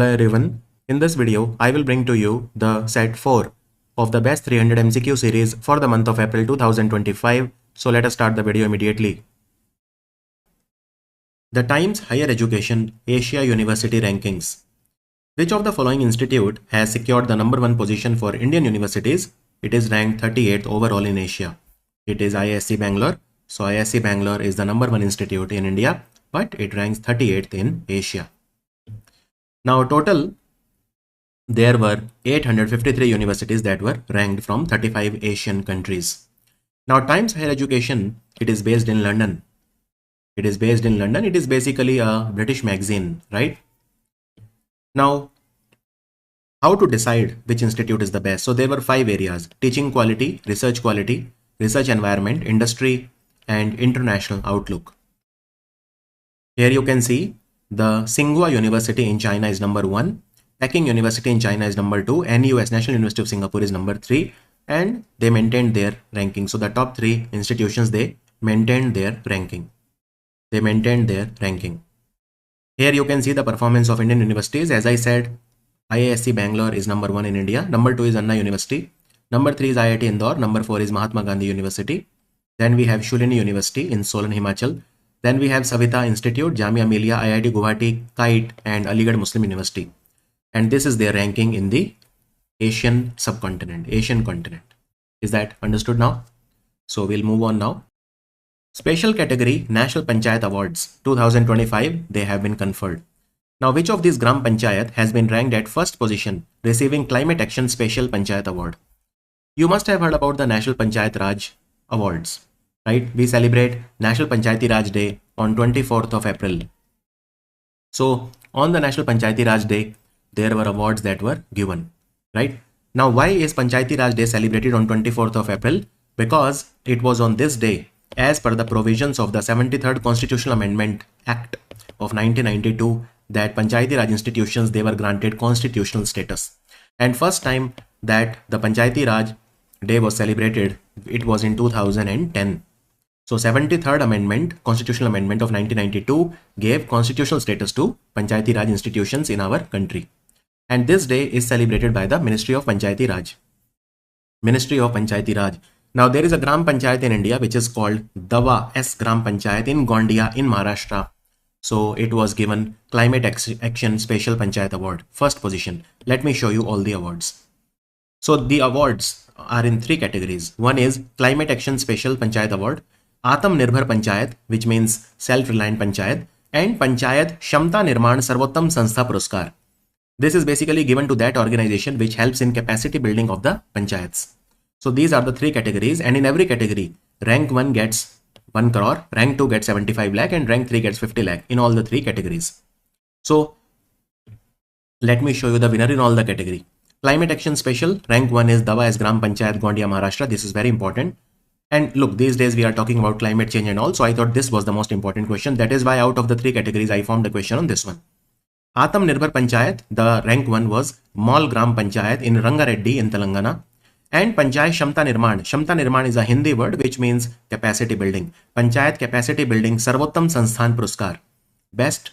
Hello everyone. In this video, I will bring to you the set 4 of the best 300 MCQ series for the month of April 2025. So let us start the video immediately. The Times Higher Education Asia University Rankings. Which of the following institute has secured the number 1 position for Indian universities? It is ranked 38th overall in Asia. It is IISc Bangalore. So IISc Bangalore is the number 1 institute in India, but it ranks 38th in Asia. Now total, there were 853 universities that were ranked from 35 Asian countries. Now Times Higher Education, it is based in London. It is based in London. It is basically a British magazine, right? Now, how to decide which institute is the best? So there were 5 areas: teaching quality, research environment, industry, and international outlook. Here you can see the Tsinghua University in China is number 1. Peking University in China is number 2. NUS, National University of Singapore, is number 3. And they maintained their ranking. So the top 3 institutions, they maintained their ranking. Here you can see the performance of Indian universities. As I said, IISc Bangalore is number 1 in India. Number 2 is Anna University. Number 3 is IIT Indore. Number 4 is Mahatma Gandhi University. Then we have Shulini University in Solan, Himachal. Then we have Savita Institute, Jamia Millia, IIT Guwahati, KITE, and Aligarh Muslim University. And this is their ranking in the Asian subcontinent, Asian continent. Is that understood now? So we'll move on now. Special category National Panchayat Awards 2025, they have been conferred. Now, which of these Gram Panchayat has been ranked at first position, receiving Climate Action Special Panchayat Award? You must have heard about the National Panchayat Raj Awards, right? We celebrate National Panchayati Raj Day on 24th of April. So on the National Panchayati Raj Day, there were awards that were given, right? Now, why is Panchayati Raj Day celebrated on 24th of April? Because it was on this day, as per the provisions of the 73rd Constitutional Amendment Act of 1992, that Panchayati Raj institutions, they were granted constitutional status. And first time that the Panchayati Raj Day was celebrated, it was in 2010. So 73rd Amendment, Constitutional Amendment of 1992 gave constitutional status to Panchayati Raj institutions in our country. And this day is celebrated by the Ministry of Panchayati Raj. Ministry of Panchayati Raj. Now there is a Gram Panchayat in India which is called Dawa S Gram Panchayat in Gondia in Maharashtra. So it was given Climate Action Special Panchayat Award, first position. Let me show you all the awards. So the awards are in 3 categories. One is Climate Action Special Panchayat Award, Atam Nirbhar Panchayat, which means self-reliant Panchayat, and Panchayat Kshamta Nirman Sarvottam Sanstha Puruskar. This is basically given to that organization which helps in capacity building of the panchayats. So these are the 3 categories, and in every category, rank 1 gets 1 crore, rank 2 gets 75 lakh, and rank 3 gets 50 lakh in all the 3 categories. So let me show you the winner in all the category. Climate Action Special, rank 1 is Dawa S Gram Panchayat Gondia Maharashtra. This is very important. And look, these days we are talking about climate change and all, so I thought this was the most important question. That is why out of the 3 categories, I formed a question on this one. Atam Nirbhar Panchayat, the rank 1 was Mall Gram Panchayat in Rangareddy in Telangana. And Panchayat Kshamta Nirman. Kshamta Nirman is a Hindi word which means capacity building. Panchayat Capacity Building Sarvottam Sansthan Puruskar. Best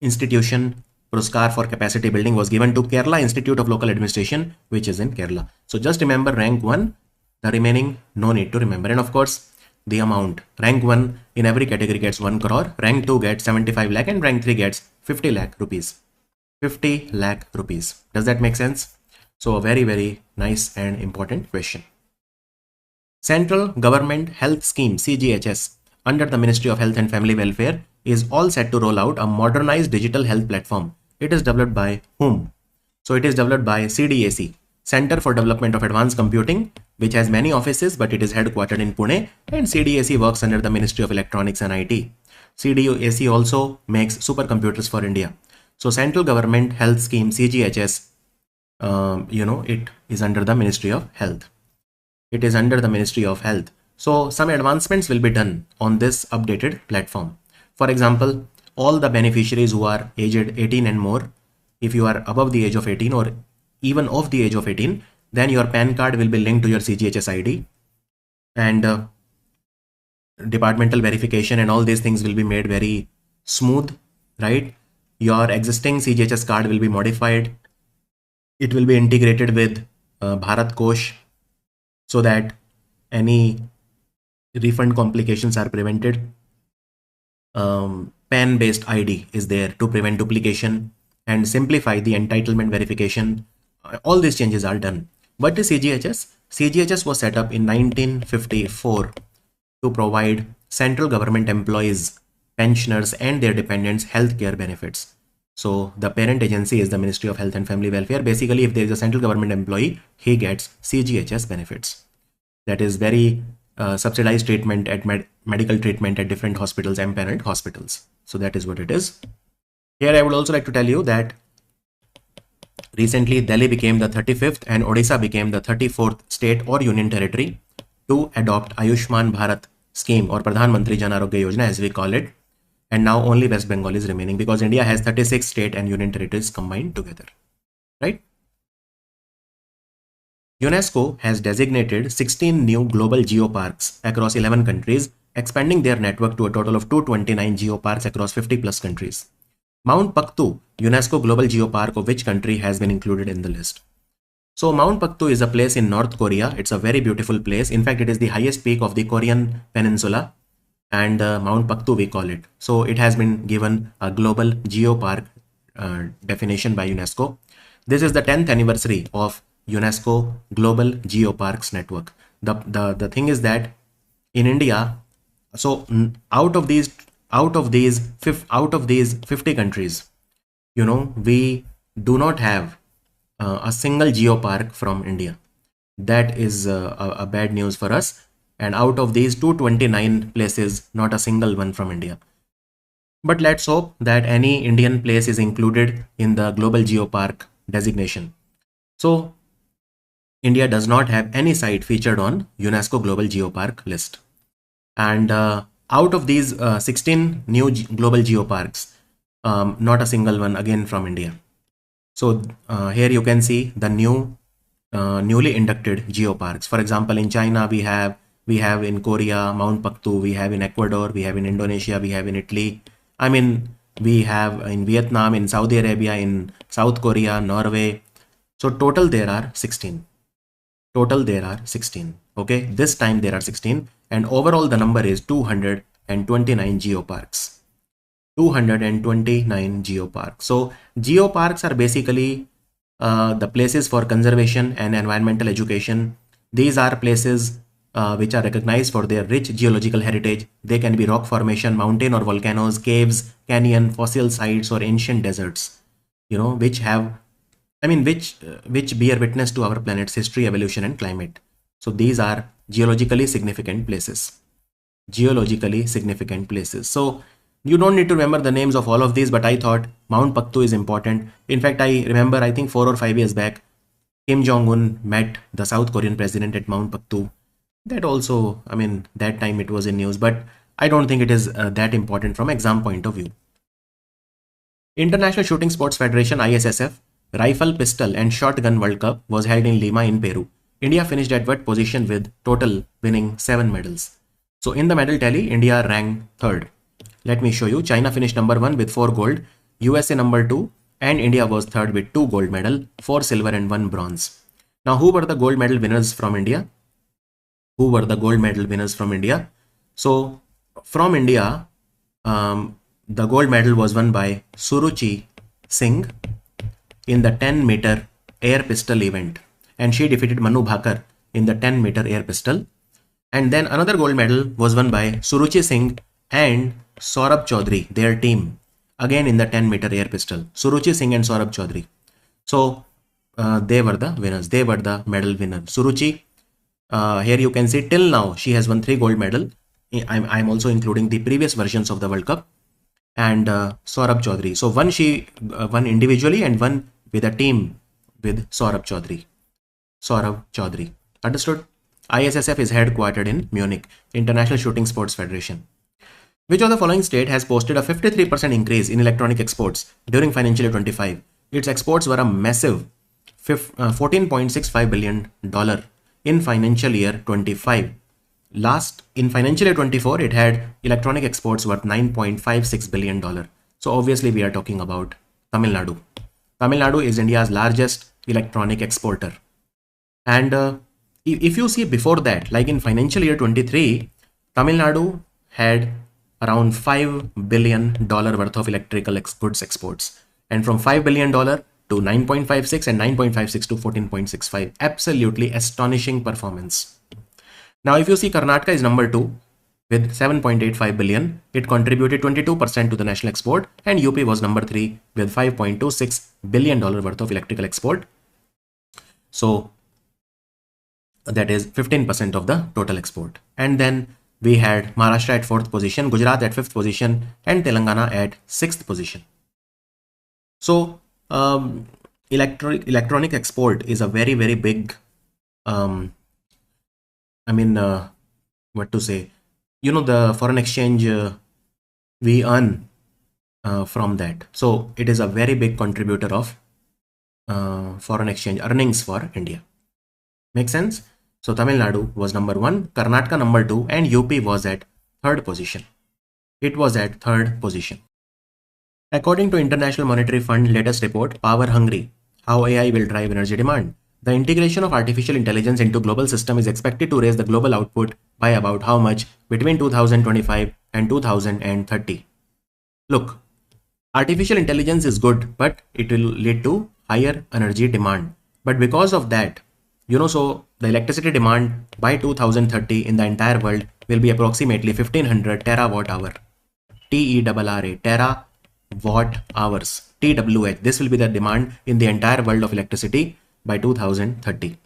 institution Puruskar for capacity building was given to Kerala Institute of Local Administration, which is in Kerala. So just remember rank 1, the remaining no need to remember. And of course, the amount. Rank 1 in every category gets 1 crore, rank 2 gets 75 lakh, and rank 3 gets 50 lakh rupees. 50 lakh rupees. Does that make sense? So a very, very nice and important question. Central Government Health Scheme CGHS under the Ministry of Health and Family Welfare is all set to roll out a modernized digital health platform. It is developed by whom? So it is developed by CDAC, Center for Development of Advanced Computing, which has many offices, but it is headquartered in Pune, and CDAC works under the Ministry of Electronics and IT. CDAC also makes supercomputers for India. So Central Government Health Scheme CGHS, it is under the Ministry of Health. It is under the Ministry of Health. So some advancements will be done on this updated platform. For example, all the beneficiaries who are aged 18 and more, if you are above the age of 18 or even of the age of 18, then your PAN card will be linked to your CGHS ID, and departmental verification and all these things will be made very smooth, right? your existing CGHS card will be modified. It will be integrated with Bharat Kosh so that any refund complications are prevented. PAN-based ID is there to prevent duplication and simplify the entitlement verification. All these changes are done. What is CGHS? CGHS was set up in 1954 to provide central government employees, pensioners, and their dependents healthcare benefits. So the parent agency is the Ministry of Health and Family Welfare. Basically, if there is a central government employee, he gets CGHS benefits. That is very subsidized treatment at medical treatment at different hospitals and parent hospitals. So that is what it is. Here I would also like to tell you that recently Delhi became the 35th and Odisha became the 34th state or union territory to adopt Ayushman Bharat scheme or Pradhan Mantri Jan Arogya Yojana as we call it. And now only West Bengal is remaining because India has 36 state and union territories combined together, right? UNESCO has designated 16 new global geoparks across 11 countries, expanding their network to a total of 229 geoparks across 50 plus countries. Mount Paktu, UNESCO Global Geopark of which country has been included in the list? So Mount Paktu is a place in North Korea. It's a very beautiful place. In fact, it is the highest peak of the Korean peninsula, and Mount Paktu we call it. So it has been given a global geopark definition by UNESCO. This is the 10th anniversary of UNESCO Global Geoparks Network. The thing is that in India, so out of these 50 countries, you know, we do not have a single geopark from India. That is a bad news for us. And out of these 229 places, not a single one from India. But let's hope that any Indian place is included in the global geopark designation. So India does not have any site featured on UNESCO Global Geopark list. And out of these 16 new global geoparks, not a single one again from India. So here you can see the newly inducted geoparks. For example, in China, we have in Korea, Mount Paktu, we have in Ecuador, we have in Indonesia, we have in Italy. I mean, we have in Vietnam, in Saudi Arabia, in South Korea, Norway. So total there are 16. Total there are 16. Okay, this time there are 16, and overall the number is 229 geoparks. 229 geoparks. So geoparks are basically the places for conservation and environmental education. These are places which are recognized for their rich geological heritage. They can be rock formation, mountain or volcanoes, caves, canyon, fossil sites, or ancient deserts, you know, which have, I mean, which bear witness to our planet's history, evolution, and climate. So these are geologically significant places. Geologically significant places. So you don't need to remember the names of all of these, but I thought Mount Paktu is important. In fact, I remember, I think 4 or 5 years back, Kim Jong-un met the South Korean president at Mount Paktu. That also, I mean, that time it was in news, but I don't think it is that important from exam point of view. International Shooting Sports Federation ISSF Rifle, Pistol and Shotgun World Cup was held in Lima in Peru. India finished at what position with total winning 7 medals? So in the medal tally, India ranked 3rd. Let me show you. China finished number 1 with 4 gold, USA number 2, and India was 3rd with 2 gold medal, 4 silver and 1 bronze. Now who were the gold medal winners from India? Who were the gold medal winners from India? So from India, the gold medal was won by Suruchi Singh in the 10-meter air pistol event, and she defeated Manu Bhakar in the 10-meter air pistol. And then another gold medal was won by Suruchi Singh and Saurabh Chaudhary, their team, again in the 10-meter air pistol. Suruchi Singh and Saurabh Chaudhary. So they were the winners. They were the medal winner. Suruchi, here you can see till now she has won 3 gold medal. I'm also including the previous versions of the World Cup. And Saurabh Chaudhary. So one she won individually and one with a team with Saurabh Chaudhary. Saurabh Chaudhary. Understood? ISSF is headquartered in Munich, International Shooting Sports Federation. Which of the following state has posted a 53% increase in electronic exports during financial year 25? Its exports were a massive $14.65 billion in financial year 25. In financial year 24, it had electronic exports worth $9.56 billion. So obviously we are talking about Tamil Nadu. Tamil Nadu is India's largest electronic exporter. And if you see before that, like in financial year 23, Tamil Nadu had around $5 billion worth of electrical goods exports. And from $5 billion to 9.56 and 9.56 to 14.65. Absolutely astonishing performance. Now, if you see Karnataka is number 2 with 7.85 billion. It contributed 22% to the national export, and UP was number 3 with $5.26 billion worth of electrical export. So that is 15% of the total export. And then we had Maharashtra at 4th position, Gujarat at 5th position, and Telangana at 6th position. So electronic export is a very, very big, what to say, you know, the foreign exchange we earn from that. So it is a very big contributor of foreign exchange earnings for India. Make sense? So Tamil Nadu was number 1, Karnataka number 2, and UP was at 3rd position. It was at 3rd position. According to International Monetary Fund latest report, Power Hungry, How AI Will Drive Energy Demand, the integration of artificial intelligence into global system is expected to raise the global output by about how much between 2025 and 2030. Look, artificial intelligence is good, but it will lead to higher energy demand. But because of that, you know, so the electricity demand by 2030 in the entire world will be approximately 1500 terawatt hour. TERRA, terawatt hours. TWH. This will be the demand in the entire world of electricity by 2030.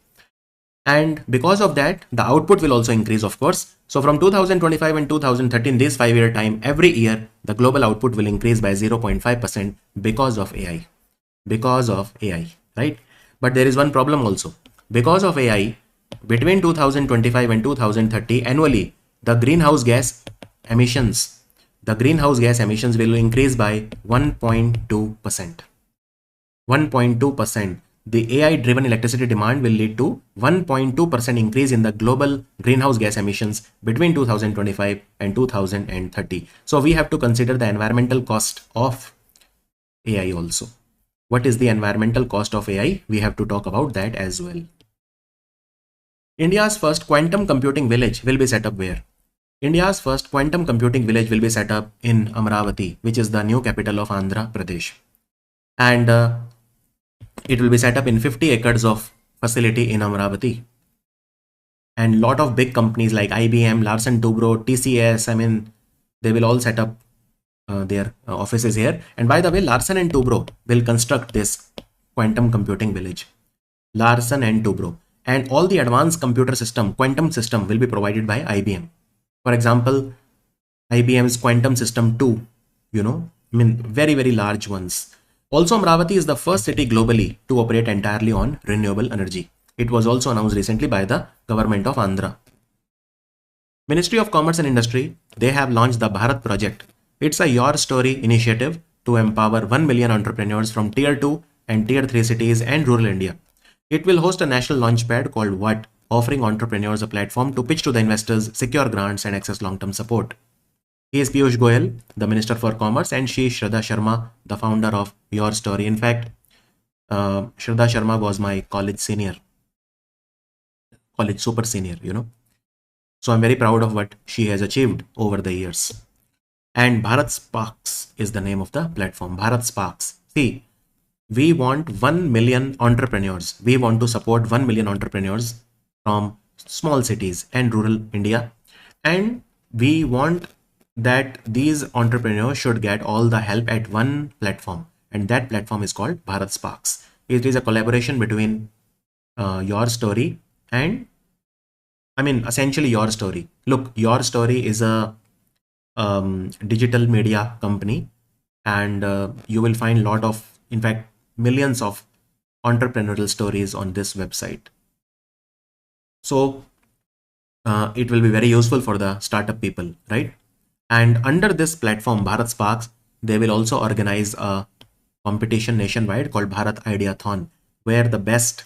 And because of that, the output will also increase, of course. So from 2025 and 2030, in this 5-year time, every year, the global output will increase by 0.5% because of AI. Because of AI, right? But there is one problem also. Because of AI, between 2025 and 2030, annually, the greenhouse gas emissions will increase by 1.2%. 1.2%. The AI-driven electricity demand will lead to 1.2% increase in the global greenhouse gas emissions between 2025 and 2030. So we have to consider the environmental cost of AI also. What is the environmental cost of AI? We have to talk about that as well. India's first quantum computing village will be set up where? India's first quantum computing village will be set up in Amravati, which is the new capital of Andhra Pradesh. And it will be set up in 50 acres of facility in Amravati. And lot of big companies like IBM, Larsen Toubro, TCS, they will all set up their offices here. And by the way, Larsen and Toubro will construct this quantum computing village. Larsen and Toubro. And all the advanced computer system, quantum system will be provided by IBM. For example, IBM's quantum system 2, very, very large ones. Also, Amravati is the first city globally to operate entirely on renewable energy. It was also announced recently by the government of Andhra. Ministry of Commerce and Industry, they have launched the Bharat project. It's a Your Story initiative to empower 1 million entrepreneurs from Tier 2 and Tier 3 cities and rural India. It will host a national launchpad called WHAT, offering entrepreneurs a platform to pitch to the investors, secure grants, and access long-term support. He is Piyush Goyal, the Minister for Commerce, and she is Shraddha Sharma, the founder of Your Story. In fact, Shraddha Sharma was my college super senior, So I'm very proud of what she has achieved over the years. And Bharat Sparks is the name of the platform. Bharat Sparks. See, we want 1 million entrepreneurs. We want to support 1 million entrepreneurs from small cities and rural India. And we want that these entrepreneurs should get all the help at one platform. And that platform is called Bharat Sparks. It is a collaboration between Your Story and, essentially Your Story. Look, Your Story is a digital media company, and you will find millions of entrepreneurial stories on this website. So it will be very useful for the startup people, right? And under this platform, Bharat Sparks, they will also organize a competition nationwide called Bharat Ideathon, where the best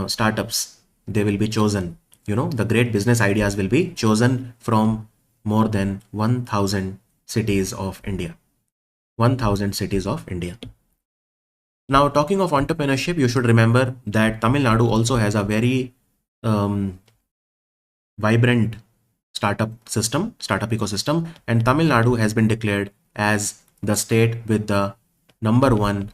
startups, they will be chosen. The great business ideas will be chosen from more than 1000 cities of India. 1,000 cities of India. Now, talking of entrepreneurship, you should remember that Tamil Nadu also has a very vibrant startup ecosystem, and Tamil Nadu has been declared as the state with the #1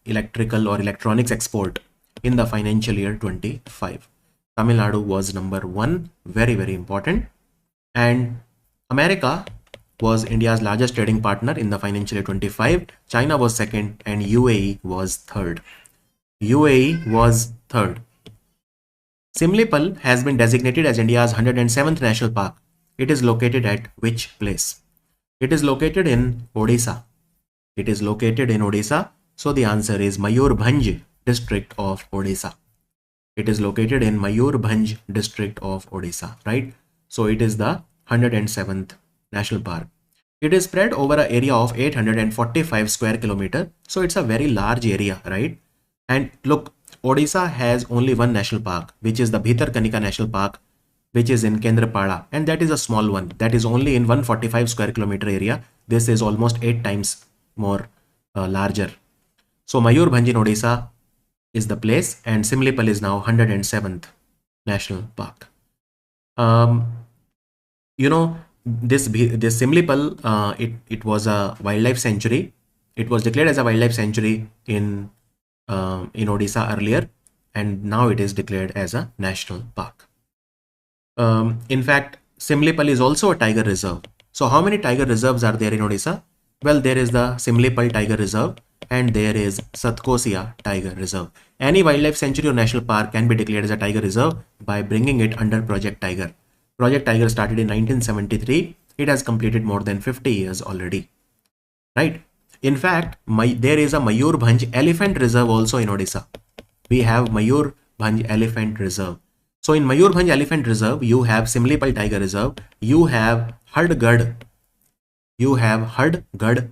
electrical or electronics export in the financial year 25. Tamil Nadu was #1, very, very important. And America was India's largest trading partner in the financial year 25. China was second and UAE was third. UAE was third. Simlipal has been designated as India's 107th national park. It is located at which place? It is located in Odisha. It is located in Odisha. So the answer is Mayurbhanj district of Odisha. It is located in Mayurbhanj district of Odisha, right? So it is the 107th national park. It is spread over an area of 845 square kilometer. So it's a very large area, right? And look, Odisha has only one national park, which is the Bhitarkanika National Park, which is in Kendrapara, and that is a small one. That is only in 145 square kilometer area. This is almost 8 times more larger. So Mayurbhanj in Odisha is the place, and Simlipal is now 107th national park. You know, this Simlipal, it was a wildlife sanctuary. It was declared as a wildlife sanctuary in Odisha earlier, and now it is declared as a national park. In fact, Simlipal is also a tiger reserve. So how many tiger reserves are there in Odisha? Well, there is the Simlipal Tiger Reserve and there is Satkosia Tiger Reserve. Any wildlife sanctuary or national park can be declared as a tiger reserve by bringing it under Project Tiger. Project Tiger started in 1973. It has completed more than 50 years already, right? In fact, there is a Mayurbhanj Elephant Reserve also in Odisha. We have Mayurbhanj Elephant Reserve. So in Mayurbhanj Elephant Reserve, you have Simlipal Tiger Reserve, you have Hadgad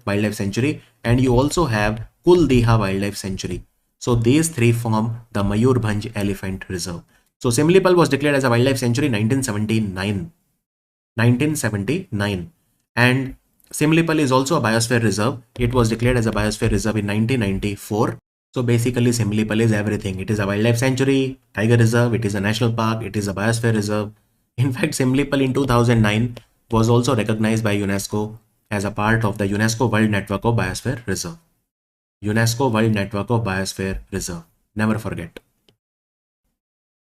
Wildlife Sanctuary, and you also have Kuldiha Wildlife Sanctuary. So these three form the Mayurbhanj Elephant Reserve. So Simlipal was declared as a wildlife sanctuary in 1979. And Simlipal is also a biosphere reserve. It was declared as a biosphere reserve in 1994. So basically Simlipal is everything. It is a wildlife sanctuary, tiger reserve, it is a national park, it is a biosphere reserve. In fact, Simlipal in 2009 was also recognized by UNESCO as a part of the UNESCO World Network of Biosphere Reserve. UNESCO World Network of Biosphere Reserve. Never forget.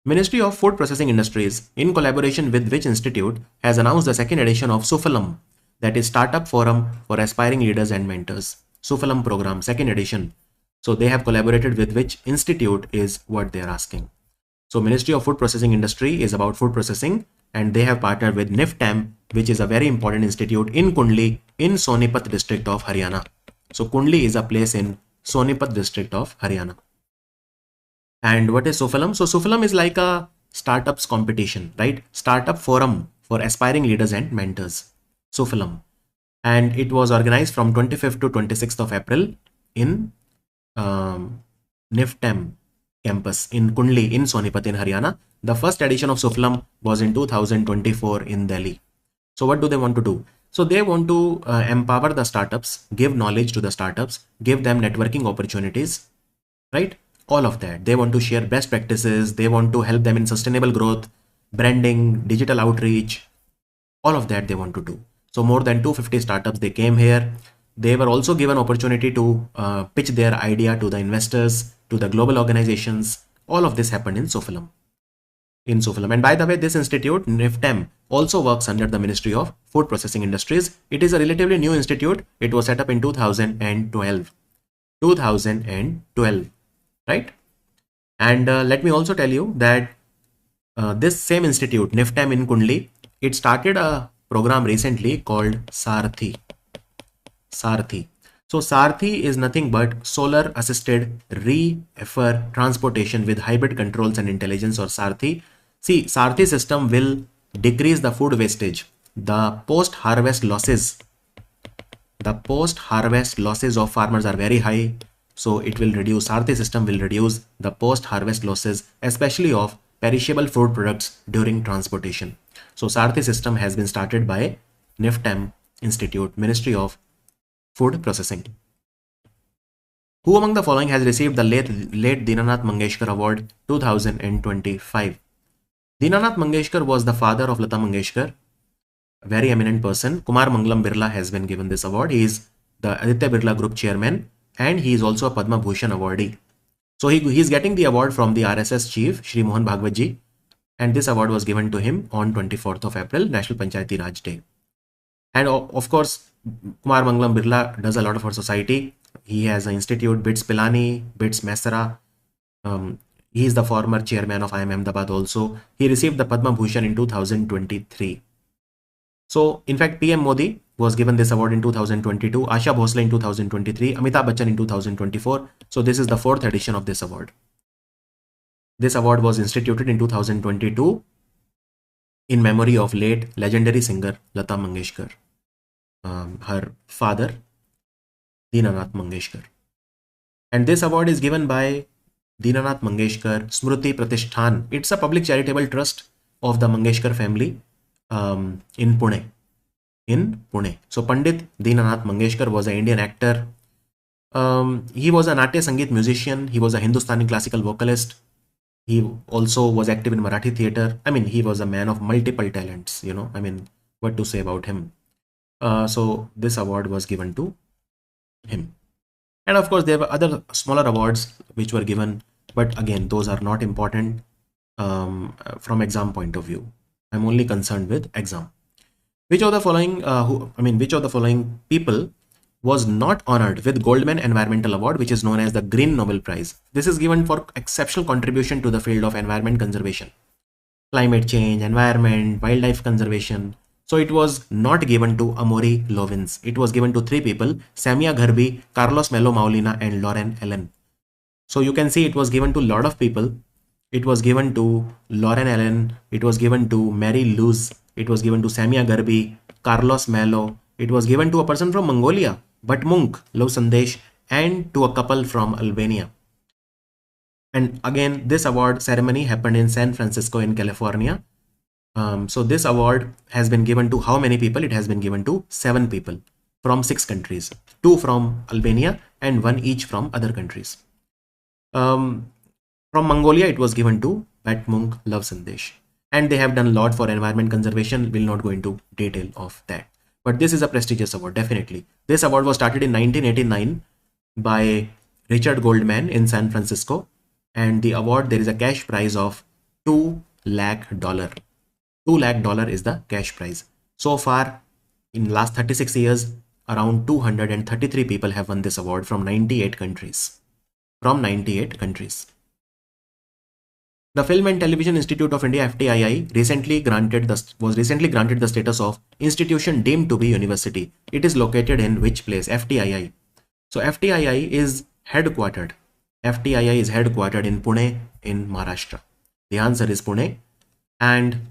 Ministry of Food Processing Industries, in collaboration with which institute, has announced the second edition of Sufalam, that is Startup Forum for Aspiring Leaders and Mentors. Sufalam program, second edition. So they have collaborated with which institute is what they are asking. So Ministry of Food Processing Industry is about food processing, and they have partnered with NIFTAM, which is a very important institute in Kundli in Sonipat district of Haryana. So Kundli is a place in Sonipat district of Haryana. And what is Sufalam? So Sufalam is like a startups competition, right? Startup forum for aspiring leaders and mentors. Sufalam. And it was organized from 25th to 26th of April in NIFTAM campus in Kundli in Sonipat in Haryana. The first edition of Sufalam was in 2024 in Delhi. So what do they want to do? So they want to empower the startups, give knowledge to the startups, give them networking opportunities, right? All of that. They want to share best practices. They want to help them in sustainable growth, branding, digital outreach, all of that they want to do. So more than 250 startups, they came here. They were also given opportunity to pitch their idea to the investors, to the global organizations. All of this happened in Sufalam. And by the way, this institute, NIFTAM, also works under the Ministry of Food Processing Industries. It is a relatively new institute. It was set up in 2012. Right? And let me also tell you that this same institute, NIFTAM in Kundli, it started a program recently called Sarthi. So Sarthi is nothing but solar assisted reefer transportation with hybrid controls and intelligence, or Sarthi. See, Sarthi system will decrease the food wastage, the post-harvest losses. The post-harvest losses of farmers are very high. So it will reduce, Sarthi system will reduce the post-harvest losses, especially of perishable food products during transportation. So Sarthi system has been started by NIFTAM Institute, Ministry of food processing. Who among the following has received the late Dinanath Mangeshkar Award 2025? Dinanath Mangeshkar was the father of Lata Mangeshkar, very eminent person. Kumar Mangalam Birla has been given this award. He is the Aditya Birla Group chairman and he is also a Padma Bhushan awardee. So he is getting the award from the RSS chief, Shri Mohan Bhagwat ji, and this award was given to him on 24th of April, National Panchayati Raj Day. And of course, Kumar Mangalam Birla does a lot for society. He has an institute, BITS Pilani, BITS Mesara. He is the former chairman of IIM Ahmedabad also. He received the Padma Bhushan in 2023. So, in fact, PM Modi was given this award in 2022, Asha Bhosle in 2023, Amitabh Bachchan in 2024. So, this is the 4th edition of this award. This award was instituted in 2022 in memory of late legendary singer Lata Mangeshkar, her father Dinanath Mangeshkar. And this award is given by Dinanath Mangeshkar Smruti Pratishthan. It's a public charitable trust of the Mangeshkar family in Pune. So Pandit Dinanath Mangeshkar was an Indian actor. He was a Natya Sangeet musician. He was a Hindustani classical vocalist. He also was active in Marathi theatre. I mean, he was a man of multiple talents, you know. I mean, what to say about him? So this award was given to him. And of course, there were other smaller awards which were given, but again, those are not important from exam point of view. I'm only concerned with exam. Which of the following people was not honored with Goldman Environmental Award, which is known as the Green Nobel Prize? This is given for exceptional contribution to the field of environment conservation, climate change, environment, wildlife conservation. So it was not given to Amaury Lovins. It was given to 3 people, Samia Gharbi, Carlos Melo Maulina, and Lauren Allen. So you can see it was given to a lot of people. It was given to Lauren Allen. It was given to Mary Luz. It was given to Samia Gharbi, Carlos Melo. It was given to a person from Mongolia, Batmunk, Love Sandesh, and to a couple from Albania. And again, this award ceremony happened in San Francisco in California. So this award has been given to how many people? It has been given to 7 people from 6 countries, 2 from Albania and 1 each from other countries. From Mongolia, it was given to Batmunk, Love Sandesh. And they have done a lot for environment conservation. We'll not go into detail of that. But this is a prestigious award, definitely. This award was started in 1989 by Richard Goldman in San Francisco. And the award, there is a cash prize of $2 lakh. $2 lakh is the cash prize. So far, in the last 36 years, around 233 people have won this award from 98 countries. The Film and Television Institute of India (FTII) was recently granted the status of institution deemed to be university. It is located in which place? FTII. So FTII is headquartered. FTII is headquartered in Pune in Maharashtra. The answer is Pune. And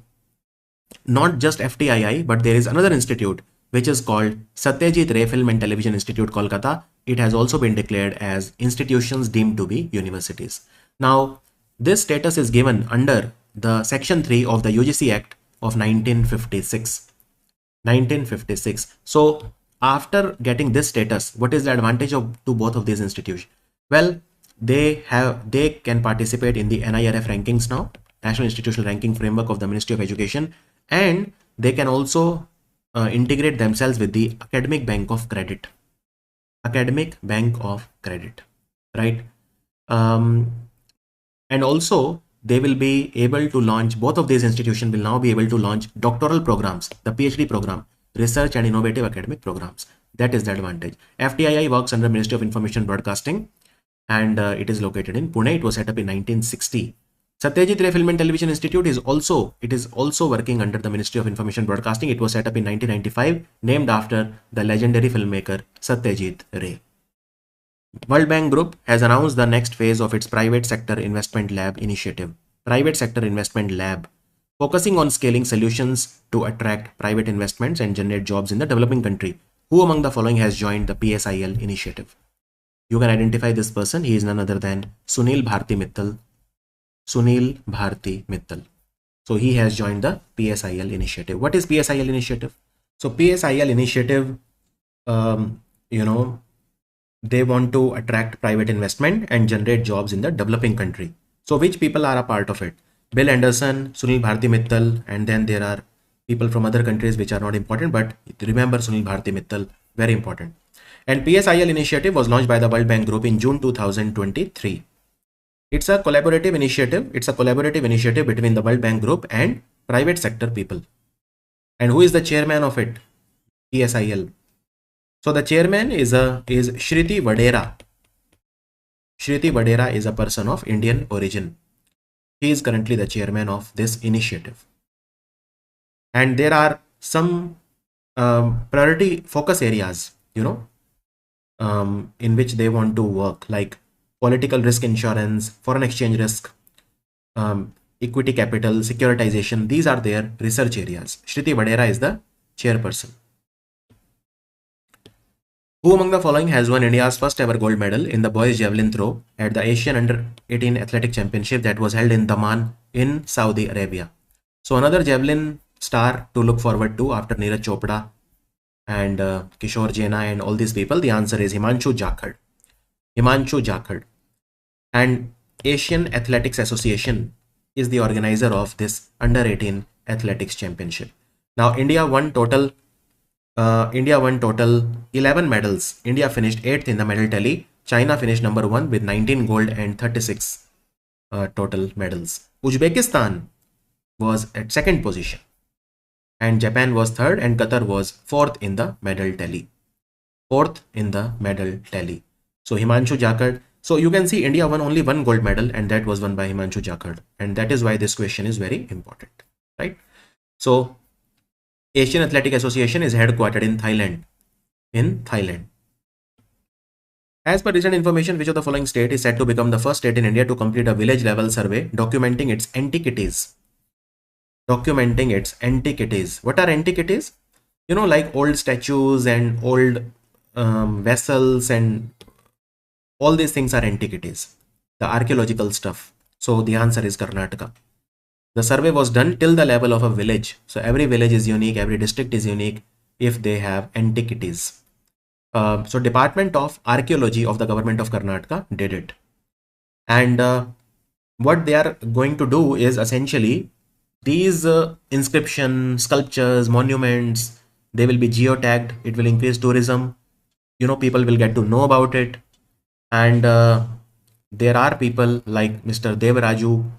not just FTII, but there is another institute which is called Satyajit Ray Film and Television Institute, Kolkata. It has also been declared as institutions deemed to be universities. Now, this status is given under the Section 3 of the UGC Act of 1956. So, after getting this status, what is the advantage to both of these institutions? Well, they can participate in the NIRF rankings now, National Institutional Ranking Framework of the Ministry of Education, and they can also integrate themselves with the Academic Bank of Credit. Right? And also they will be able to launch, both of these institutions will now be able to launch doctoral programs, the PhD program, research and innovative academic programs. That is the advantage. FTII works under Ministry of Information Broadcasting and it is located in Pune. It was set up in 1960. Satyajit Ray Film and Television Institute is also working under the Ministry of Information Broadcasting. It was set up in 1995, named after the legendary filmmaker Satyajit Ray. World Bank Group has announced the next phase of its Private Sector Investment Lab initiative. Private Sector Investment Lab, focusing on scaling solutions to attract private investments and generate jobs in the developing country. Who among the following has joined the PSIL initiative? You can identify this person. He is none other than Sunil Bharti Mittal. So he has joined the PSIL initiative. What is PSIL initiative? So PSIL initiative you know, they want to attract private investment and generate jobs in the developing country. So which people are a part of it? Bill Anderson, Sunil Bharti Mittal, and then there are people from other countries which are not important, but remember Sunil Bharti Mittal, very important. And PSIL initiative was launched by the World Bank Group in June 2023. It's a collaborative initiative. It's a collaborative initiative between the World Bank Group and private sector people. And who is the chairman of it? PSIL. So the chairman is Shriti Vadera. Shriti Vadera is a person of Indian origin. He is currently the chairman of this initiative. And there are some priority focus areas, in which they want to work, like political risk insurance, foreign exchange risk, equity capital, securitization. These are their research areas. Shriti Vadera is the chairperson. Who among the following has won India's first ever gold medal in the boys javelin throw at the Asian Under-18 Athletic Championship that was held in Daman in Saudi Arabia? So another javelin star to look forward to after Neeraj Chopra and Kishore Jena and all these people. The answer is Himanshu Jakhad. Himanshu Jakhad. And Asian Athletics Association is the organizer of this Under-18 Athletics Championship. Now India won total 11 medals. India finished 8th in the medal tally. China finished number 1 with 19 gold and 36 total medals. Uzbekistan was at 2nd position. And Japan was 3rd and Qatar was 4th in the medal tally. 4th in the medal tally. So Himanshu Jakhad. So you can see India won only 1 gold medal and that was won by Himanshu Jakhad. And that is why this question is very important, right? So Asian Athletic Association is headquartered in Thailand. As per recent information, which of the following state is said to become the first state in India to complete a village level survey documenting its antiquities? Documenting its antiquities. What are antiquities? Like old statues and old vessels and all these things are antiquities, the archaeological stuff. So the answer is Karnataka. The survey was done till the level of a village. So every village is unique, every district is unique if they have antiquities. So Department of Archaeology of the government of Karnataka did it. And what they are going to do is essentially these inscriptions, sculptures, monuments, they will be geotagged. It will increase tourism. People will get to know about it. And there are people like Mr. Devaraju,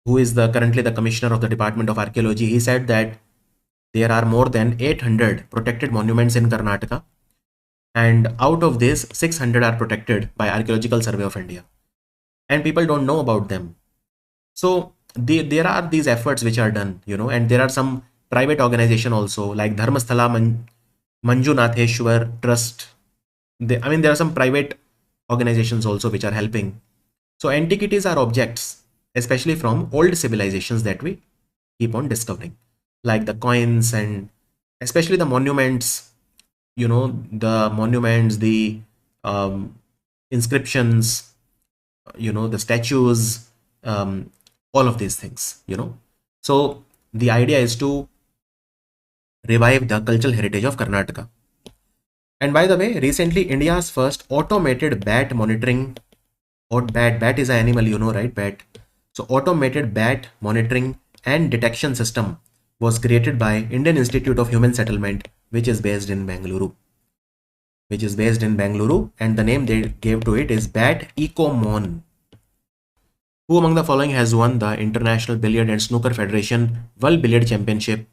who is currently the commissioner of the Department of Archaeology. He said that there are more than 800 protected monuments in Karnataka. And out of this, 600 are protected by Archaeological Survey of India. And people don't know about them. So there are these efforts which are done, and there are some private organization also like Dharmasthala Manjunatheshwar Trust. There are some private organizations also which are helping. So antiquities are objects, especially from old civilizations that we keep on discovering, like the coins and especially the monuments, the monuments, the inscriptions, the statues, all of these things, So the idea is to revive the cultural heritage of Karnataka. And by the way, recently India's first automated bat monitoring, or bat is an animal, right? Bat. So automated bat monitoring and detection system was created by Indian Institute of Human Settlement, which is based in Bengaluru. And the name they gave to it is Bat Ecomon. Who among the following has won the International Billiard and Snooker Federation World Billiard Championship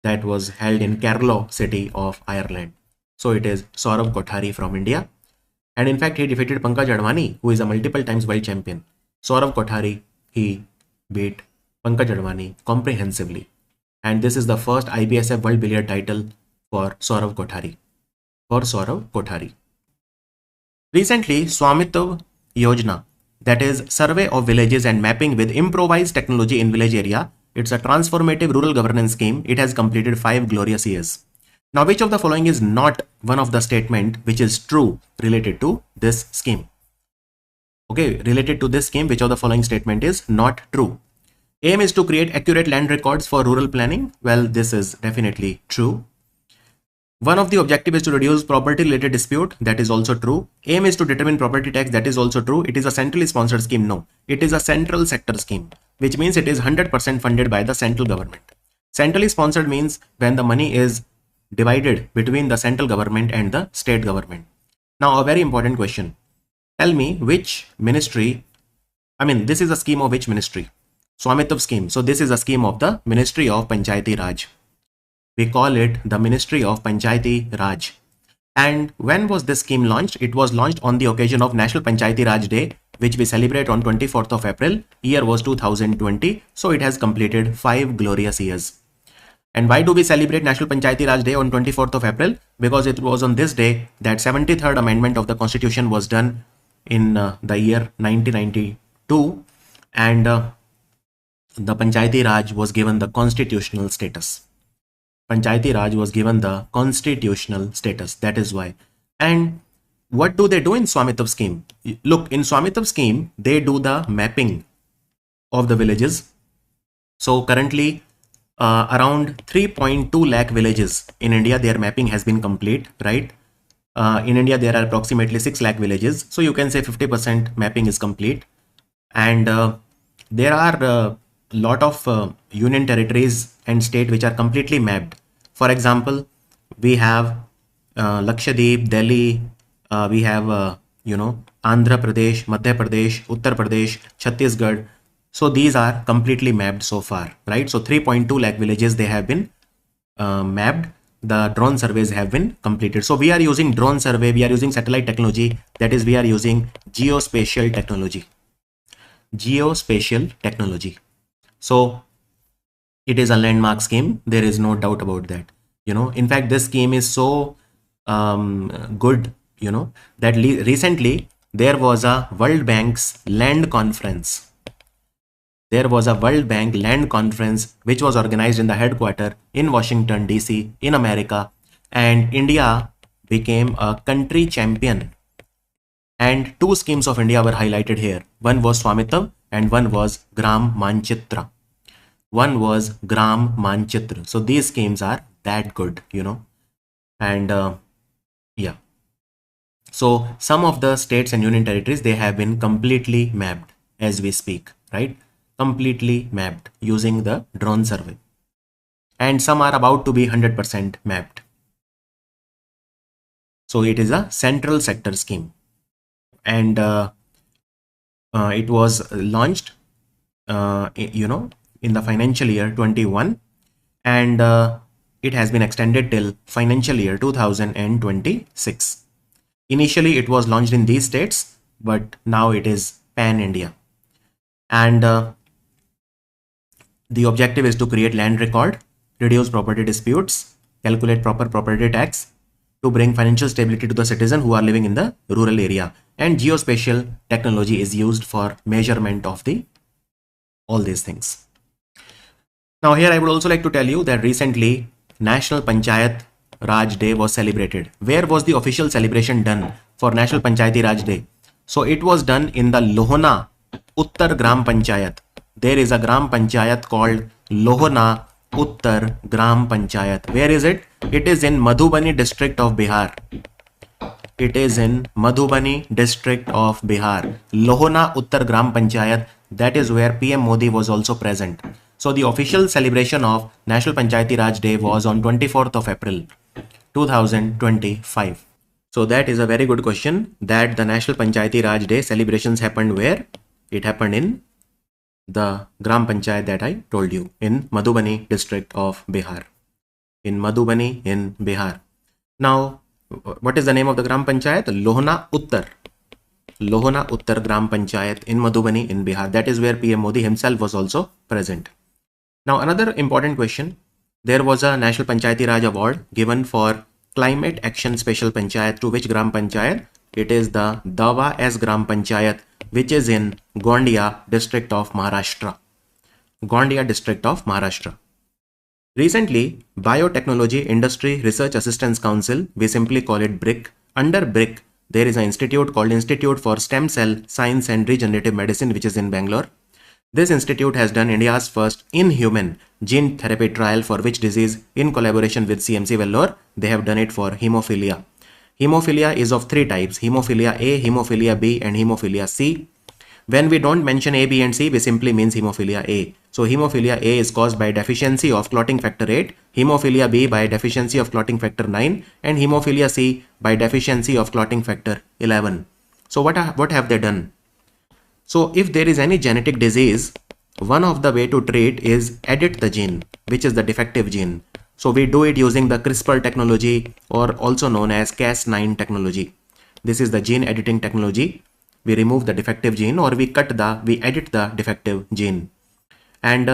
that was held in Carlow city of Ireland? So it is Saurav Kothari from India. And in fact, he defeated Pankaj Advani, who is a multiple times world champion. Saurav Kothari, he beat Pankaj Advani comprehensively. And this is the first IBSF World Billiard title for Saurav Kothari. Recently, Swamitv Yojana, that is Survey of Villages and Mapping with Improvised Technology in Village Area. It's a transformative rural governance scheme. It has completed 5 glorious years. Now, which of the following is not one of the statement which is true related to this scheme? Okay, related to this scheme, which of the following statement is not true? Aim is to create accurate land records for rural planning. Well, this is definitely true. One of the objective is to reduce property related dispute. That is also true. Aim is to determine property tax. That is also true. It is a centrally sponsored scheme. No, it is a central sector scheme, which means it is 100% funded by the central government. Centrally sponsored means when the money is divided between the central government and the state government. Now, a very important question. Tell me which ministry, this is a scheme of which ministry? Swamitav scheme. So this is a scheme of the Ministry of Panchayati Raj. We call it the Ministry of Panchayati Raj. And when was this scheme launched? It was launched on the occasion of National Panchayati Raj Day, which we celebrate on 24th of April. Year was 2020. So it has completed 5 glorious years. And why do we celebrate National Panchayati Raj Day on 24th of April? Because it was on this day that 73rd Amendment of the Constitution was done in the year 1992. And the Panchayati Raj was given the constitutional status. Panchayati Raj was given the constitutional status. That is why. And what do they do in Swamitav scheme? Look, in Swamitav scheme, they do the mapping of the villages. So currently, around 3.2 lakh villages in India, their mapping has been complete, right? In India, there are approximately 6 lakh villages. So you can say 50% mapping is complete. And there are a lot of union territories and state which are completely mapped. For example, we have Lakshadweep, Delhi, we have, Andhra Pradesh, Madhya Pradesh, Uttar Pradesh, Chhattisgarh. So these are completely mapped so far, right? So 3.2 lakh villages, they have been mapped. The drone surveys have been completed. So we are using drone survey, we are using satellite technology. That is, we are using geospatial technology. Geospatial technology. So it is a landmark scheme. There is no doubt about that. In fact, this scheme is so good, that recently there was a World Bank's land conference. There was a World Bank land conference which was organized in the headquarters in Washington, DC, in America. And India became a country champion. And 2 schemes of India were highlighted here. One was Swamitav and one was Gram Manchitra. One was Gram Manchitra. So these schemes are that good, And yeah. So some of the states and union territories, they have been completely mapped as we speak, right? Completely mapped using the drone survey. And some are about to be 100% mapped. So it is a central sector scheme. And it was launched, in the financial year 21. And it has been extended till financial year 2026. Initially, it was launched in these states, but now it is pan-India. And the objective is to create land record, reduce property disputes, calculate proper property tax, to bring financial stability to the citizen who are living in the rural area. And geospatial technology is used for measurement of all these things. Now here I would also like to tell you that recently National Panchayat Raj Day was celebrated. Where was the official celebration done for National Panchayati Raj Day? So it was done in the Lohana Uttar Gram Panchayat. There is a Gram Panchayat called Lohana Uttar Gram Panchayat. Where is it? It is in Madhubani district of Bihar. It is in Madhubani district of Bihar. Lohana Uttar Gram Panchayat. That is where PM Modi was also present. So the official celebration of National Panchayati Raj Day was on 24th of April 2025. So that is a very good question, that the National Panchayati Raj Day celebrations happened where? It happened in the Gram Panchayat that I told you, in Madhubani district of Bihar. In Madhubani in Bihar. Now, what is the name of the Gram Panchayat? Lohana Uttar. Lohana Uttar Gram Panchayat in Madhubani in Bihar. That is where PM Modi himself was also present. Now, another important question. There was a National Panchayati Raj Award given for Climate Action Special Panchayat to which Gram Panchayat? It is the Dawa S Gram Panchayat, which is in Gondia district of Maharashtra. Gondia district of Maharashtra. Recently, Biotechnology Industry Research Assistance Council, we simply call it BRIC. Under BRIC, there is an institute called Institute for Stem Cell Science and Regenerative Medicine, which is in Bangalore. This institute has done India's first in-human gene therapy trial for which disease in collaboration with CMC Vellore. They have done it for hemophilia. Hemophilia is of three types: hemophilia A, hemophilia B, and hemophilia C. When we don't mention A, B, and C, we simply means hemophilia A. So hemophilia A is caused by deficiency of clotting factor 8, hemophilia B by deficiency of clotting factor 9, and hemophilia C by deficiency of clotting factor 11. So what have they done? So if there is any genetic disease, one of the way to treat is edit the gene, which is the defective gene. So we do it using the CRISPR technology, or also known as Cas9 technology. This is the gene editing technology. We remove the defective gene, or we edit the defective gene. And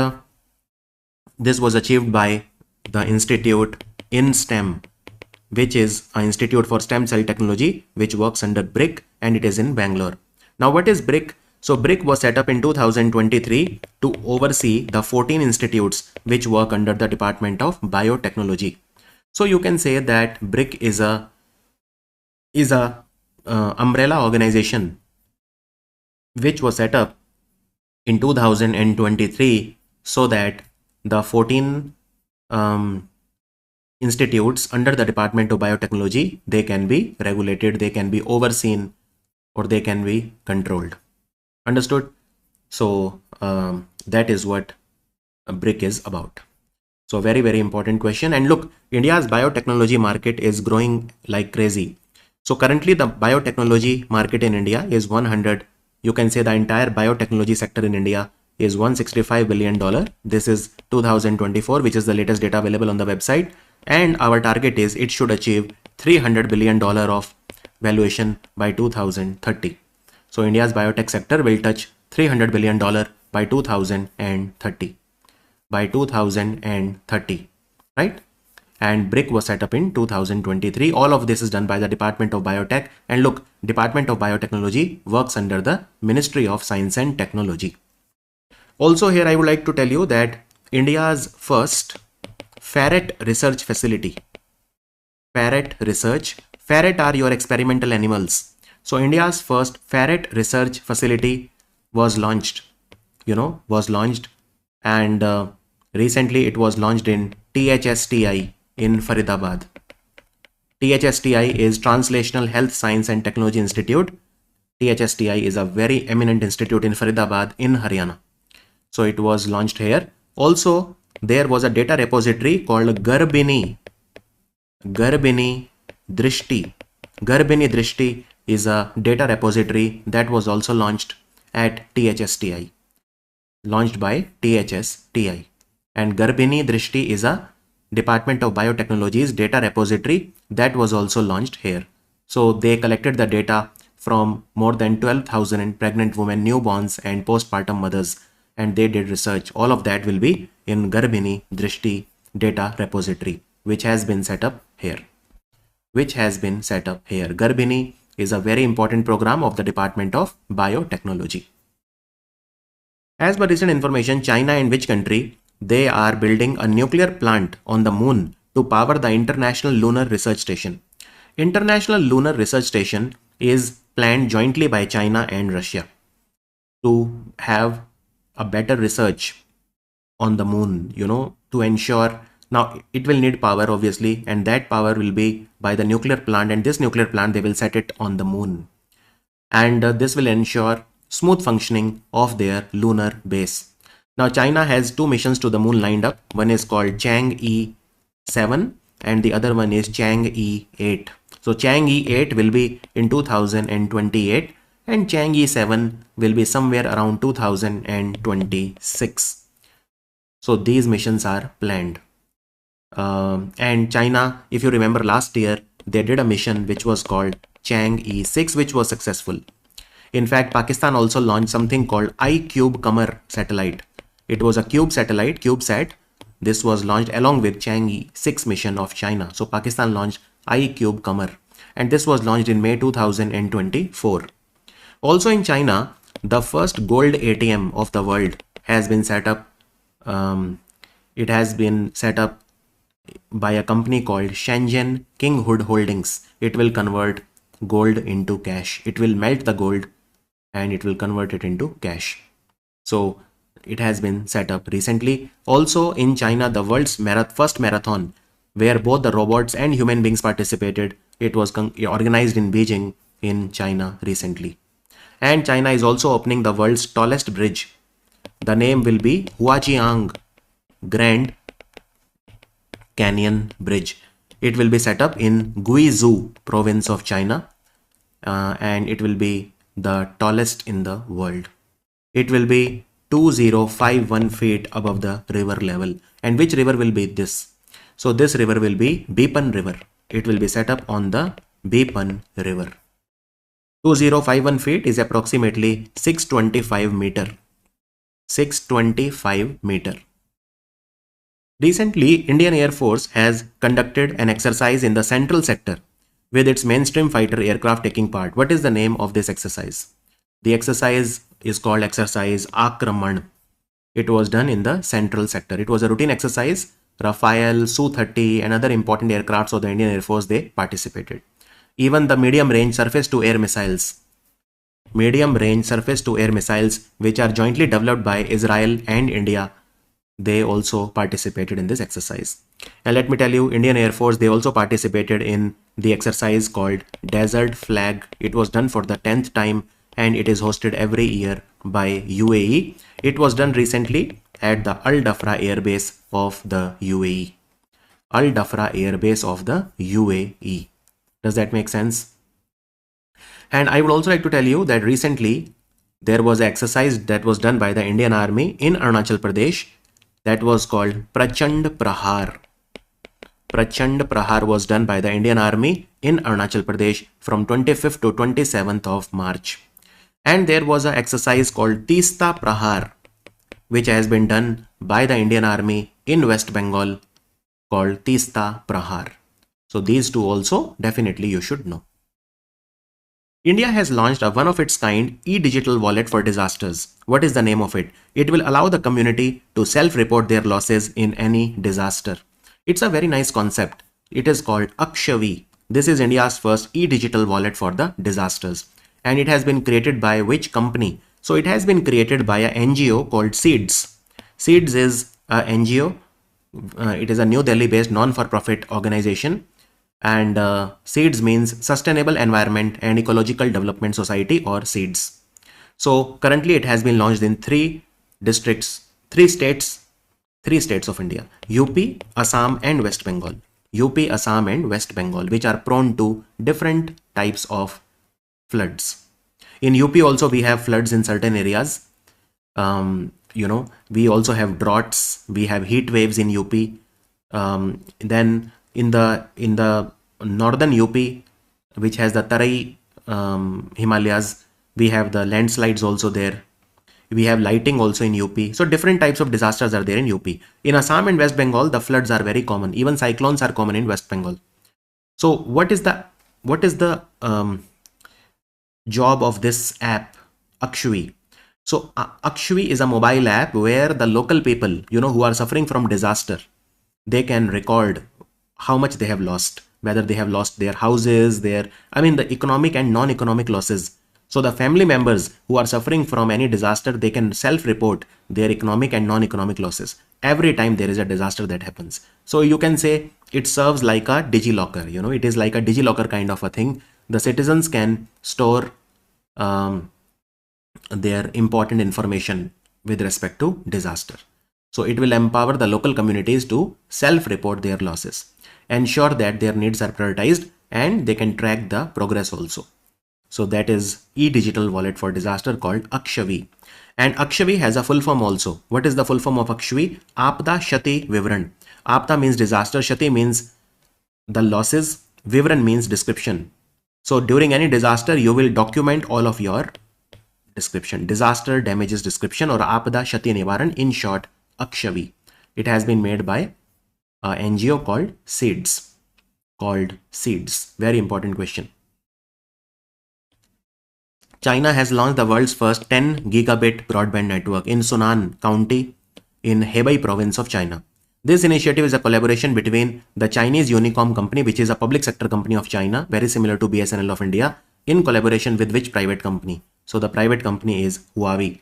this was achieved by the institute InStem, which is an institute for stem cell technology, which works under BRIC, and it is in Bangalore. Now what is BRIC? So BRIC was set up in 2023 to oversee the 14 institutes which work under the Department of Biotechnology. So you can say that BRIC is a umbrella organization which was set up in 2023 so that the 14 institutes under the Department of Biotechnology, they can be regulated, they can be overseen, or they can be controlled. Understood? So that is what a BRIC is about. So very, very important question. And look, India's biotechnology market is growing like crazy. So currently the biotechnology market in India is 100. You can say the entire biotechnology sector in India is $165 billion. This is 2024, which is the latest data available on the website. And our target is it should achieve $300 billion of valuation by 2030. So India's biotech sector will touch $300 billion by 2030. By 2030, right? And BRIC was set up in 2023. All of this is done by the Department of Biotech. And look, Department of Biotechnology works under the Ministry of Science and Technology. Also here I would like to tell you that India's first ferret research facility. Ferret research. Ferret are your experimental animals. So India's first ferret research facility was launched, and recently it was launched in THSTI in Faridabad. THSTI is Translational Health Science and Technology Institute. THSTI is a very eminent institute in Faridabad in Haryana. So it was launched here. Also, there was a data repository called Garbini Drishti. Garbini Drishti is a data repository that was also launched at THSTI, launched by THSTI. And Garbini Drishti is a Department of Biotechnology's data repository that was also launched here. So they collected the data from more than 12,000 pregnant women, newborns, and postpartum mothers, and they did research. All of that will be in Garbini Drishti data repository, which has been set up here. Garbini is a very important program of the Department of Biotechnology. As per recent information, China and which country? They are building a nuclear plant on the moon to power the International Lunar Research Station. International Lunar Research Station is planned jointly by China and Russia to have a better research on the moon, to ensure. Now it will need power obviously, and that power will be by the nuclear plant, and this nuclear plant they will set it on the moon, and this will ensure smooth functioning of their lunar base. Now China has two missions to the moon lined up. One is called Chang'e 7 and the other one is Chang'e 8. So Chang'e 8 will be in 2028 and Chang'e 7 will be somewhere around 2026. So these missions are planned. And China, if you remember last year, they did a mission which was called Chang'e 6, which was successful. In fact, Pakistan also launched something called iCube Qamar satellite. It was a cube satellite, CubeSat. This was launched along with Chang'e 6 mission of China. So Pakistan launched iCube Qamar, and this was launched in May 2024. Also in China, the first gold ATM of the world has been set up. It has been set up by a company called Shenzhen Kinghood Holdings. It will convert gold into cash. It will melt the gold and it will convert it into cash. So It has been set up recently. Also in China, the world's first marathon where both the robots and human beings participated. It was organized in Beijing in China recently. And China is also opening the world's tallest bridge. The name will be Huaqiang Grand Canyon Bridge. It will be set up in Guizhou province of China, and it will be the tallest in the world. It will be 2051 feet above the river level. And which river will be this? So this river will be Bipan River. It will be set up on the Bipan River. 2051 feet is approximately 625 meter. 625 meter. Recently, Indian Air Force has conducted an exercise in the central sector with its mainstream fighter aircraft taking part. What is the name of this exercise? The exercise is called exercise Akraman. It was done in the central sector. It was a routine exercise. Rafale, Su-30 and other important aircrafts of the Indian Air Force, they participated. Even the medium-range surface-to-air missiles, which are jointly developed by Israel and India, they also participated in this exercise. And let me tell you, Indian Air Force, they also participated in the exercise called Desert Flag. It was done for the 10th time and it is hosted every year by UAE. It was done recently at the Al Dhafra Air Base of the UAE. Al Dhafra Air Base of the UAE. Does that make sense? And I would also like to tell you that recently there was an exercise that was done by the Indian Army in Arunachal Pradesh that was called Prachand Prahar. Prachand Prahar was done by the Indian Army in Arunachal Pradesh from 25th to 27th of March. And there was an exercise called Tista Prahar, which has been done by the Indian Army in West Bengal, called Tista Prahar. So these two also definitely you should know. India has launched a one-of-its-kind e-digital wallet for disasters. What is the name of it? It will allow the community to self-report their losses in any disaster. It's a very nice concept. It is called Akshavi. This is India's first e-digital wallet for the disasters. And it has been created by which company? So it has been created by an NGO called SEEDS. SEEDS is an NGO. It is a New Delhi-based non-for-profit organization. And SEEDS means Sustainable Environment and Ecological Development Society, or SEEDS. So currently it has been launched in three states of India: UP, Assam and West Bengal. UP, Assam and West Bengal, which are prone to different types of floods. In UP also we have floods in certain areas. We also have droughts, we have heat waves in UP. Then in the northern UP, which has the Tarai Himalayas, we have the landslides also there. We have lighting also in UP. So different types of disasters are there in UP. In Assam and West Bengal, the floods are very common. Even cyclones are common in West Bengal. So what is the job of this app, Akshavi? So Akshavi is a mobile app where the local people, who are suffering from disaster, they can record how much they have lost, whether they have lost their houses, the economic and non-economic losses. So the family members who are suffering from any disaster, they can self-report their economic and non-economic losses every time there is a disaster that happens. So you can say it serves like a DigiLocker. It is like a DigiLocker kind of a thing. The citizens can store their important information with respect to disaster. So it will empower the local communities to self-report their losses, ensure that their needs are prioritized, and they can track the progress also. So that is e-digital wallet for disaster called Akshavi. And Akshavi has a full form also. What is the full form of Akshavi? Apda Shati Vivran. Apda means disaster, Shati means the losses, Vivran means description. So during any disaster, you will document all of your description. Disaster damages description, or Apda Shati Nivaran, in short, Akshavi. It has been made by an NGO called SEEDS. Very important question. China has launched the world's first 10 gigabit broadband network in Sunan County in Hebei province of China. This initiative is a collaboration between the Chinese Unicom company, which is a public sector company of China, very similar to BSNL of India, in collaboration with which private company? So the private company is Huawei.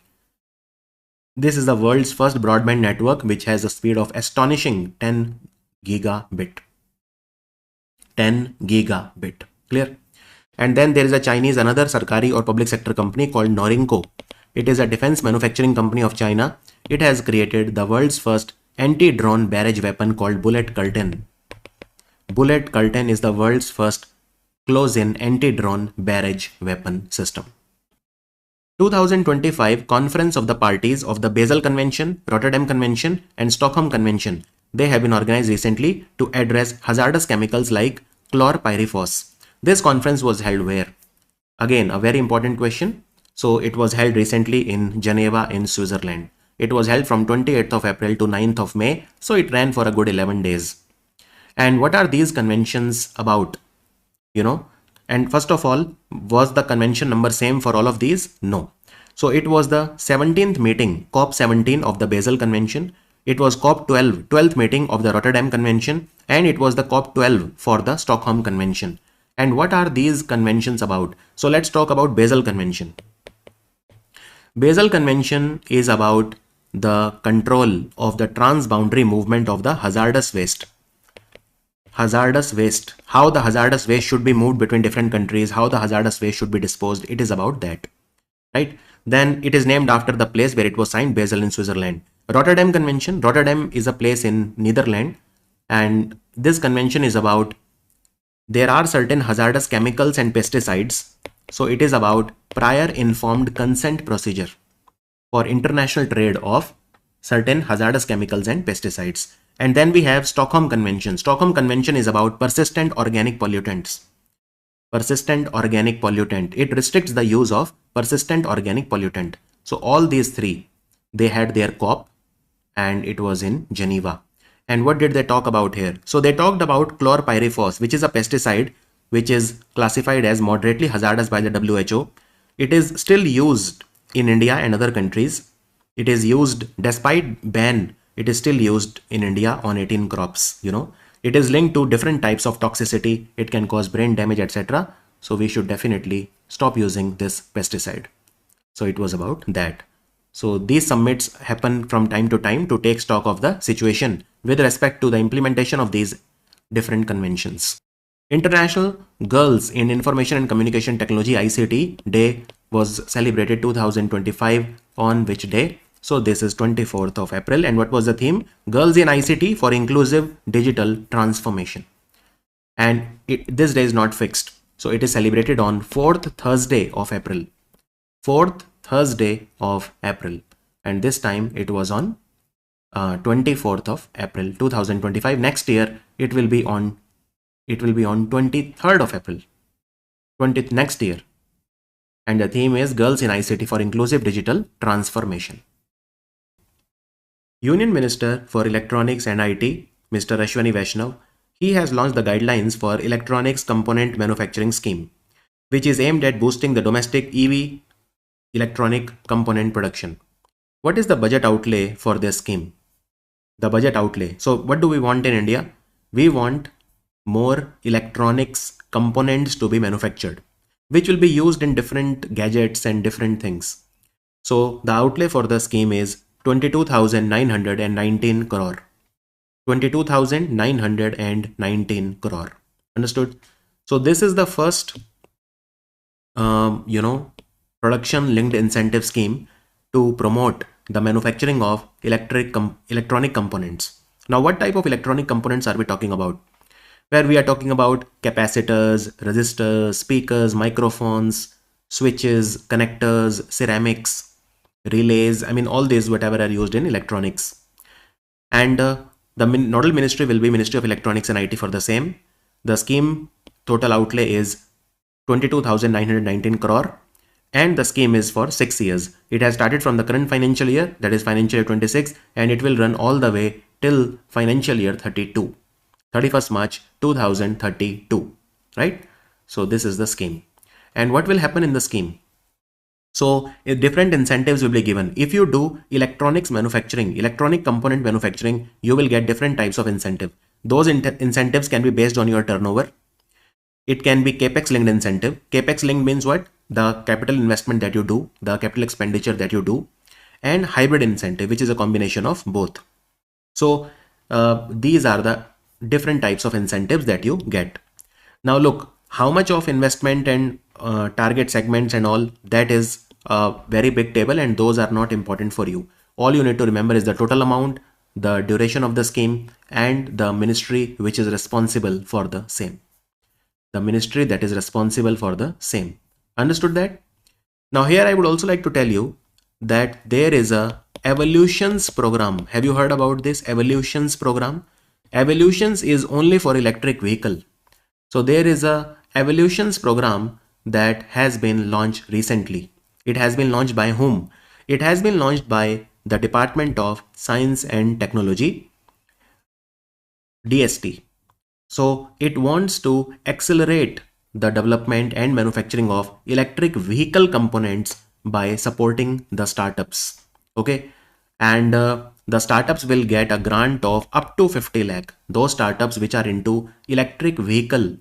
This is the world's first broadband network which has a speed of astonishing 10 gigabit. 10 gigabit. Clear? And then there is a Chinese, another Sarkari or public sector company called Norinco. It is a defense manufacturing company of China. It has created the world's first anti-drone barrage weapon called Bullet Curtain. Bullet Curtain is the world's first close-in anti-drone barrage weapon system. 2025 Conference of the Parties of the Basel Convention, Rotterdam Convention and Stockholm Convention. They have been organized recently to address hazardous chemicals like chlorpyrifos. This conference was held where? Again, a very important question. So it was held recently in Geneva in Switzerland. It was held from 28th of April to 9th of May. So it ran for a good 11 days. And what are these conventions about? And first of all, was the convention number same for all of these? No. So it was the 17th meeting, COP 17 of the Basel Convention. It was COP 12, 12th meeting of the Rotterdam Convention. And it was the COP 12 for the Stockholm Convention. And what are these conventions about? So let's talk about Basel Convention. Basel Convention is about the control of the transboundary movement of the hazardous waste. Hazardous waste, how the hazardous waste should be moved between different countries, how the hazardous waste should be disposed. It is about that, right? Then it is named after the place where it was signed, Basel in Switzerland. Rotterdam Convention, Rotterdam is a place in Netherlands, and this convention is about there are certain hazardous chemicals and pesticides. So it is about prior informed consent procedure for international trade of certain hazardous chemicals and pesticides. And then we have Stockholm Convention. Stockholm Convention is about persistent organic pollutants. Persistent organic pollutant. It restricts the use of persistent organic pollutant. So all these three, they had their COP and it was in Geneva. And what did they talk about here? So they talked about chlorpyrifos, which is a pesticide which is classified as moderately hazardous by the WHO. It is still used in India and other countries. It is used despite ban. It is still used in India on 18 crops. It is linked to different types of toxicity. It can cause brain damage, etc. So we should definitely stop using this pesticide. So it was about that. So these summits happen from time to time to take stock of the situation with respect to the implementation of these different conventions. International Girls in Information and Communication Technology ICT Day was celebrated 2025 on which day? So this is 24th of April. And what was the theme? Girls in ICT for Inclusive Digital Transformation. And this day is not fixed. So it is celebrated on 4th Thursday of April. 4th Thursday of April. And this time it was on 24th of April 2025. Next year it will be on 23rd of April. Next year. And the theme is Girls in ICT for Inclusive Digital Transformation. Union Minister for Electronics and IT, Mr. Ashwani Vaishnav, he has launched the guidelines for Electronics Component Manufacturing Scheme, which is aimed at boosting the domestic EV electronic component production. What is the budget outlay for this scheme? The budget outlay. So what do we want in India? We want more electronics components to be manufactured, which will be used in different gadgets and different things. So the outlay for the scheme is 22,919 crore. 22,919 crore. Understood? So this is the first, production linked incentive scheme to promote the manufacturing of electronic components. Now, what type of electronic components are we talking about? Where we are talking about capacitors, resistors, speakers, microphones, switches, connectors, ceramics, relays, all these whatever are used in electronics. And the nodal ministry will be Ministry of Electronics and IT for the same. The scheme total outlay is 22,919 crore and the scheme is for 6 years. It has started from the current financial year, that is financial year 26, and it will run all the way till financial year 32, 31st March 2032, right? So this is the scheme. And what will happen in the scheme? So different incentives will be given. If you do electronics manufacturing, electronic component manufacturing, you will get different types of incentive. Those incentives can be based on your turnover. It can be capex linked incentive. Capex linked means what? The capital investment that you do, the capital expenditure that you do. and hybrid incentive, which is a combination of both. So these are the different types of incentives that you get. Now look, how much of investment and target segments and all, that is a very big table, and those are not important for you. All you need to remember is the total amount, the duration of the scheme, and the ministry which is responsible for the same. The ministry that is responsible for the same. Understood that? Now here I would also like to tell you that there is a evolutions program. Have you heard about this evolutions program? Evolutions is only for electric vehicle. So there is a evolutions program that has been launched recently. It has been launched by whom? It has been launched by the Department of Science and Technology, DST. So it wants to accelerate the development and manufacturing of electric vehicle components by supporting the startups. Okay. And the startups will get a grant of up to 50 lakh. Those startups which are into electric vehicle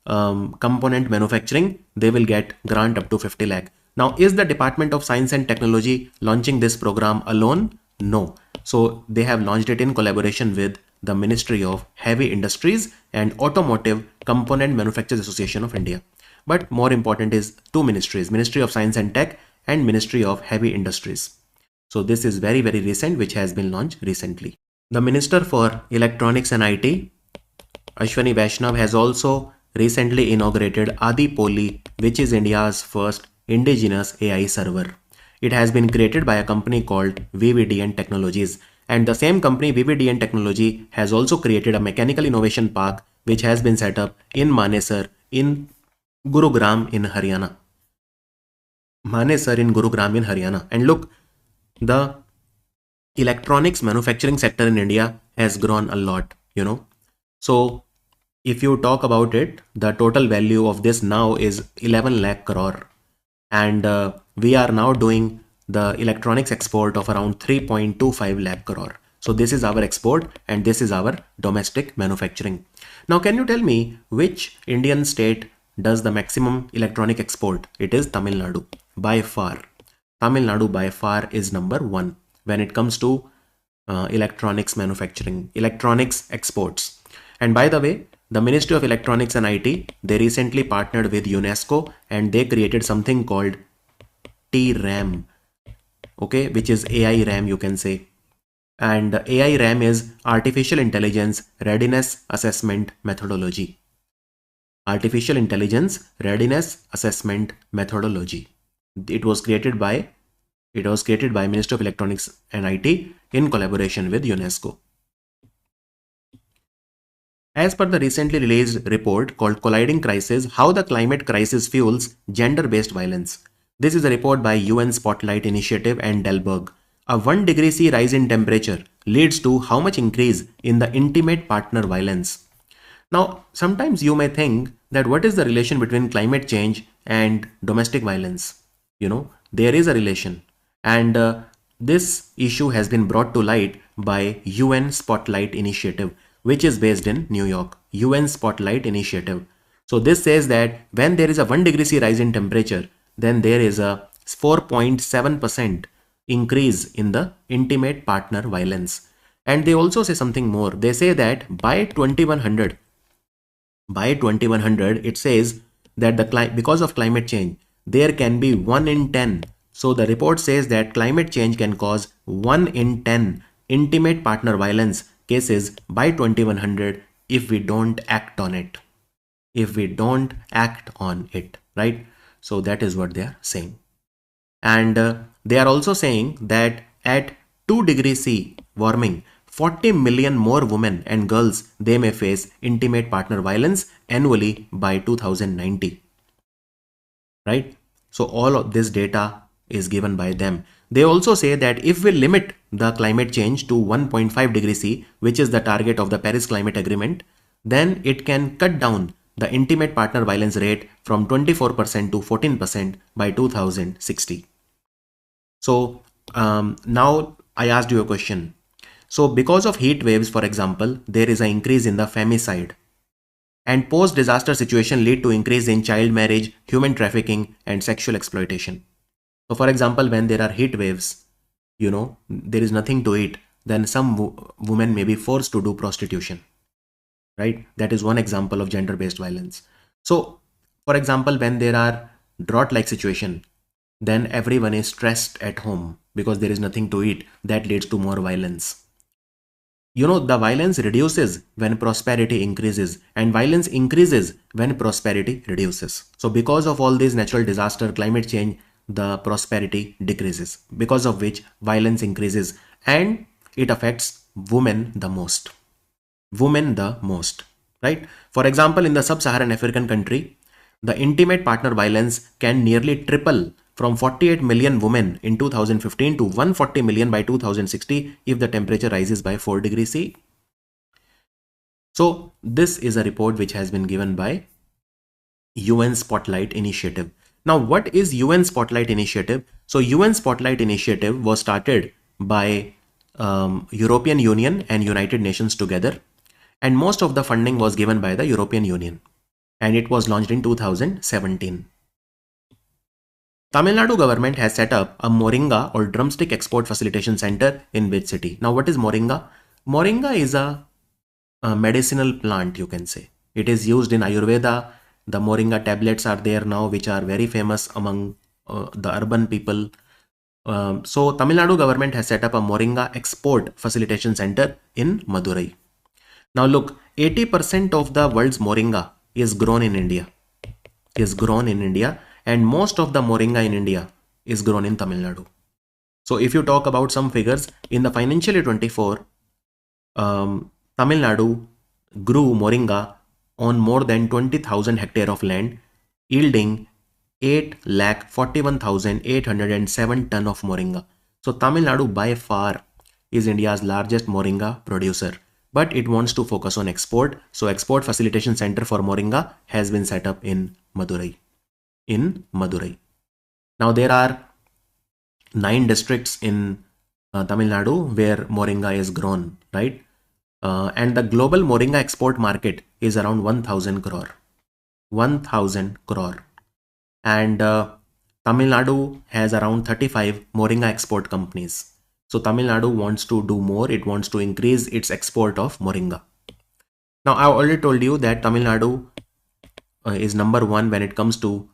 component manufacturing, they will get grant up to 50 lakh. Now, is the Department of Science and Technology launching this program alone? No. So they have launched it in collaboration with the Ministry of Heavy Industries and Automotive Component Manufacturers Association of India. But more important is two ministries, Ministry of Science and Tech and Ministry of Heavy Industries. So this is very, very recent, which has been launched recently. The Minister for Electronics and IT, Ashwani Vaishnav, has also recently inaugurated Adipoli, which is India's first indigenous AI server. It has been created by a company called VVDN Technologies, and the same company VVDN Technology has also created a mechanical innovation park which has been set up in Manesar in Gurugram in Haryana. Manesar in Gurugram in Haryana. And look, the electronics manufacturing sector in India has grown a lot, you know. So if you talk about it, the total value of this now is 11 lakh crore. And we are now doing the electronics export of around 3.25 lakh crore. So this is our export and this is our domestic manufacturing. Now, can you tell me which Indian state does the maximum electronic export? It is Tamil Nadu by far. Tamil Nadu by far is number one when it comes to electronics manufacturing, electronics exports. And by the way, the Ministry of Electronics and IT, they recently partnered with UNESCO and they created something called TRAM, okay, which is AI RAM, you can say. And AI RAM is Artificial Intelligence Readiness Assessment Methodology. Artificial Intelligence Readiness Assessment Methodology. It was created by Ministry of Electronics and IT in collaboration with UNESCO. As per the recently released report called Colliding Crisis, How the Climate Crisis Fuels Gender-Based Violence. This is a report by UN Spotlight Initiative and Delberg. A 1 degree C rise in temperature leads to how much increase in the intimate partner violence? Now, sometimes you may think that what is the relation between climate change and domestic violence? You know, there is a relation. And this issue has been brought to light by UN Spotlight Initiative, which is based in New York, UN Spotlight Initiative. So this says that when there is a 1 degree C rise in temperature, then there is a 4.7% increase in the intimate partner violence. And they also say something more. They say that by 2100, it says that because of climate change, there can be 1 in 10. So the report says that climate change can cause 1 in 10 intimate partner violence cases by 2100 if we don't act on it. If we don't act on it, right? So that is what they are saying. And they are also saying that at 2 degrees C warming, 40 million more women and girls, they may face intimate partner violence annually by 2090. Right? So all of this data is given by them. They also say that if we limit the climate change to 1.5 degrees C, which is the target of the Paris Climate Agreement, then it can cut down the intimate partner violence rate from 24% to 14% by 2060. So now I asked you a question. So because of heat waves, for example, there is an increase in the femicide. And post-disaster situation lead to increase in child marriage, human trafficking, and sexual exploitation. So for example, when there are heat waves, there is nothing to eat, then some women may be forced to do prostitution, right? That is one example of gender-based violence. So, for example, when there are drought-like situation, then everyone is stressed at home because there is nothing to eat. That leads to more violence. The violence reduces when prosperity increases, and violence increases when prosperity reduces. So because of all these natural disaster, climate change, the prosperity decreases, because of which violence increases, and it affects women the most. Women the most, right? For example, in the sub-Saharan African country, the intimate partner violence can nearly triple from 48 million women in 2015 to 140 million by 2060 if the temperature rises by 4 degrees C. So this is a report which has been given by UN Spotlight Initiative. Now, what is UN Spotlight Initiative? So UN Spotlight Initiative was started by European Union and United Nations together, and most of the funding was given by the European Union, and it was launched in 2017. Tamil Nadu government has set up a Moringa or drumstick export facilitation center in which city? Now, what is Moringa? Moringa is a medicinal plant, you can say. It is used in Ayurveda. The Moringa tablets are there now, which are very famous among the urban people. So Tamil Nadu government has set up a Moringa export facilitation center in Madurai. Now look, 80% of the world's Moringa is grown in India. And most of the Moringa in India is grown in Tamil Nadu. So if you talk about some figures, in the financial year 24, Tamil Nadu grew Moringa on more than 20,000 hectare of land, yielding 8,41,807 ton of Moringa. So Tamil Nadu by far is India's largest Moringa producer, but it wants to focus on export. So export facilitation center for Moringa has been set up in Madurai. Now there are 9 districts in Tamil Nadu where Moringa is grown, right? And the global Moringa export market is around 1,000 crore. 1,000 crore. And Tamil Nadu has around 35 Moringa export companies. So Tamil Nadu wants to do more. It wants to increase its export of Moringa. Now I already told you that Tamil Nadu is number 1 when it comes to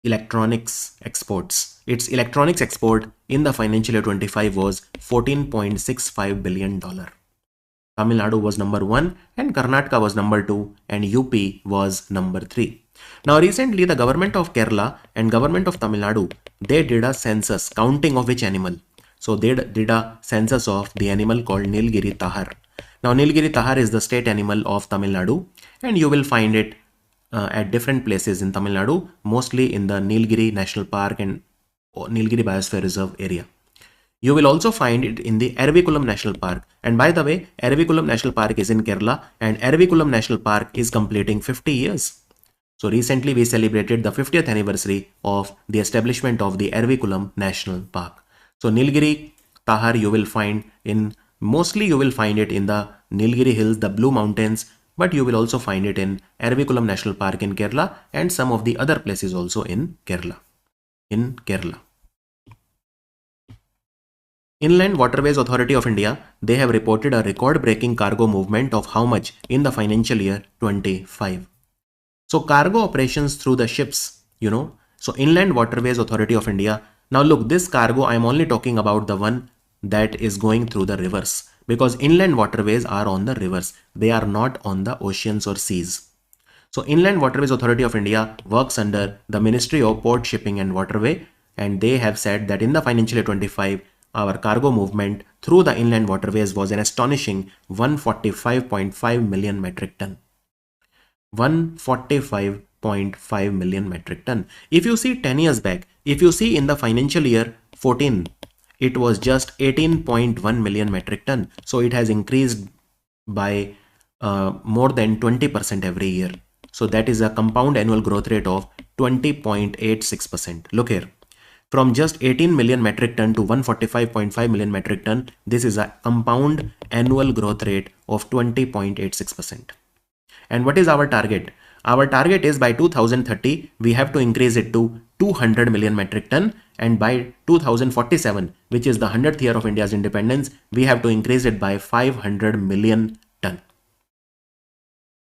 electronics exports. Its electronics export in the financial year 25 was $14.65 billion. Tamil Nadu was number 1 and Karnataka was number 2 and UP was number 3. Now recently the government of Kerala and government of Tamil Nadu, they did a census counting of which animal. So they did a census of the animal called Nilgiri Tahar. Now Nilgiri Tahar is the state animal of Tamil Nadu, and you will find it at different places in Tamil Nadu, mostly in the Nilgiri National Park and Nilgiri Biosphere Reserve area. You will also find it in the Ervikulam National Park. And by the way, Ervikulam National Park is in Kerala, and Ervikulam National Park is completing 50 years. So recently we celebrated the 50th anniversary of the establishment of the Ervikulam National Park. So Nilgiri Tahar you will find mostly you will find it in the Nilgiri Hills, the Blue Mountains, but you will also find it in Ervikulam National Park in Kerala and some of the other places also in Kerala. Inland Waterways Authority of India, they have reported a record-breaking cargo movement of how much in the financial year 25. So cargo operations through the ships, so Inland Waterways Authority of India. Now look, this cargo, I am only talking about the one that is going through the rivers, because inland waterways are on the rivers. They are not on the oceans or seas. So Inland Waterways Authority of India works under the Ministry of Port, Shipping and Waterway, and they have said that in the financial year 25, our cargo movement through the inland waterways was an astonishing 145.5 million metric ton. 145.5 million metric ton. If you see 10 years back, if you see in the financial year 14, it was just 18.1 million metric ton. So it has increased by more than 20% every year. So that is a compound annual growth rate of 20.86%. Look here. From just 18 million metric ton to 145.5 million metric ton, this is a compound annual growth rate of 20.86%. And what is our target? Our target is by 2030, we have to increase it to 200 million metric ton, and by 2047, which is the 100th year of India's independence, we have to increase it by 500 million ton.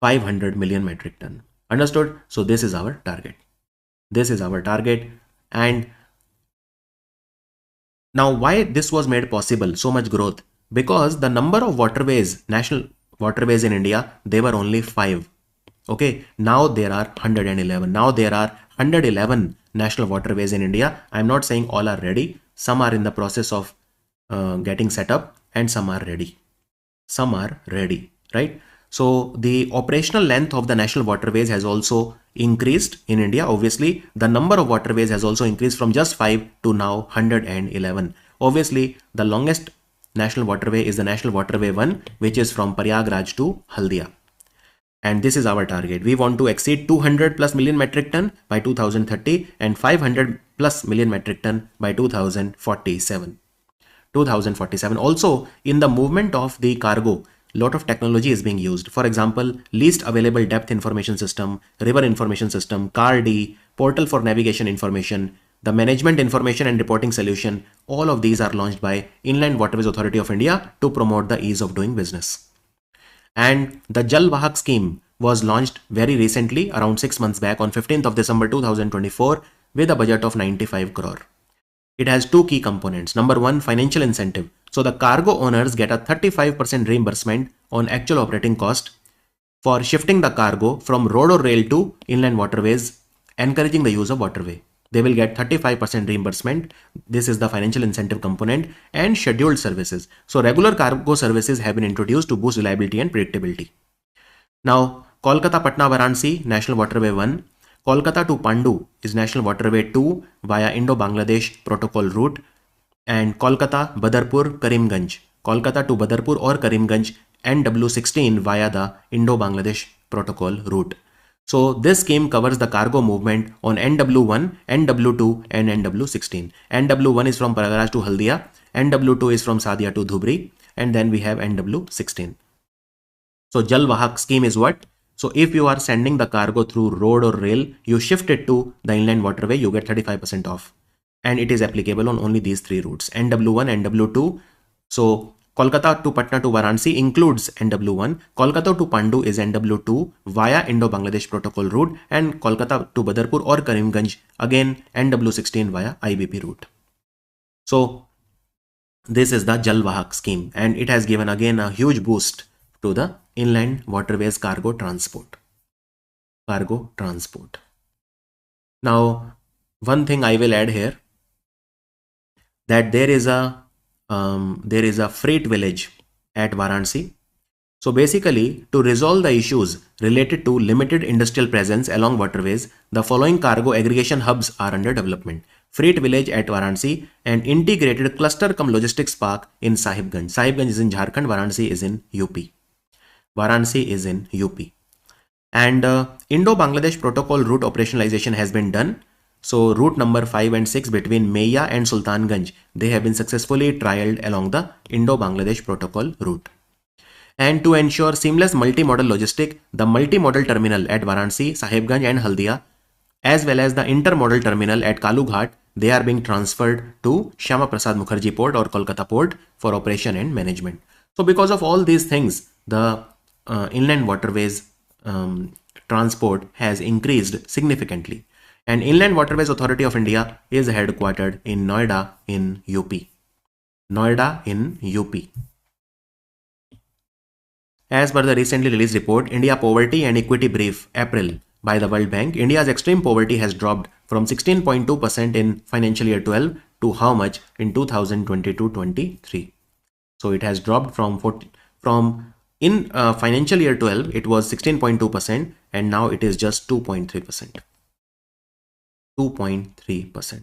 500 million metric ton. Understood? So this is our target. This is our target. And now why this was made possible, so much growth? Because the number of waterways, national waterways in India, they were only 5. Okay, now there are 111. Now there are 111 national waterways in India. I'm not saying all are ready. Some are in the process of getting set up, and some are ready. Some are ready, right? So the operational length of the national waterways has also increased in India. Obviously, the number of waterways has also increased from just 5 to now 111. Obviously, the longest national waterway is the National Waterway 1, which is from Prayagraj to Haldia. And this is our target. We want to exceed 200 plus million metric ton by 2030 and 500 plus million metric ton by 2047. 2047. Also, in the movement of the cargo, lot of technology is being used. For example, least available depth information system, river information system, CAR-D, portal for navigation information, the management information and reporting solution. All of these are launched by Inland Waterways Authority of India to promote the ease of doing business. And the Jal Vahak scheme was launched very recently, around 6 months back, on 15th of December 2024, with a budget of 95 crore. It has two key components. Number one, financial incentive. So the cargo owners get a 35% reimbursement on actual operating cost for shifting the cargo from road or rail to inland waterways, encouraging the use of waterway. They will get 35% reimbursement. This is the financial incentive component. And scheduled services. So regular cargo services have been introduced to boost reliability and predictability. Now, Kolkata Patna Varanasi, National Waterway 1. Kolkata to Pandu is National Waterway 2 via Indo-Bangladesh Protocol route. And Kolkata, Badarpur, Karimganj. Kolkata to Badarpur or Karimganj NW16 via the Indo-Bangladesh Protocol route. So this scheme covers the cargo movement on NW1, NW2 and NW16. NW1 is from Prayagraj to Haldia, NW2 is from Sadia to Dhubri, and then we have NW16. So Jal Vahak scheme is what? So if you are sending the cargo through road or rail, you shift it to the inland waterway, you get 35% off. And it is applicable on only these three routes, NW1, NW2. So Kolkata to Patna to Varanasi includes NW1. Kolkata to Pandu is NW2 via Indo-Bangladesh Protocol route, and Kolkata to Badarpur or Karimganj again NW16 via IBP route. So this is the Jal Vahak scheme, and it has given again a huge boost to the inland waterways cargo transport. Now, one thing I will add here, that there is a freight village at Varanasi. So basically, to resolve the issues related to limited industrial presence along waterways, the following cargo aggregation hubs are under development. Freight village at Varanasi and integrated cluster cum logistics park in Sahibganj. Sahibganj is in Jharkhand, Varanasi is in UP. And Indo-Bangladesh Protocol route operationalization has been done. So route number 5 and 6 between Meya and Sultanganj, they have been successfully trialed along the Indo-Bangladesh Protocol route. And to ensure seamless multimodal logistic, the multimodal terminal at Varanasi, Sahibganj and Haldia, as well as the intermodal terminal at Kalughat, they are being transferred to Shyama Prasad Mukherjee Port or Kolkata Port for operation and management. So because of all these things, the inland waterways transport has increased significantly. And Inland Waterways Authority of India is headquartered in Noida in UP. As per the recently released report, India Poverty and Equity Brief, April, by the World Bank, India's extreme poverty has dropped from 16.2% in financial year 12 to how much in 2022-23. So it has dropped in financial year 12, it was 16.2% and now it is just 2.3%. 2.3%,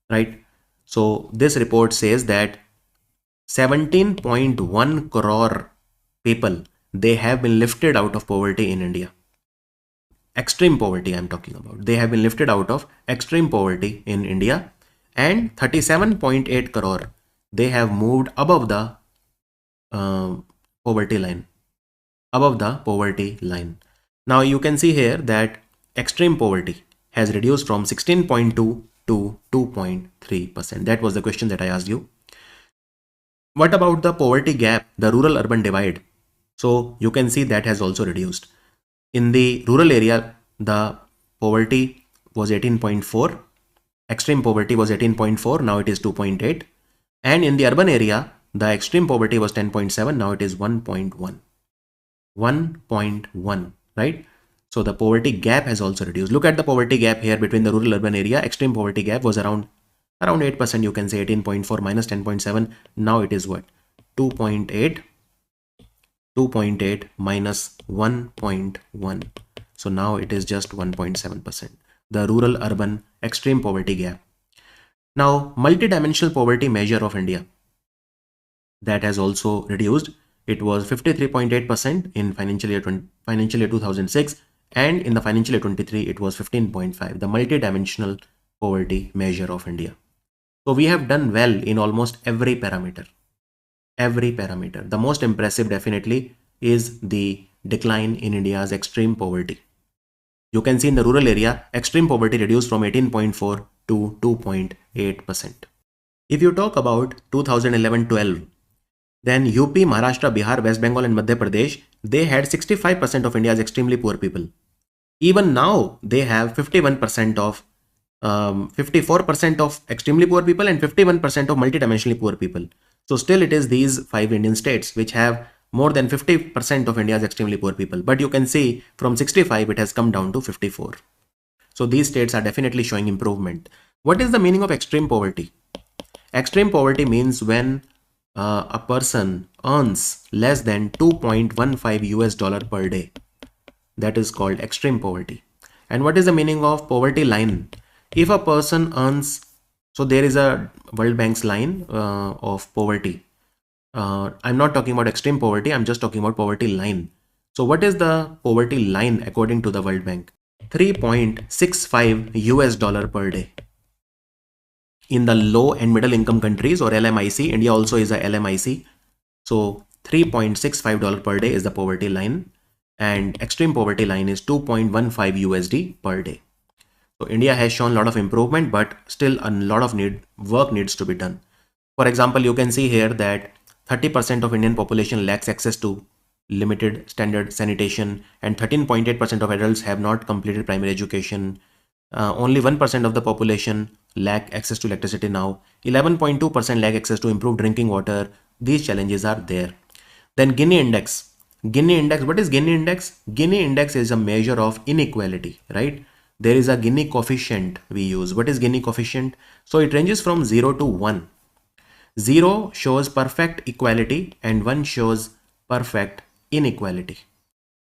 right? So this report says that 17.1 crore people, they have been lifted out of poverty in India. Extreme poverty I'm talking about. They have been lifted out of extreme poverty in India, and 37.8 crore, they have moved above the poverty line. Now you can see here that extreme poverty has reduced from 16.2 to 2.3%. That was the question that I asked you. What about the poverty gap, the rural urban divide? So you can see that has also reduced. In the rural area, the poverty was 18.4, extreme poverty was 18.4, now it is 2.8. And in the urban area, the extreme poverty was 10.7, now it is 1.1. 1.1, right? So the poverty gap has also reduced. Look at the poverty gap here between the rural urban area. Extreme poverty gap was around 8%, you can say 18.4 minus 10.7. Now it is what? 2.8. 2.8 minus 1.1. So now it is just 1.7%. The rural urban extreme poverty gap. Now, multidimensional poverty measure of India, that has also reduced. It was 53.8% in financial year 2006, and in the financial year 23 it was 15.5. The multidimensional poverty measure of India. So we have done well in almost every parameter. The most impressive definitely is the decline in India's extreme poverty. You can see in the rural area, extreme poverty reduced from 18.4 to 2.8%. If you talk about 2011-12, then UP, Maharashtra, Bihar, West Bengal and Madhya Pradesh, they had 65% of India's extremely poor people. Even now, they have 54% of extremely poor people and 51% of multidimensionally poor people. So still it is these 5 Indian states which have more than 50% of India's extremely poor people. But you can see from 65 it has come down to 54. So these states are definitely showing improvement. What is the meaning of extreme poverty? Extreme poverty means when a person earns less than 2.15 US dollar per day. That is called extreme poverty. And what is the meaning of poverty line? If a person earns, so there is a World Bank's line of poverty. I'm not talking about extreme poverty, I'm just talking about poverty line. So what is the poverty line according to the World Bank? 3.65 US dollar per day. In the low and middle income countries, or LMIC, India also is a LMIC. So $3.65 per day is the poverty line, and extreme poverty line is 2.15 USD per day. So India has shown a lot of improvement, but still a lot of work needs to be done. For example, you can see here that 30% of Indian population lacks access to limited standard sanitation, and 13.8% of adults have not completed primary education. Only 1% of the population lack access to electricity now. 11.2% lack access to improved drinking water. These challenges are there. Then Gini index. Gini index, what is Gini index? Gini index is a measure of inequality, right? There is a Gini coefficient we use. What is Gini coefficient? So it ranges from 0 to 1. 0 shows perfect equality and 1 shows perfect inequality,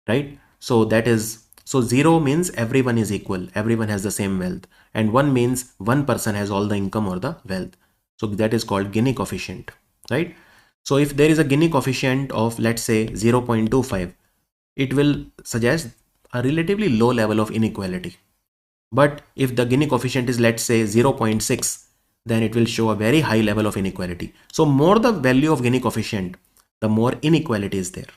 right? So that is, so 0 means everyone is equal, everyone has the same wealth, and 1 means one person has all the income or the wealth. So that is called Gini coefficient, right? So if there is a Gini coefficient of, let's say, 0.25, it will suggest a relatively low level of inequality. But if the Gini coefficient is, let's say, 0.6, then it will show a very high level of inequality. So more the value of Gini coefficient, the more inequality is there.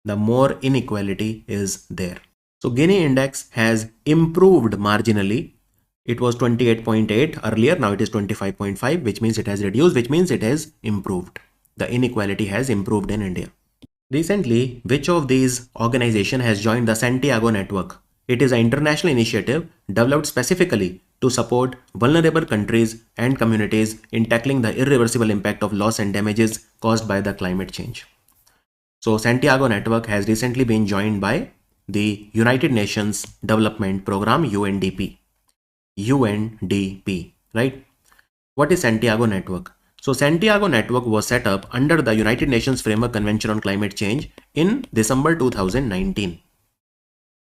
The more inequality is there. So Gini index has improved marginally. It was 28.8 earlier, now it is 25.5, which means it has reduced, which means it has improved. The inequality has improved in India. Recently, which of these organizations has joined the Santiago network? It is an international initiative developed specifically to support vulnerable countries and communities in tackling the irreversible impact of loss and damages caused by the climate change. So Santiago network has recently been joined by the United Nations Development Program, UNDP. UNDP, right? What is Santiago network? So Santiago network was set up under the United Nations Framework Convention on Climate Change in December 2019.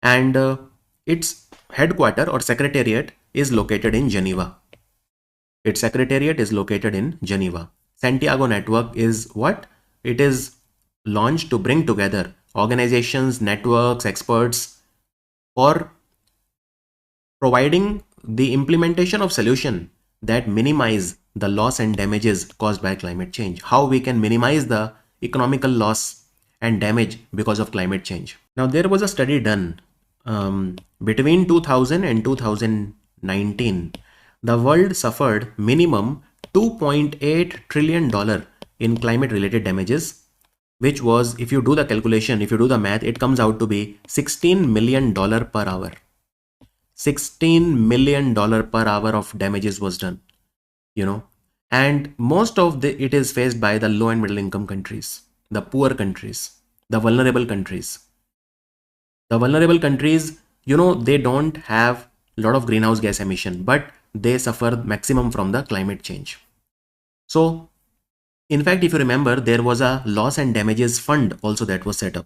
And its headquarters or secretariat is located in Geneva. Its secretariat is located in Geneva. Santiago network is what? It is launched to bring together organizations, networks, experts for providing the implementation of solution that minimize the loss and damages caused by climate change. How we can minimize the economical loss and damage because of climate change. Now there was a study done between 2000 and 2019. the world suffered minimum $2.8 trillion in climate related damages, which was, if you do the calculation, if you do the math, it comes out to be $16 million per hour. $16 million per hour of damages was done, and most of it is faced by the low and middle income countries, the poor countries, the vulnerable countries. The vulnerable countries, they don't have a lot of greenhouse gas emission, but they suffer maximum from the climate change. So, in fact, if you remember, there was a loss and damages fund also that was set up.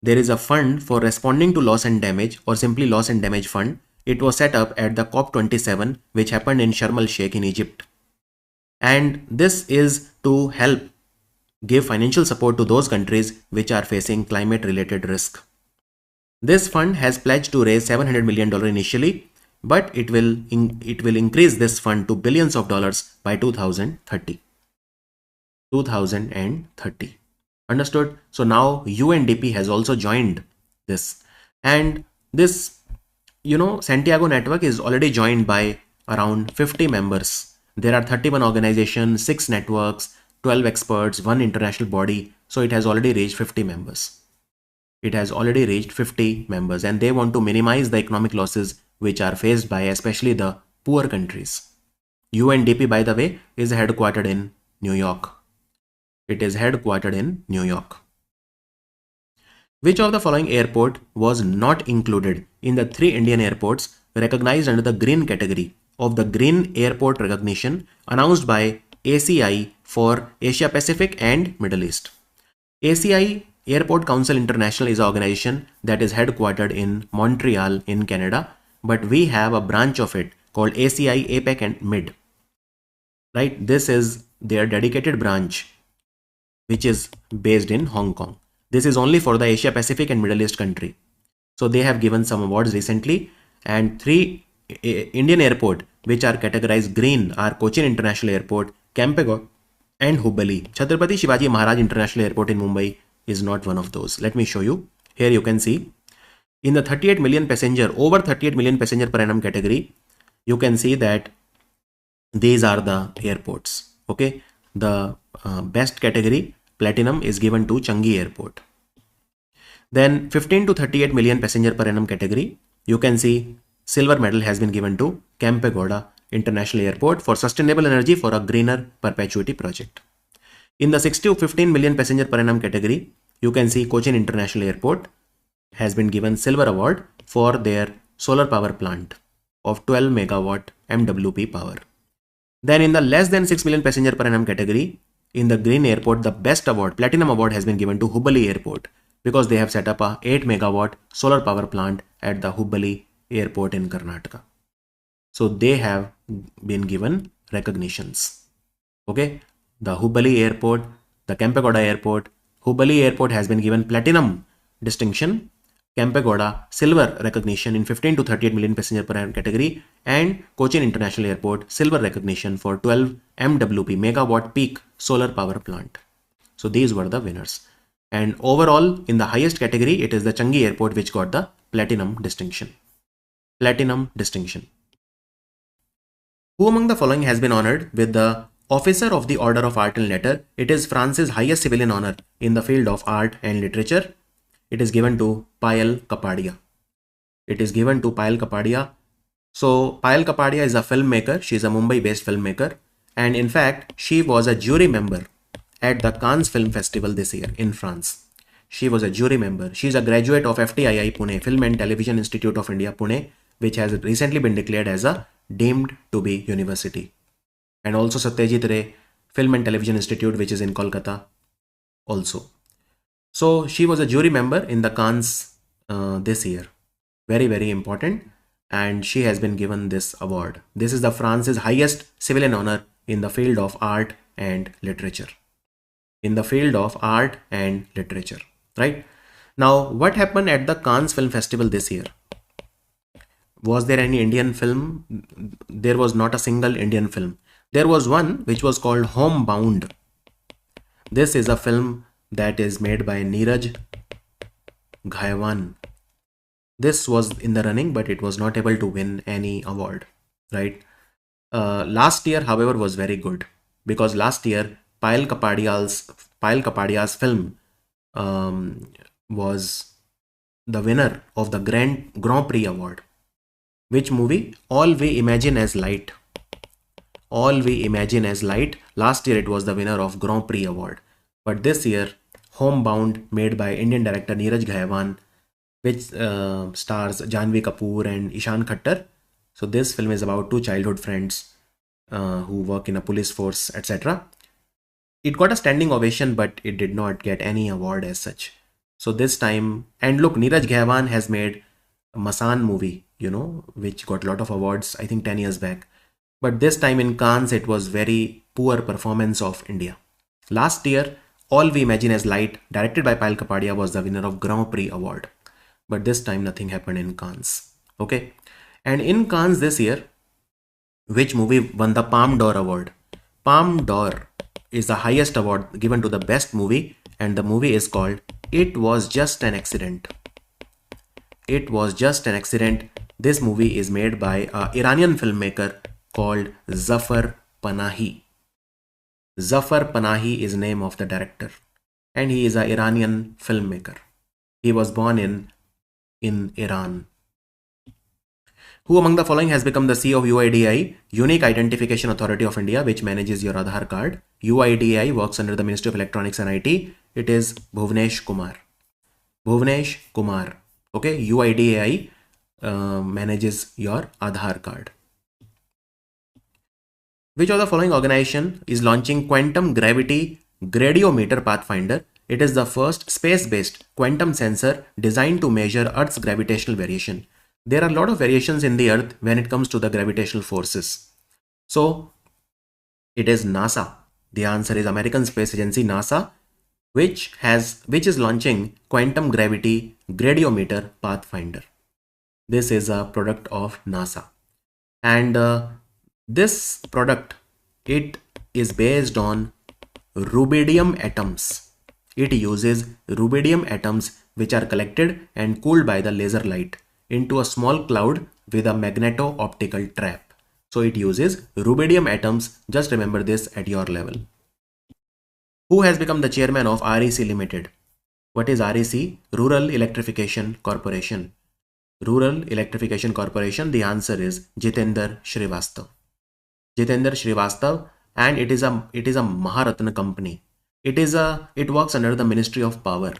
There is a fund for responding to loss and damage, or simply loss and damage fund. It was set up at the COP27, which happened in Sharm el-Sheikh in Egypt. And this is to help give financial support to those countries which are facing climate related risk. This fund has pledged to raise $700 million initially, but it will increase this fund to billions of dollars by 2030. Understood? So now UNDP has also joined this, and this Santiago network is already joined by around 50 members. There are 31 organizations, 6 networks, 12 experts, 1 international body. So it has already reached 50 members. It has already reached 50 members, and they want to minimize the economic losses which are faced by especially the poor countries. UNDP, by the way, is headquartered in New York. It is headquartered in New York. Which of the following airport was not included in the 3 Indian airports recognized under the green category of the Green Airport Recognition announced by ACI for Asia Pacific and Middle East? ACI, Airport Council International, is an organization that is headquartered in Montreal in Canada, but we have a branch of it called ACI APEC and MID. Right? This is their dedicated branch, which is based in Hong Kong. This is only for the Asia Pacific and Middle East country. So they have given some awards recently, and 3 Indian airport which are categorized green are Cochin International Airport, Kempegowda and Hubballi. Chhatrapati Shivaji Maharaj International Airport in Mumbai is not one of those. Let me show you. Here you can see in the 38 million passenger, over 38 million passenger per annum category, you can see that these are the airports. Okay, the best category, platinum, is given to Changi Airport. Then 15 to 38 million passenger per annum category, you can see silver medal has been given to Kempegowda International Airport for sustainable energy for a greener perpetuity project. In the 6 to 15 million passenger per annum category, you can see Cochin International Airport has been given silver award for their solar power plant of 12 megawatt MWP power. Then in the less than 6 million passenger per annum category, in the green airport, the best award, platinum award, has been given to Hubballi Airport because they have set up a 8 megawatt solar power plant at the Hubballi Airport in Karnataka. So they have been given recognitions. Okay, the Hubballi Airport, the Kempegowda Airport. Hubballi Airport has been given platinum distinction, Kempegowda silver recognition in 15 to 38 million passenger per annum category, and Cochin International Airport silver recognition for 12 MWP megawatt peak solar power plant. So these were the winners. And overall, in the highest category, it is the Changi Airport which got the platinum distinction. Platinum distinction. Who among the following has been honored with the Officer of the Order of Art and Letter? It is France's highest civilian honor in the field of art and literature. It is given to Payal Kapadia. It is given to Payal Kapadia. So Payal Kapadia is a filmmaker. She is a Mumbai-based filmmaker. And in fact, she was a jury member at the Cannes Film Festival this year in France. She was a jury member. She is a graduate of FTII Pune, Film and Television Institute of India, Pune, which has recently been declared as a deemed to be university. And also Satyajit Ray Film and Television Institute, which is in Kolkata also. So she was a jury member in the Cannes this year. Very, very important. And she has been given this award. This is the France's highest civilian honor in the field of art and literature. In the field of art and literature, right? Now, what happened at the Cannes Film Festival this year? Was there any Indian film? There was not a single Indian film. There was one which was called Homebound. This is a film that is made by Neeraj Ghaywan. This was in the running, but it was not able to win any award, right? Last year, however, was very good because last year Payal Kapadia's film was the winner of the Grand Prix award. Which movie? All We Imagine as Light. All We Imagine as Light. Last year it was the winner of Grand Prix award. But this year, Homebound, made by Indian director Neeraj Ghaywan, which stars Janhvi Kapoor and Ishan Khattar. So this film is about two childhood friends who work in a police force, etc. It got a standing ovation, but it did not get any award as such. So this time, and look, Neeraj Ghaywan has made a Masan movie, which got a lot of awards, I think 10 years back. But this time in Cannes, it was very poor performance of India. Last year, All We Imagine as Light, directed by Payal Kapadia, was the winner of Grand Prix award. But this time, nothing happened in Cannes. Okay. And in Cannes this year, which movie won the Palme d'Or award? Palme d'Or is the highest award given to the best movie, and the movie is called It Was Just an Accident. It Was Just an Accident. This movie is made by an Iranian filmmaker called Zafar Panahi. Zafar Panahi is the name of the director, and he is an Iranian filmmaker. He was born in Iran. Who among the following has become the CEO of UIDAI, Unique Identification Authority of India, which manages your Aadhaar card? UIDAI works under the Ministry of Electronics and IT. It is Bhuvnesh Kumar. Bhuvnesh Kumar. Okay, UIDAI manages your Aadhaar card. Which of the following organization is launching Quantum Gravity Gradiometer Pathfinder? It is the first space-based quantum sensor designed to measure Earth's gravitational variation. There are a lot of variations in the Earth when it comes to the gravitational forces. So it is NASA. The answer is American Space Agency, NASA, which is launching Quantum Gravity Gradiometer Pathfinder. This is a product of NASA. And this product, it is based on rubidium atoms. It uses rubidium atoms which are collected and cooled by the laser light into a small cloud with a magneto-optical trap. So it uses rubidium atoms. Just remember this at your level. Who has become the chairman of REC Limited? What is REC? Rural Electrification Corporation. Rural Electrification Corporation. The answer is Jitendra Srivastav. Jitendra Srivastav, and it is a Maharatna company. It works under the Ministry of Power.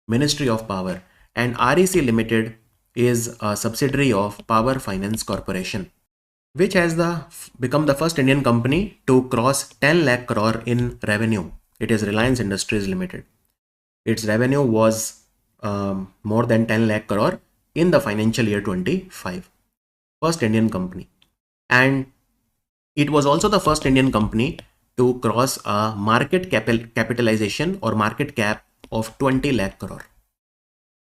Ministry of Power. And REC Limited is a subsidiary of Power Finance Corporation, which has become the first Indian company to cross 10 lakh crore in revenue. It is Reliance Industries Limited. Its revenue was more than 10 lakh crore in the financial year 25. First Indian company. And it was also the first Indian company to cross a market capitalization or market cap of 20 lakh crore.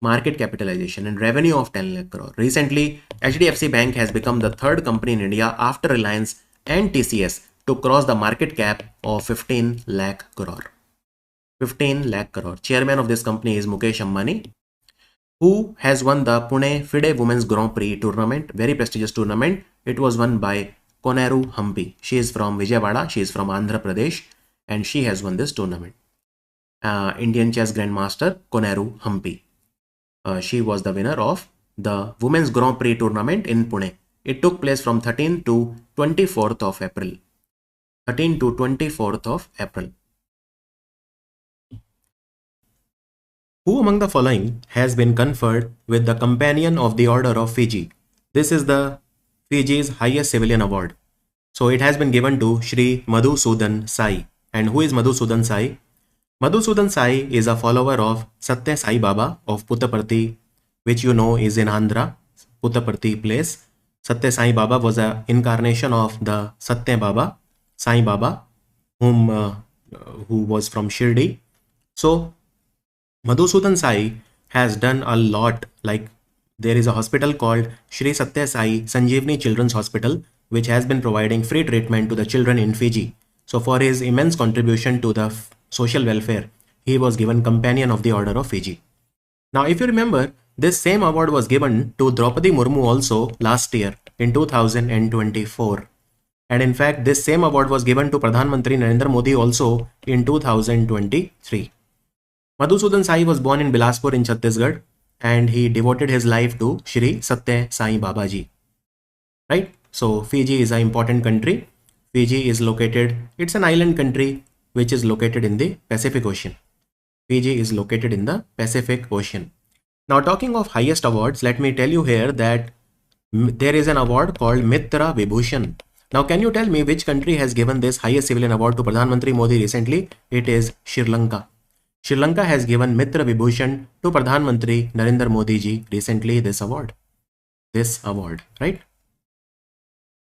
Market capitalization and revenue of 10 lakh crore. Recently, HDFC Bank has become the third company in India after Reliance and TCS to cross the market cap of 15 lakh crore. 15 lakh crore. Chairman of this company is Mukesh Ambani, who has won the Pune FIDE Women's Grand Prix tournament, very prestigious tournament. It was won by Koneru Hampi. She is from Vijayawada, she is from Andhra Pradesh, and she has won this tournament. Indian chess grandmaster Koneru Hampi. She was the winner of the Women's Grand Prix tournament in Pune. It took place from 13th to 24th of April. 13th to 24th of April. Who among the following has been conferred with the Companion of the Order of Fiji? This is the Fiji's highest civilian award. So it has been given to Shri Madhusudan Sai. And who is Madhusudan Sai? Madhusudan Sai is a follower of Satya Sai Baba of Puttaparthi, which you know is in Andhra, Puttaparthi place. Satya Sai Baba was an incarnation of the Satya Baba, Sai Baba, who was from Shirdi. So Madhusudan Sai has done a lot. Like there is a hospital called Shri Satya Sai Sanjeevani Children's Hospital, which has been providing free treatment to the children in Fiji. So for his immense contribution to the social welfare, he was given Companion of the Order of Fiji. Now, if you remember, this same award was given to Draupadi Murmu also last year in 2024. And in fact, this same award was given to Pradhan Mantri Narendra Modi also in 2023. Madhusudan Sai was born in Bilaspur in Chhattisgarh, and he devoted his life to Shri Satya Sai Babaji. Right? So Fiji is an important country. Fiji is located, it's an island country which is located in the Pacific Ocean. Fiji is located in the Pacific Ocean. Now, talking of highest awards, let me tell you here that there is an award called Mitra Vibhushan. Now, can you tell me which country has given this highest civilian award to Pradhan Mantri Modi recently? It is Sri Lanka. Sri Lanka has given Mitra Vibhushan to Pradhan Mantri Narendra Modi ji recently this award, right?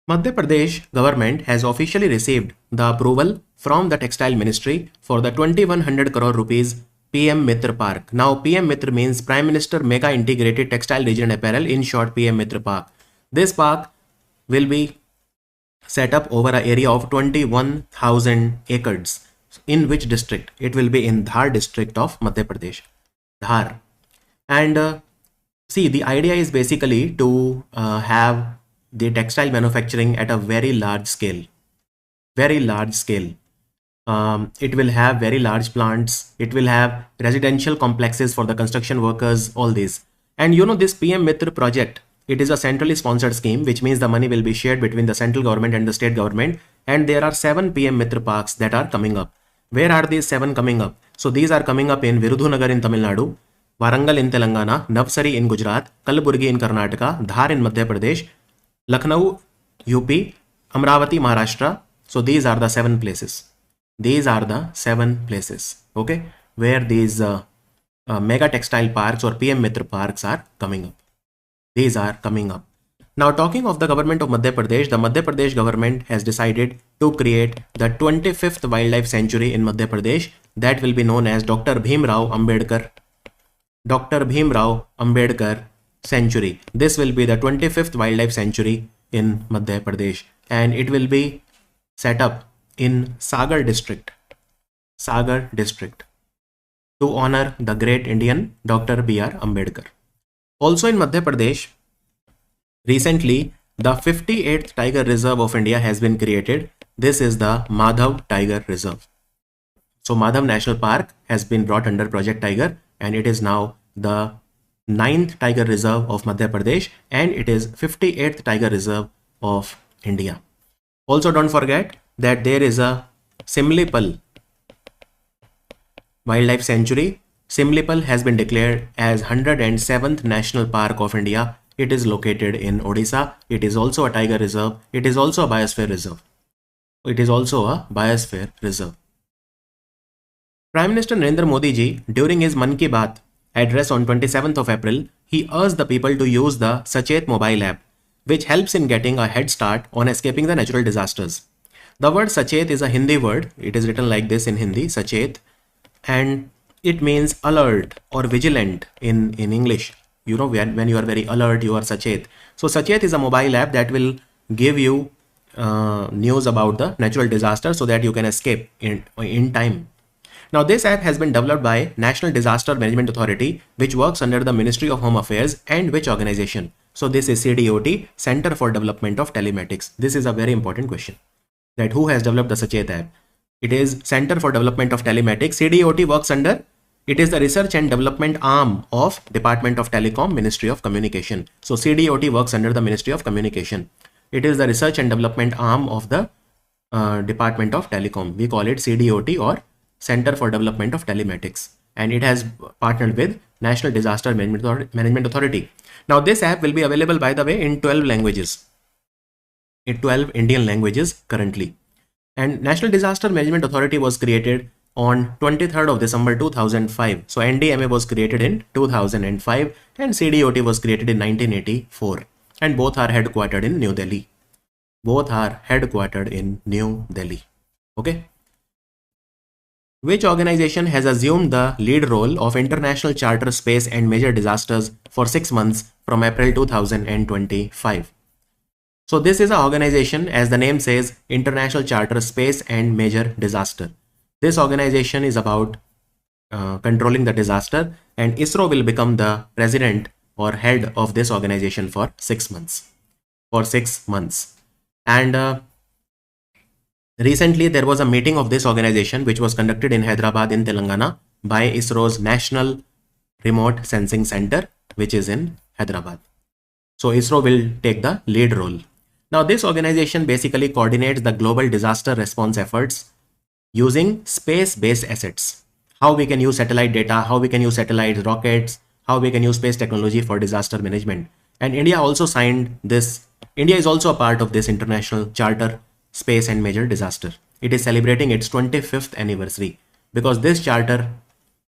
Madhya Pradesh government has officially received the approval from the Textile Ministry for the 2100 crore rupees PM Mitra Park. Now, PM Mitra means Prime Minister Mega Integrated Textile Region Apparel, in short PM Mitra Park. This park will be set up over an area of 21,000 acres. In which district? It will be in Dhar district of Madhya Pradesh. Dhar. And see, the idea is basically to have the textile manufacturing at a very large scale. Very large scale. It will have very large plants. It will have residential complexes for the construction workers, all these. And you know, this PM Mitra project, it is a centrally sponsored scheme, which means the money will be shared between the central government and the state government. And there are 7 PM Mitra parks that are coming up. Where are these 7 coming up? So these are coming up in Virudhunagar in Tamil Nadu, Warangal in Telangana, Navsari in Gujarat, Kalaburgi in Karnataka, Dhar in Madhya Pradesh, Lucknow, UP, Amravati, Maharashtra. So these are the 7 places. These are the 7 places, okay, where these mega textile parks or PM Mitra parks are coming up. These are coming up. Now, talking of the government of Madhya Pradesh, the Madhya Pradesh government has decided to create the 25th wildlife sanctuary in Madhya Pradesh that will be known as Dr. Bhim Rao Ambedkar Sanctuary. This will be the 25th wildlife sanctuary in Madhya Pradesh, and it will be set up in Sagar district to honor the great Indian Dr. B.R. Ambedkar. Also in Madhya Pradesh, recently the 58th Tiger Reserve of India has been created. This is the Madhav Tiger Reserve. So Madhav National Park has been brought under Project Tiger, and it is now the 9th Tiger Reserve of Madhya Pradesh, and it is 58th Tiger Reserve of India. Also, don't forget that there is a Simlipal Wildlife Sanctuary. Simlipal has been declared as 107th National Park of India. It is located in Odisha. It is also a tiger reserve. It is also a biosphere reserve. Prime Minister Narendra Modi ji, during his Mann Ki Baat address on 27th of April, he urged the people to use the Sachet mobile app, which helps in getting a head start on escaping the natural disasters. The word Sachet is a Hindi word. It is written like this in Hindi, Sachet, and it means alert or vigilant in English. You know, when you are very alert, you are Sachet. So Sachet is a mobile app that will give you news about the natural disaster so that you can escape in time. Now, this app has been developed by National Disaster Management Authority, which works under the Ministry of Home Affairs, and which organization? So this is CDOT, Center for Development of Telematics. This is a very important question, that who has developed the Sachet app? It is Center for Development of Telematics. CDOT works under, it is the research and development arm of Department of Telecom, Ministry of Communication. So CDOT works under the Ministry of Communication. It is the research and development arm of the Department of Telecom. We call it CDOT or Center for Development of Telematics, and it has partnered with National Disaster Management Authority. Now, this app will be available, by the way, in 12 languages, in 12 Indian languages currently. And National Disaster Management Authority was created on 23rd of December 2005. So NDMA was created in 2005 and CDOT was created in 1984, and both are headquartered in New Delhi. Okay. Which organization has assumed the lead role of International Charter Space and Major Disasters for 6 months from April 2025? So this is an organization, as the name says, International Charter Space and Major Disaster. This organization is about controlling the disaster, and ISRO will become the president or head of this organization for 6 months. And Recently, there was a meeting of this organization which was conducted in Hyderabad in Telangana by ISRO's National Remote Sensing Center, which is in Hyderabad. So ISRO will take the lead role. Now, this organization basically coordinates the global disaster response efforts using space-based assets. How we can use satellite data, how we can use satellite rockets, how we can use space technology for disaster management. And India also signed this. India is also a part of this international charter, Space and Major Disaster. It is celebrating its 25th anniversary because this charter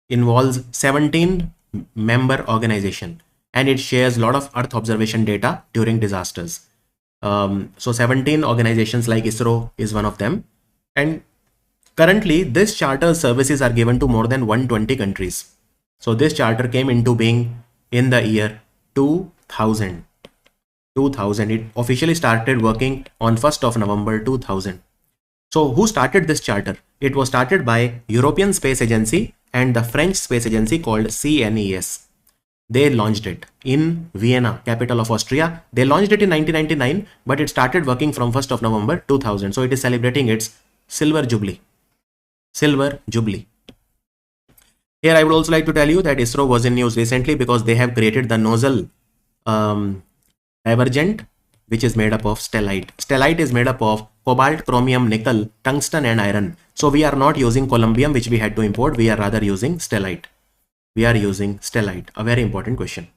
involves 17 member organization and it shares a lot of Earth observation data during disasters. So 17 organizations like ISRO is one of them. And currently, this charter services are given to more than 120 countries. So this charter came into being in the year 2000. It officially started working on 1st of November 2000. So who started this charter? It was started by European Space Agency and the French space agency called CNES. They launched it in Vienna, capital of Austria. They launched it in 1999, but it started working from 1st of November 2000. So it is celebrating its silver jubilee. Silver jubilee. Here I would also like to tell you that ISRO was in news recently because they have created the nozzle divergent, which is made up of stellite. Stellite is made up of cobalt, chromium, nickel, tungsten and iron. So we are not using columbium, which we had to import. We are rather using stellite. We are using stellite. A very important question.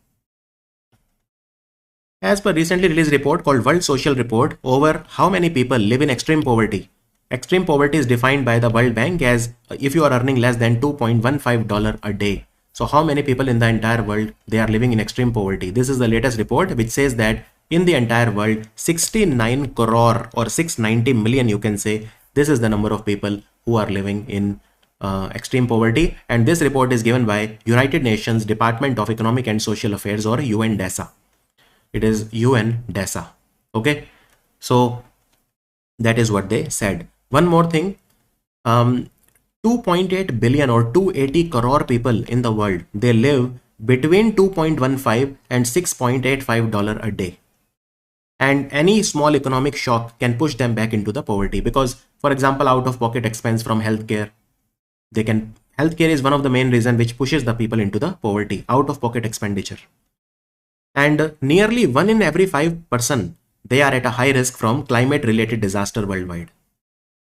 As per recently released report called World Social Report, over how many people live in extreme poverty? Extreme poverty is defined by the World Bank as if you are earning less than $2.15 a day. So how many people in the entire world they are living in extreme poverty? This is the latest report which says that in the entire world 69 crore or 690 million, you can say, this is the number of people who are living in extreme poverty. And this report is given by United Nations Department of Economic and Social Affairs, or UNDESA. It is UNDESA. Okay, so that is what they said. One more thing, 2.8 billion or 280 crore people in the world, they live between 2.15 and $6.85 a day. And any small economic shock can push them back into the poverty because, for example, out-of-pocket expense from healthcare, healthcare is one of the main reasons which pushes the people into the poverty, out-of-pocket expenditure. And nearly 1 in every 5 person, they are at a high risk from climate-related disaster worldwide.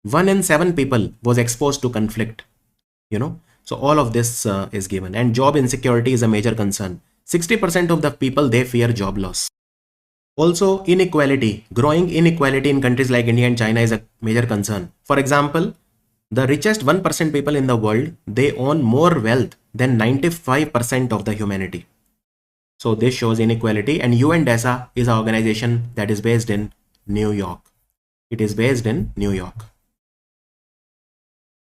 1 in 7 people was exposed to conflict, So all of this is given. And job insecurity is a major concern. 60% of the people, they fear job loss. Also, inequality, growing inequality in countries like India and China is a major concern. For example, the richest 1% people in the world, they own more wealth than 95% of the humanity. So this shows inequality. And UNDESA is an organization that is based in New York. It is based in New York.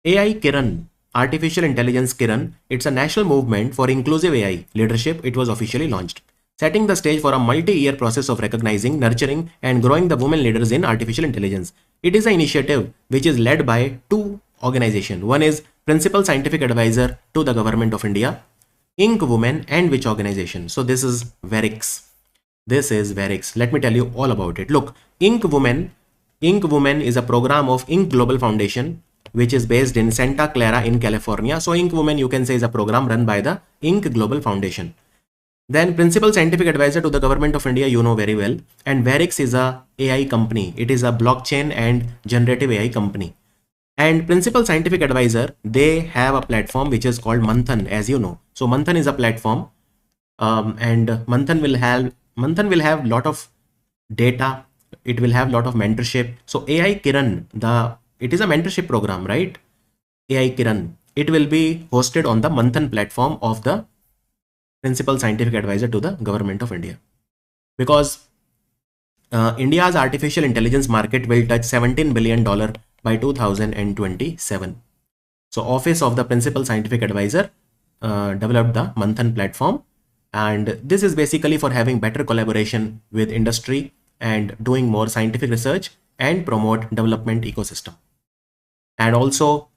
AI Kiran, Artificial Intelligence Kiran, it's a national movement for inclusive AI leadership. It was officially launched, setting the stage for a multi-year process of recognizing, nurturing and growing the women leaders in artificial intelligence. It is an initiative which is led by 2 organizations. One is Principal Scientific Advisor to the Government of India, Inc. Women, and which organization? So this is VERIX. This is VERIX. Let me tell you all about it. Look, Inc. Women is a program of Inc. Global Foundation, which is based in Santa Clara in California. So Inc. Women, you can say, is a program run by the Inc. Global Foundation. Then Principal Scientific Advisor to the Government of India, you know very well. And VERIX is a AI company. It is a blockchain and generative AI company. And Principal Scientific Advisor, they have a platform which is called Manthan, as you know. So Manthan is a platform, and Manthan will have lot of data. It will have lot of mentorship. So AI Kiran, it is a mentorship program, right? AI Kiran, it will be hosted on the Manthan platform of the Principal Scientific Advisor to the Government of India. Because India's artificial intelligence market will touch $17 billion by 2027. So Office of the Principal Scientific Advisor developed the Manthan platform, and this is basically for having better collaboration with industry and doing more scientific research and promote development ecosystem. And also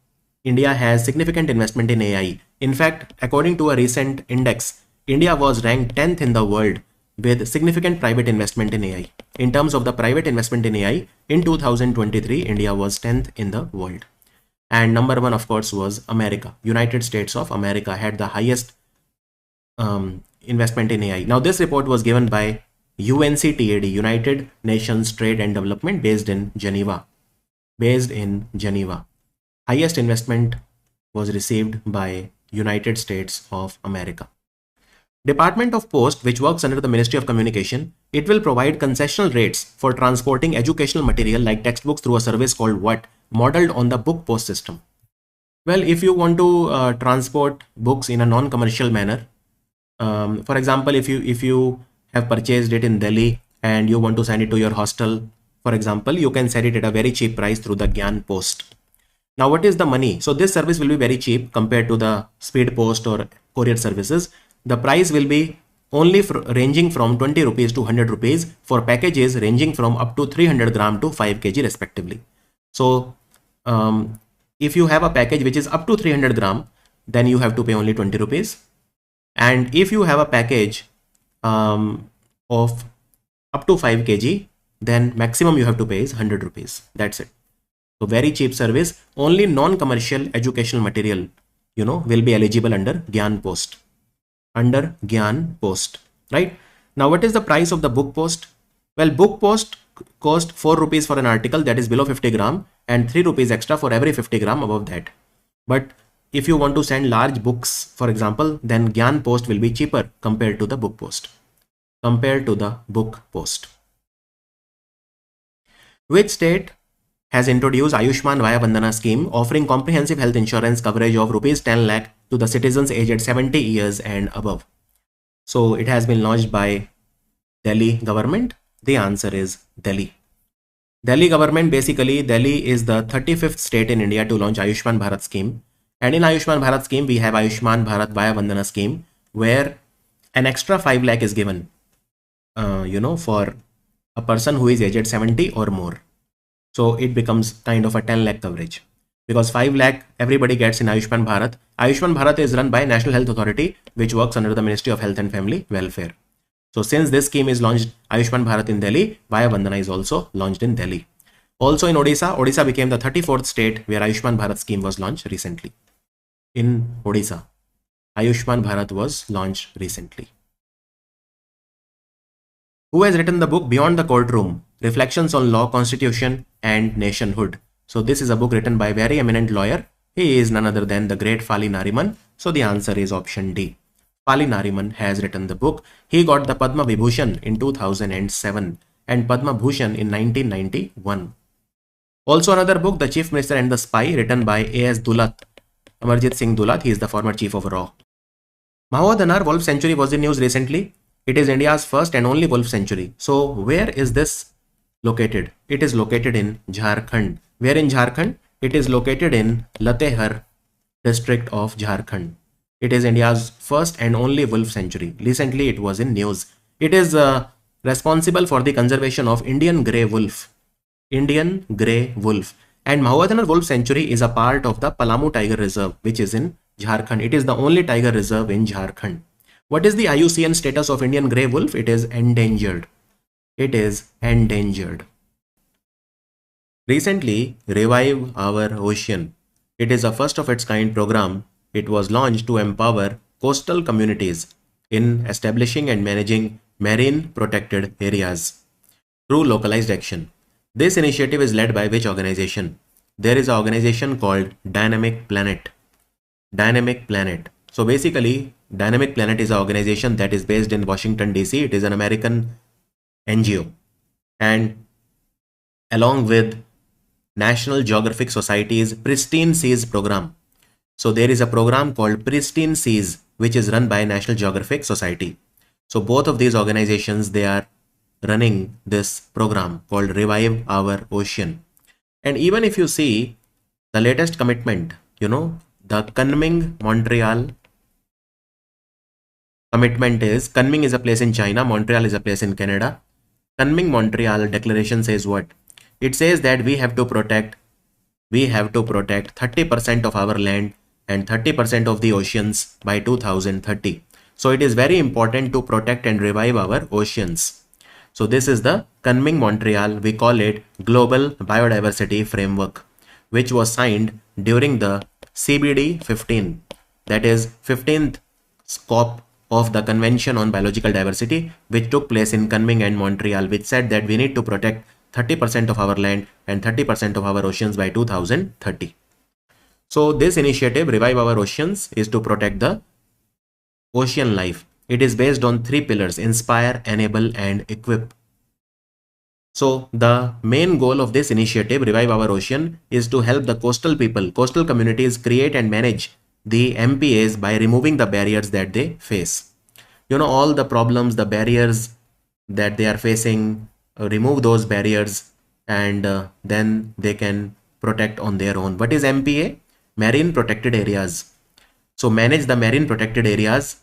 India has significant investment in AI. In fact, according to a recent index, India was ranked 10th in the world with significant private investment in AI. In terms of the private investment in AI, in 2023, India was 10th in the world. And number one, of course, was America. United States of America had the highest investment in AI. Now, this report was given by UNCTAD, United Nations Trade and Development, based in Geneva. Highest investment was received by United States of America. Department of Post, which works under the Ministry of Communication, it will provide concessional rates for transporting educational material like textbooks through a service called what? Modeled on the book post system. Well, if you want to transport books in a non-commercial manner, for example, if you have purchased it in Delhi and you want to send it to your hostel, for example, you can send it at a very cheap price through the Gyan Post. Now, what is the money? So this service will be very cheap compared to the speed post or courier services. The price will be only ranging from 20 rupees to 100 rupees for packages ranging from up to 300 gram to 5 kg respectively. So if you have a package which is up to 300 gram, then you have to pay only 20 rupees. And if you have a package of up to 5 kg, then maximum you have to pay is 100 rupees. That's it. So very cheap service. Only non-commercial educational material, will be eligible under Gyan Post. Right? Now, what is the price of the book post? Well, book post cost 4 rupees for an article that is below 50 gram and 3 rupees extra for every 50 gram above that. But if you want to send large books, for example, then Gyan Post will be cheaper compared to the book post. Which state has introduced Ayushman Vaya Vandana scheme, offering comprehensive health insurance coverage of rupees 10 lakh to the citizens aged 70 years and above? So it has been launched by Delhi government. The answer is Delhi. Delhi government, basically Delhi is the 35th state in India to launch Ayushman Bharat scheme. And in Ayushman Bharat scheme, we have Ayushman Bharat Vaya Vandana scheme, where an extra 5 lakh is given, for a person who is aged 70 or more. So it becomes kind of a 10 lakh coverage, because 5 lakh everybody gets in Ayushman Bharat. Ayushman Bharat is run by National Health Authority, which works under the Ministry of Health and Family Welfare. So since this scheme is launched, Ayushman Bharat in Delhi, Vaya Vandana is also launched in Delhi. Also in Odisha became the 34th state where Ayushman Bharat scheme was launched recently. In Odisha, Ayushman Bharat was launched recently. Who has written the book Beyond the Courtroom? Reflections on Law, Constitution and Nationhood. So this is a book written by a very eminent lawyer. He is none other than the great Fali Nariman. So the answer is option D. Fali Nariman has written the book. He got the Padma Vibhushan in 2007 and Padma Bhushan in 1991. Also another book, The Chief Minister and the Spy, written by A.S. Dulat, Amarjit Singh Dulat. He is the former chief of RAW. Mahodanar Wolf Sanctuary was in news recently. It is India's first and only wolf sanctuary. So where is this located? It is located in Jharkhand. Where in Jharkhand? It is located in Latehar district of Jharkhand. It is India's first and only wolf sanctuary. Recently it was in news. It is responsible for the conservation of Indian grey wolf. And Mahodanar Wolf Sanctuary is a part of the Palamu Tiger Reserve, which is in Jharkhand. It is the only tiger reserve in Jharkhand. What is the IUCN status of Indian grey wolf? It is endangered. Recently, Revive Our Ocean. It is a first of its kind program. It was launched to empower coastal communities in establishing and managing marine protected areas through localized action. This initiative is led by which organization? There is an organization called Dynamic Planet. So basically, Dynamic Planet is an organization that is based in Washington, D.C. It is an American NGO. And along with National Geographic Society's Pristine Seas program. So there is a program called Pristine Seas, which is run by National Geographic Society. So both of these organizations, they are running this program called Revive Our Ocean. And even if you see the latest commitment, the Kunming Montreal commitment is, Kunming is a place in China, Montreal is a place in Canada. Kunming Montreal declaration says what? It says that we have to protect 30% of our land and 30% of the oceans by 2030. So it is very important to protect and revive our oceans. So this is the Kunming-Montreal, we call it Global Biodiversity Framework, which was signed during the CBD 15, that is 15th COP of the Convention on Biological Diversity, which took place in Kunming and Montreal, which said that we need to protect 30% of our land and 30% of our oceans by 2030. So this initiative, Revive Our Oceans, is to protect the ocean life. It is based on 3 pillars: inspire, enable, and equip. So the main goal of this initiative, Revive Our Ocean, is to help the coastal people, coastal communities create and manage the MPAs by removing the barriers that they face. You know, all the problems, the barriers that they are facing, remove those barriers, and then they can protect on their own. What is MPA? Marine Protected Areas. So manage the marine protected areas,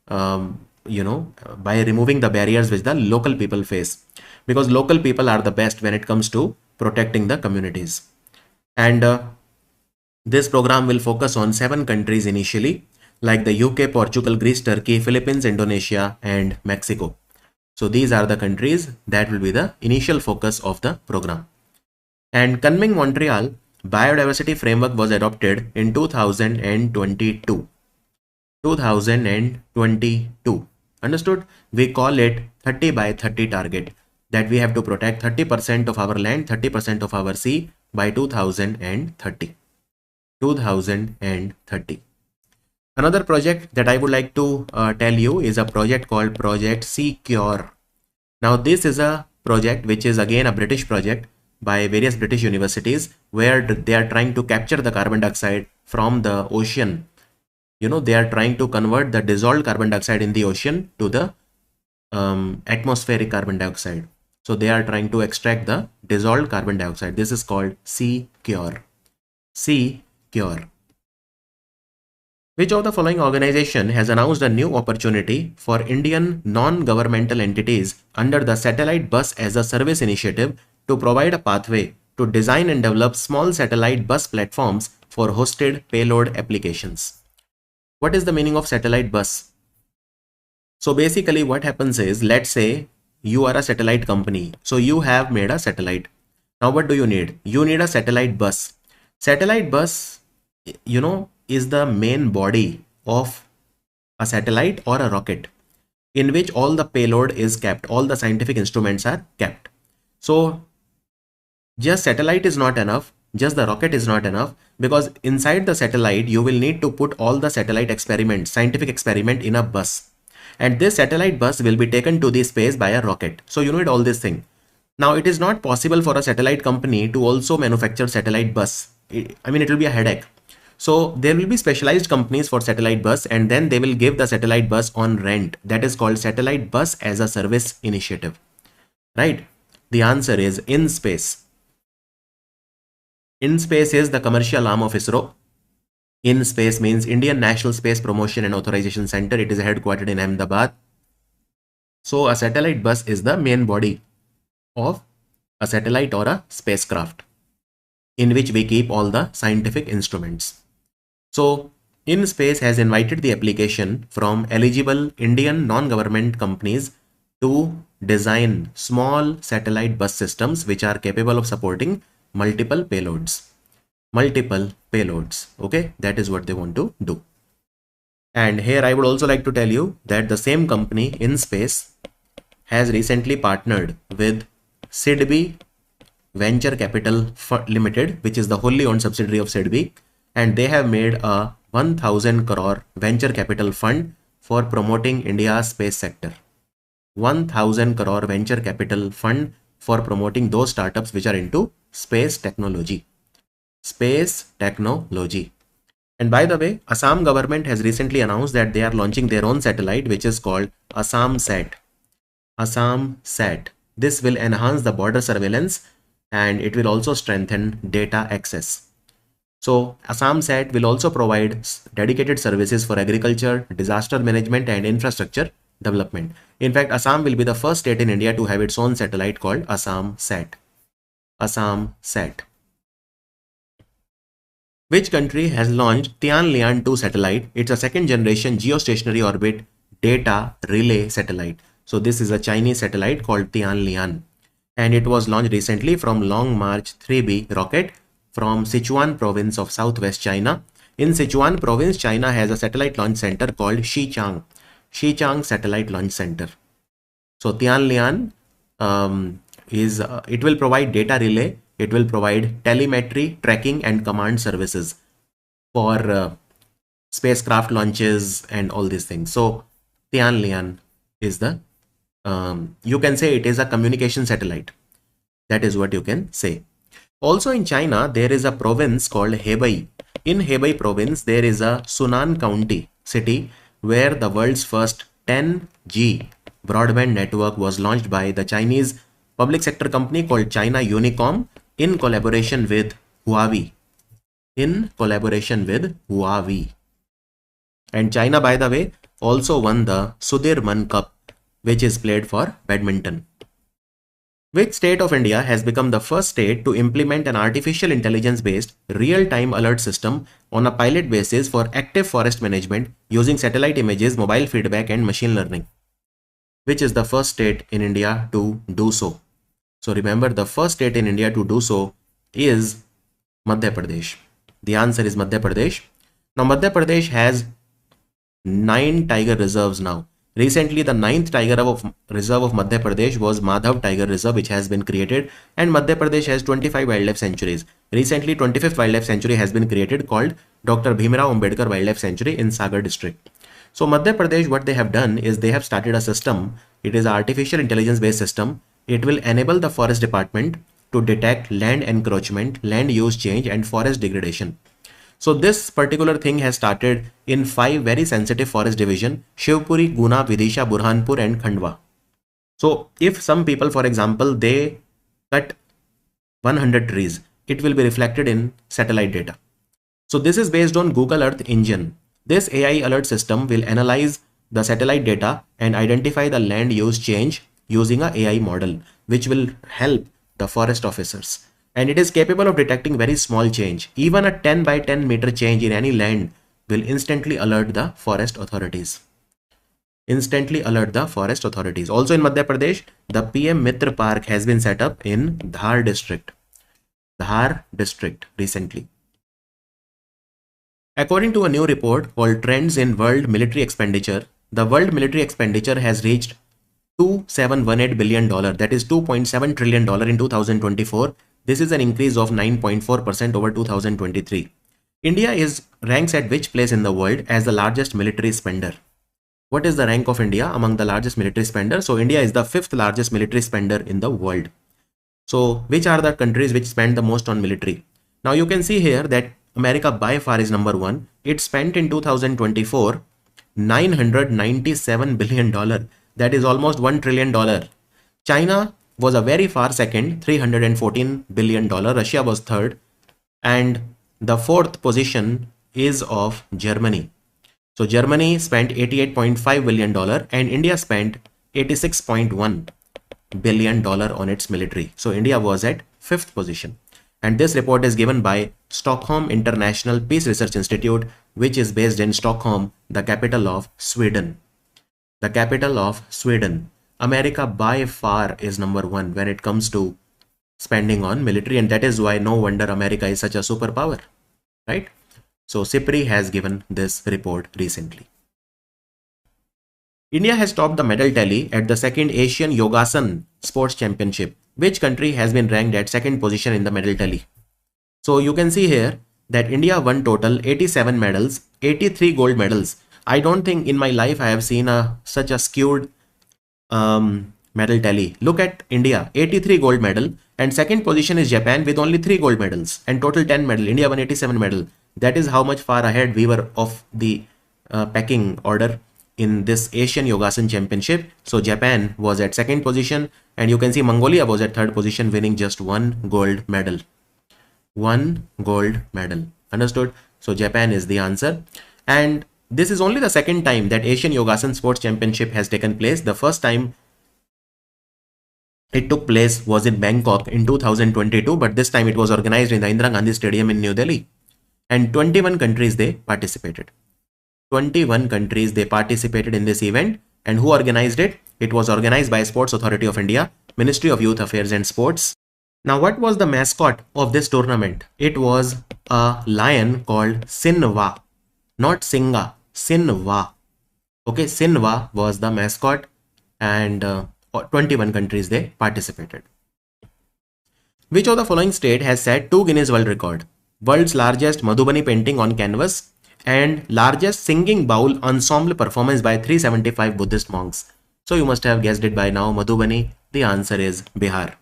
by removing the barriers which the local people face, because local people are the best when it comes to protecting the communities. And this program will focus on 7 countries initially, like the UK, Portugal, Greece, Turkey, Philippines, Indonesia, and Mexico. So these are the countries that will be the initial focus of the program. And Kunming-Montreal Biodiversity Framework was adopted in 2022. 2022. Understood? We call it 30 by 30 target, that we have to protect 30% of our land, 30% of our sea by 2030. 2030. Another project that I would like to tell you is a project called Project Secure. Now this is a project which is again a British project by various British universities, where they are trying to capture the carbon dioxide from the ocean. You know, they are trying to convert the dissolved carbon dioxide in the ocean to the atmospheric carbon dioxide. So they are trying to extract the dissolved carbon dioxide. This is called Secure. Secure. Which of the following organization has announced a new opportunity for Indian non-governmental entities under the Satellite Bus as a Service initiative to provide a pathway to design and develop small satellite bus platforms for hosted payload applications? What is the meaning of satellite bus? So basically what happens is, let's say you are a satellite company. So you have made a satellite. Now what do you need? You need a satellite bus. Satellite bus, is the main body of a satellite or a rocket, in which all the payload is kept, all the scientific instruments are kept. So just satellite is not enough, just the rocket is not enough, because inside the satellite you will need to put all the satellite experiments, scientific experiment, in a bus, and this satellite bus will be taken to the space by a rocket. So you need all this thing. Now it is not possible for a satellite company to also manufacture satellite bus. It will be a headache. So there will be specialized companies for satellite bus, and then they will give the satellite bus on rent. That is called Satellite Bus as a Service initiative, right? The answer is InSpace. InSpace is the commercial arm of ISRO. InSpace means Indian National Space Promotion and Authorization Center. It is headquartered in Ahmedabad. So a satellite bus is the main body of a satellite or a spacecraft, in which we keep all the scientific instruments. So InSpace has invited the application from eligible Indian non-government companies to design small satellite bus systems which are capable of supporting multiple payloads. Okay, that is what they want to do. And here I would also like to tell you that the same company, InSpace, has recently partnered with STUDYIQ Venture Capital Limited, which is the wholly owned subsidiary of STUDYIQ, and they have made a 1000 crore venture capital fund for promoting India's space sector. 1000 crore venture capital fund for promoting those startups which are into space technology. And by the way, Assam government has recently announced that they are launching their own satellite, which is called AssamSat. This will enhance the border surveillance, and it will also strengthen data access. So AssamSat will also provide dedicated services for agriculture, disaster management, and infrastructure development. In fact, Assam will be the first state in India to have its own satellite called AssamSat. Which country has launched Tianlian 2 satellite? It's a second generation geostationary orbit data relay satellite. So this is a Chinese satellite called Tianlian, and it was launched recently from Long March 3B rocket from Sichuan province of southwest China. In Sichuan province, China has a satellite launch center called Xichang Satellite Launch Center. So Tianlian it will provide data relay, it will provide telemetry, tracking and command services for spacecraft launches and all these things. So Tianlian is the you can say it is a communication satellite. That is what you can say. Also in China, there is a province called Hebei. In Hebei province, there is a Sunan County city where the world's first 10G broadband network was launched by the Chinese public sector company called China Unicom in collaboration with Huawei. And China, by the way, also won the Sudirman Cup, which is played for badminton. Which state of India has become the first state to implement an artificial intelligence-based real-time alert system on a pilot basis for active forest management using satellite images, mobile feedback and machine learning? Which is the first state in India to do so? So remember, the first state in India to do so is Madhya Pradesh. The answer is Madhya Pradesh. Now Madhya Pradesh has 9 tiger reserves now. Recently, the 9th tiger reserve of Madhya Pradesh was Madhav Tiger Reserve, which has been created, and Madhya Pradesh has 25 wildlife sanctuaries. Recently, 25th wildlife sanctuary has been created called Dr. Bhimrao Ambedkar Wildlife Sanctuary in Sagar district. So Madhya Pradesh, what they have done is they have started a system. It is an artificial intelligence based system. It will enable the forest department to detect land encroachment, land use change and forest degradation. So this particular thing has started in 5 very sensitive forest division: Shivpuri, Guna, Vidisha, Burhanpur and Khandwa. So if some people, for example, they cut 100 trees, it will be reflected in satellite data. So this is based on Google Earth Engine. This AI alert system will analyze the satellite data and identify the land use change using a AI model, which will help the forest officers. And it is capable of detecting very small change. Even a 10 by 10 meter change in any land will instantly alert the forest authorities. Also in Madhya Pradesh, the PM Mitra Park has been set up in Dhar district recently. According to a new report called Trends in World Military Expenditure, the world military expenditure has reached $2718 billion, that is $2.7 trillion in 2024. This is an increase of 9.4% over 2023. India ranks at which place in the world as the largest military spender? What is the rank of India among the largest military spenders? So India is the 5th largest military spender in the world. So which are the countries which spend the most on military? Now you can see here that America by far is number 1. It spent in 2024 $997 billion. That is almost $1 trillion. China was a very far second, $314 billion. Russia was third, and the 4th position is of Germany. So Germany spent $88.5 billion and India spent $86.1 billion on its military. So India was at 5th position. And this report is given by Stockholm International Peace Research Institute, which is based in Stockholm, the capital of Sweden. America by far is number 1 when it comes to spending on military, and that is why no wonder America is such a superpower, right? So SIPRI has given this report recently. India has topped the medal tally at the 2nd Asian Yogasan Sports Championship. Which country has been ranked at 2nd position in the medal tally? So you can see here that India won total 87 medals, 83 gold medals. I don't think in my life I have seen such a skewed medal tally. Look at India, 83 gold medal, and 2nd position is Japan with only 3 gold medals and total 10 medal. India won 87 medal. That is how much far ahead we were of the pecking order in this Asian Yogasan Championship. So Japan was at 2nd position, and you can see Mongolia was at 3rd position, winning just 1 gold medal. 1 gold medal. Understood? So Japan is the answer. And this is only the 2nd time that Asian Yogasan Sports Championship has taken place. The first time it took place was in Bangkok in 2022, but this time it was organized in the Indira Gandhi Stadium in New Delhi. And 21 countries they participated. 21 countries, they participated in this event. And who organized it? It was organized by Sports Authority of India, Ministry of Youth Affairs and Sports. Now, what was the mascot of this tournament? It was a lion called Sinwa, not Singa, Sinwa. Okay, Sinwa was the mascot, and 21 countries, they participated. Which of the following state has set 2 Guinness World Record? World's largest Madhubani painting on canvas and largest singing bowl ensemble performance by 375 Buddhist monks. So you must have guessed it by now, Madhubani. The answer is Bihar.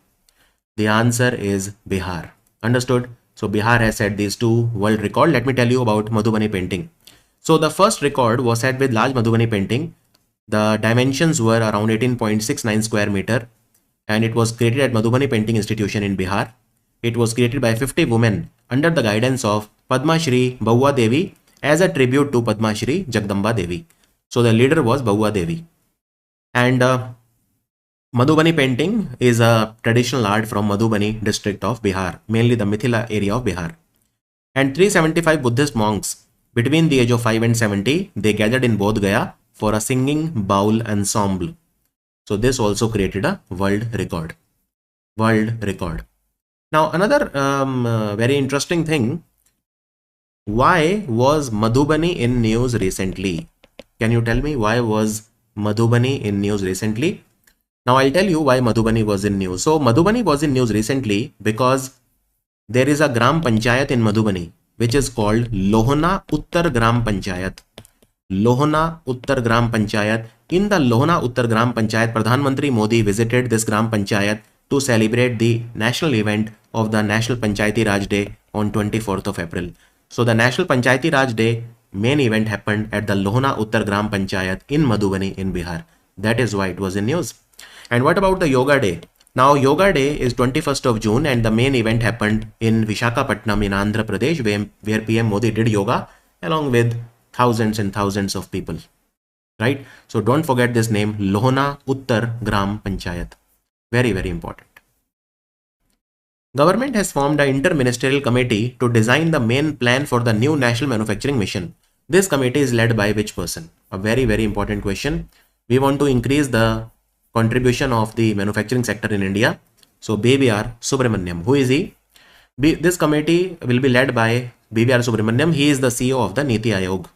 The answer is Bihar. Understood? So Bihar has set these 2 world records. Let me tell you about Madhubani painting. So the first record was set with large Madhubani painting. The dimensions were around 18.69 square meter, and it was created at Madhubani Painting Institution in Bihar. It was created by 50 women under the guidance of Padma Shri Bhauwa Devi as a tribute to Padma Shri Jagdamba Devi. So the leader was Bhauwa Devi. And Madhubani painting is a traditional art from Madhubani district of Bihar, mainly the Mithila area of Bihar. And 375 Buddhist monks between the age of 5 and 70, they gathered in Bodh Gaya for a singing bowl ensemble. So this also created a world record. World record. Now another very interesting thing. Why was Madhubani in news recently? Can you tell me why was Madhubani in news recently? Now I'll tell you why Madhubani was in news. So Madhubani was in news recently because there is a Gram Panchayat in Madhubani which is called Lohna Uttar Gram Panchayat. Lohna Uttar Gram Panchayat. In the Lohna Uttar Gram Panchayat, Pradhan Mantri Modi visited this Gram Panchayat to celebrate the national event of the National Panchayati Raj Day on 24th of April. So the National Panchayati Raj Day main event happened at the Lohna Uttar Gram Panchayat in Madhubani in Bihar. That is why it was in news. And what about the Yoga Day? Now Yoga Day is 21st of June and the main event happened in Visakhapatnam in Andhra Pradesh where PM Modi did yoga along with thousands and thousands of people. Right? So don't forget this name, Lohna Uttar Gram Panchayat. Very, very important. Government has formed an inter-ministerial committee to design the main plan for the new national manufacturing mission. This committee is led by which person? A very, very important question. We want to increase the contribution of the manufacturing sector in India. So BVR Subramaniam, who is he? This committee will be led by BVR Subramaniam. He is the CEO of the Niti Aayog.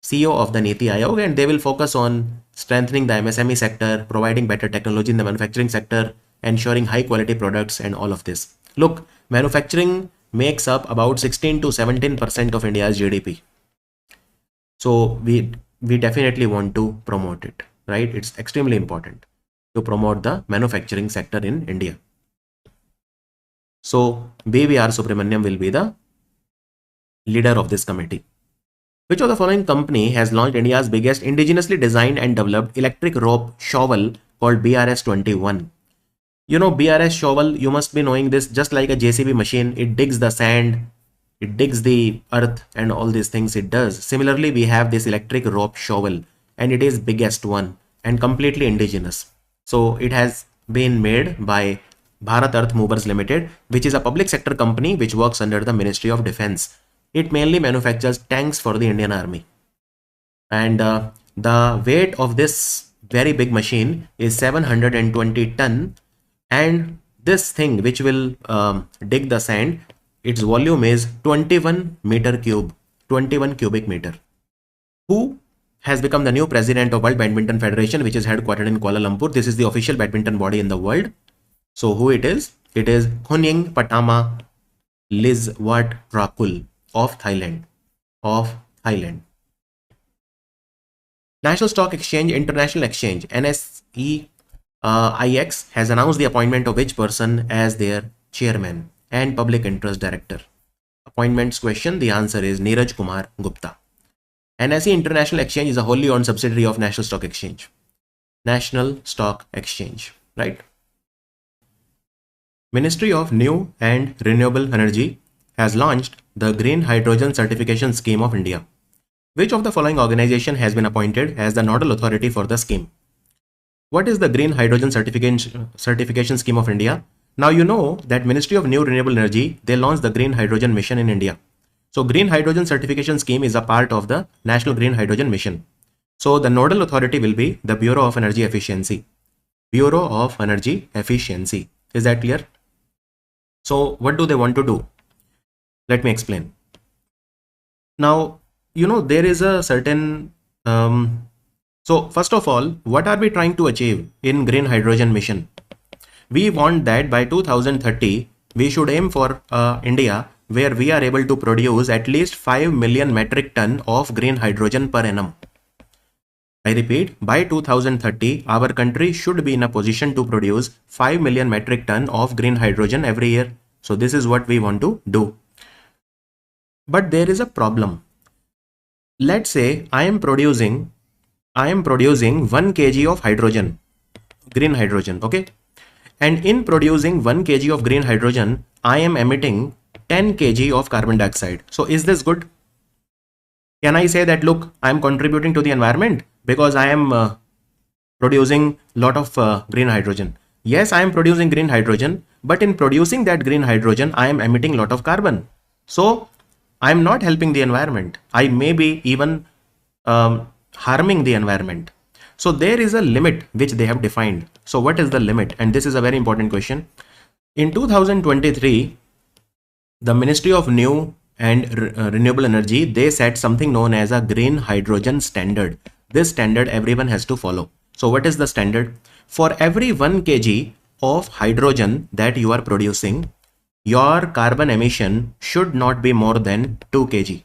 CEO of the Niti Aayog, and they will focus on strengthening the MSME sector, providing better technology in the manufacturing sector, ensuring high quality products and all of this. Look, manufacturing makes up about 16 to 17% of India's GDP. So we definitely want to promote it, right? It's extremely important to promote the manufacturing sector in India. So BVR Subramaniam will be the leader of this committee. Which of the following company has launched India's biggest indigenously designed and developed electric rope shovel called BRS-21? You know, BRS shovel, you must be knowing this, just like a JCB machine, it digs the sand, it digs the earth and all these things it does. Similarly, we have this electric rope shovel and it is biggest one and completely indigenous. So it has been made by Bharat Earth Movers Limited, which is a public sector company which works under the Ministry of Defense. It mainly manufactures tanks for the Indian Army. And the weight of this very big machine is 720 ton. And this thing which will dig the sand, its volume is 21 meter cube, 21 cubic meter. Who has become the new president of World Badminton Federation, which is headquartered in Kuala Lumpur? This is the official badminton body in the world. So who it is? It is Khunying Patama Lizwatrakul of Thailand. National Stock Exchange International Exchange NSE IX has announced the appointment of which person as their chairman and public interest director? Appointments question, the answer is Neeraj Kumar Gupta. NSE International Exchange is a wholly owned subsidiary of National Stock Exchange. National Stock Exchange, right? Ministry of New and Renewable Energy has launched the Green Hydrogen Certification Scheme of India. Which of the following organization has been appointed as the nodal authority for the scheme? What is the Green Hydrogen Certification Scheme of India? Now you know that Ministry of New Renewable Energy, they launched the Green Hydrogen Mission in India. So green hydrogen certification scheme is a part of the National Green Hydrogen Mission. So the nodal authority will be the Bureau of Energy Efficiency. Bureau of Energy Efficiency. Is that clear? So what do they want to do? Let me explain. Now, there is a certain, so first of all, what are we trying to achieve in green hydrogen mission? We want that by 2030, we should aim for India where we are able to produce at least 5 million metric ton of green hydrogen per annum. I repeat, by 2030, our country should be in a position to produce 5 million metric ton of green hydrogen every year. So this is what we want to do. But there is a problem. Let's say I am producing 1 kg of hydrogen, green hydrogen, okay? And in producing 1 kg of green hydrogen, I am emitting 10 kg of carbon dioxide. So is this good? Can I say that, look, I am contributing to the environment because I am producing lot of green hydrogen? Yes, I am producing green hydrogen, but in producing that green hydrogen, I am emitting lot of carbon. So I am not helping the environment. I may be even harming the environment. So there is a limit which they have defined. So what is the limit? And this is a very important question. In 2023, the Ministry of New and Renewable Energy, they set something known as a green hydrogen standard. This standard everyone has to follow. So what is the standard? For every 1 kg of hydrogen that you are producing, your carbon emission should not be more than 2 kg.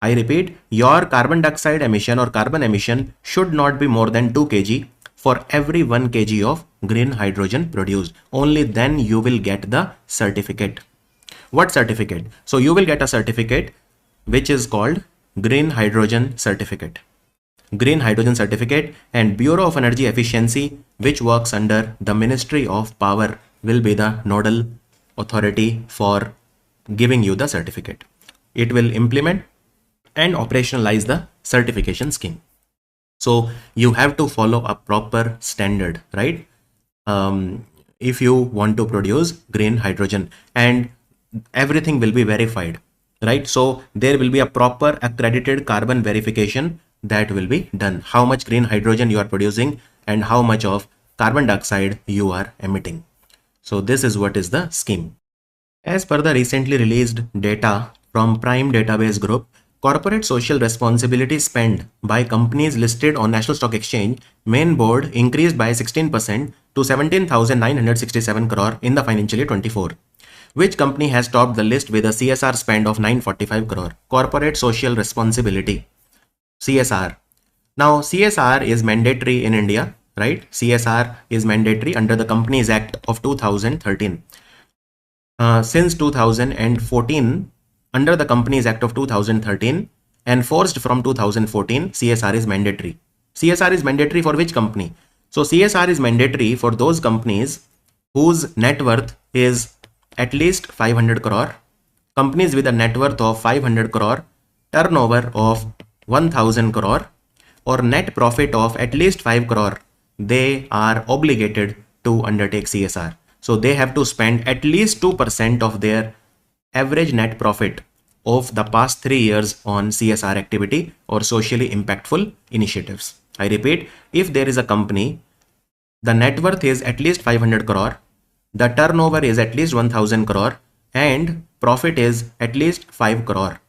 I repeat, your carbon dioxide emission or carbon emission should not be more than 2 kg for every 1 kg of green hydrogen produced. Only then you will get the certificate. What certificate? So you will get a certificate which is called Green Hydrogen Certificate. Green Hydrogen Certificate, and Bureau of Energy Efficiency, which works under the Ministry of Power, will be the nodal authority for giving you the certificate. It will implement and operationalize the certification scheme. So you have to follow a proper standard, right? If you want to produce green hydrogen, and everything will be verified, right? So there will be a proper accredited carbon verification that will be done. How much green hydrogen you are producing and how much of carbon dioxide you are emitting. So this is what is the scheme. As per the recently released data from Prime Database Group, corporate social responsibility spend by companies listed on National Stock Exchange main board increased by 16% to 17,967 crore in the financial year 24. Which company has topped the list with a CSR spend of 945 crore? Corporate social responsibility, CSR. Now CSR is mandatory in India, right? CSR is mandatory under the Companies Act of 2013. Since 2014, under the Companies Act of 2013, enforced from 2014, CSR is mandatory. CSR is mandatory for which company? So CSR is mandatory for those companies whose net worth is at least 500 crore, companies with a net worth of 500 crore, turnover of 1000 crore, or net profit of at least 5 crore, they are obligated to undertake CSR. So they have to spend at least 2% of their average net profit of the past 3 years on CSR activity or socially impactful initiatives. I repeat, if there is a company, the net worth is at least 500 crore, the turnover is at least 1000 crore, and profit is at least 5 crore,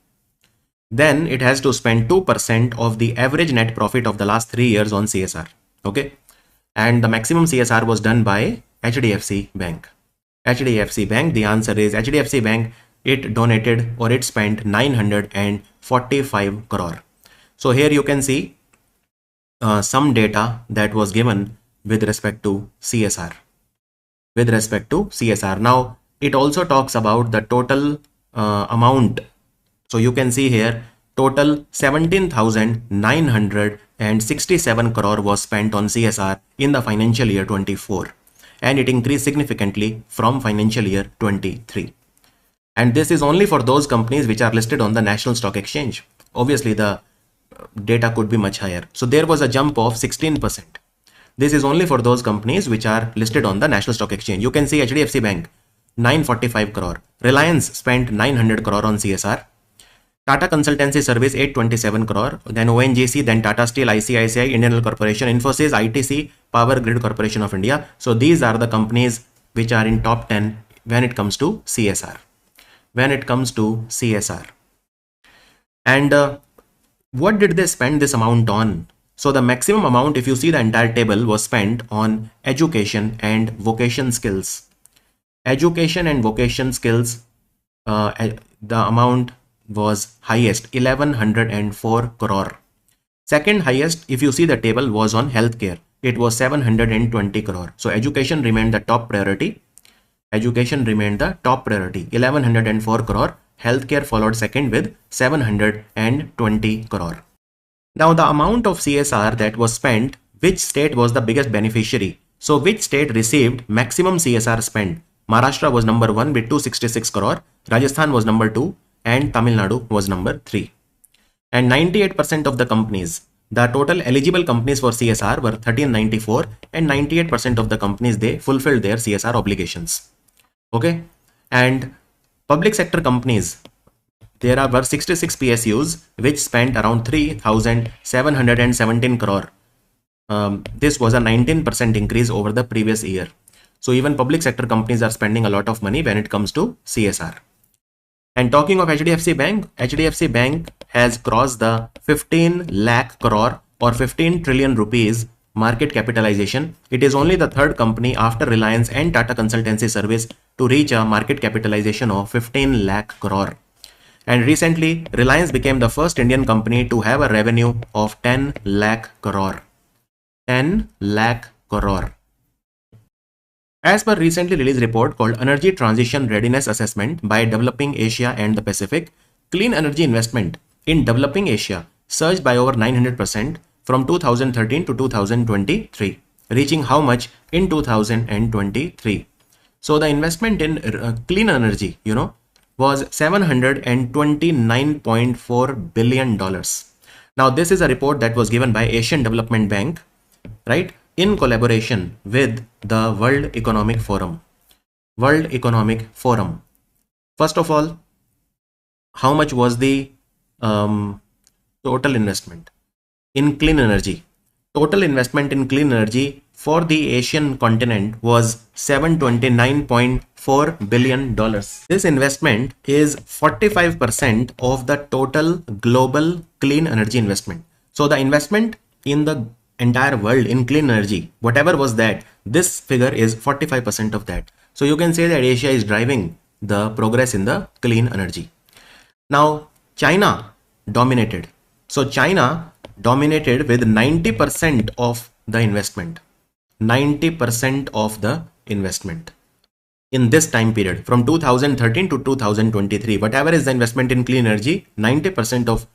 then it has to spend 2% of the average net profit of the last 3 years on CSR. Okay. And the maximum CSR was done by HDFC Bank. HDFC Bank, the answer is HDFC Bank. It donated or it spent 945 crore. So here you can see some data that was given with respect to CSR. Now it also talks about the total amount. So you can see here total 17,967 crore was spent on CSR in the financial year 24, and it increased significantly from financial year 23. And this is only for those companies which are listed on the National Stock Exchange. Obviously the data could be much higher. So there was a jump of 16%. This is only for those companies which are listed on the National Stock Exchange. You can see HDFC Bank 945 crore, Reliance spent 900 crore on CSR, Tata Consultancy Service 827 crore, then ONGC, then Tata Steel, ICICI, Indian Oil Corporation, Infosys, ITC, Power Grid Corporation of India. So these are the companies which are in top 10 when it comes to CSR. And what did they spend this amount on? So the maximum amount, if you see the entire table, was spent on education and vocation skills. Education and vocation skills, the amount was highest, 1104 crore. Second highest, if you see the table, was on healthcare. It was 720 crore. So education remained the top priority. 1104 crore. Healthcare followed second with 720 crore. Now the amount of CSR that was spent, which state was the biggest beneficiary? So which state received maximum CSR spend? Maharashtra was number 1 with 266 crore, Rajasthan was number 2, and Tamil Nadu was number 3. And 98% of the companies, the total eligible companies for CSR were 1394, and 98% of the companies, they fulfilled their CSR obligations. Okay, and public sector companies, there were 66 PSUs which spent around 3,717 crore. This was a 19% increase over the previous year. So even public sector companies are spending a lot of money when it comes to CSR. And talking of HDFC Bank has crossed the 15 lakh crore or 15 trillion rupees market capitalization. It is only the third company after Reliance and Tata Consultancy Service to reach a market capitalization of 15 lakh crore. And recently, Reliance became the first Indian company to have a revenue of 10 lakh crore. 10 lakh crore. As per recently released report called Energy Transition Readiness Assessment by Developing Asia and the Pacific, clean energy investment in developing Asia surged by over 900% from 2013 to 2023, reaching how much in 2023? So the investment in clean energy, was $729.4 billion. Now this is a report that was given by Asian Development Bank, right, in collaboration with the World Economic Forum. First of all, how much was the total investment in clean energy? Total investment in clean energy for the Asian continent was $729.4 billion. This investment is 45% of the total global clean energy investment. So the investment in the entire world in clean energy, whatever was that, this figure is 45% of that. So you can say that Asia is driving the progress in the clean energy. Now China dominated. So China dominated with 90% of the investment. 90% of the investment in this time period from 2013 to 2023. Whatever is the investment in clean energy, 90% of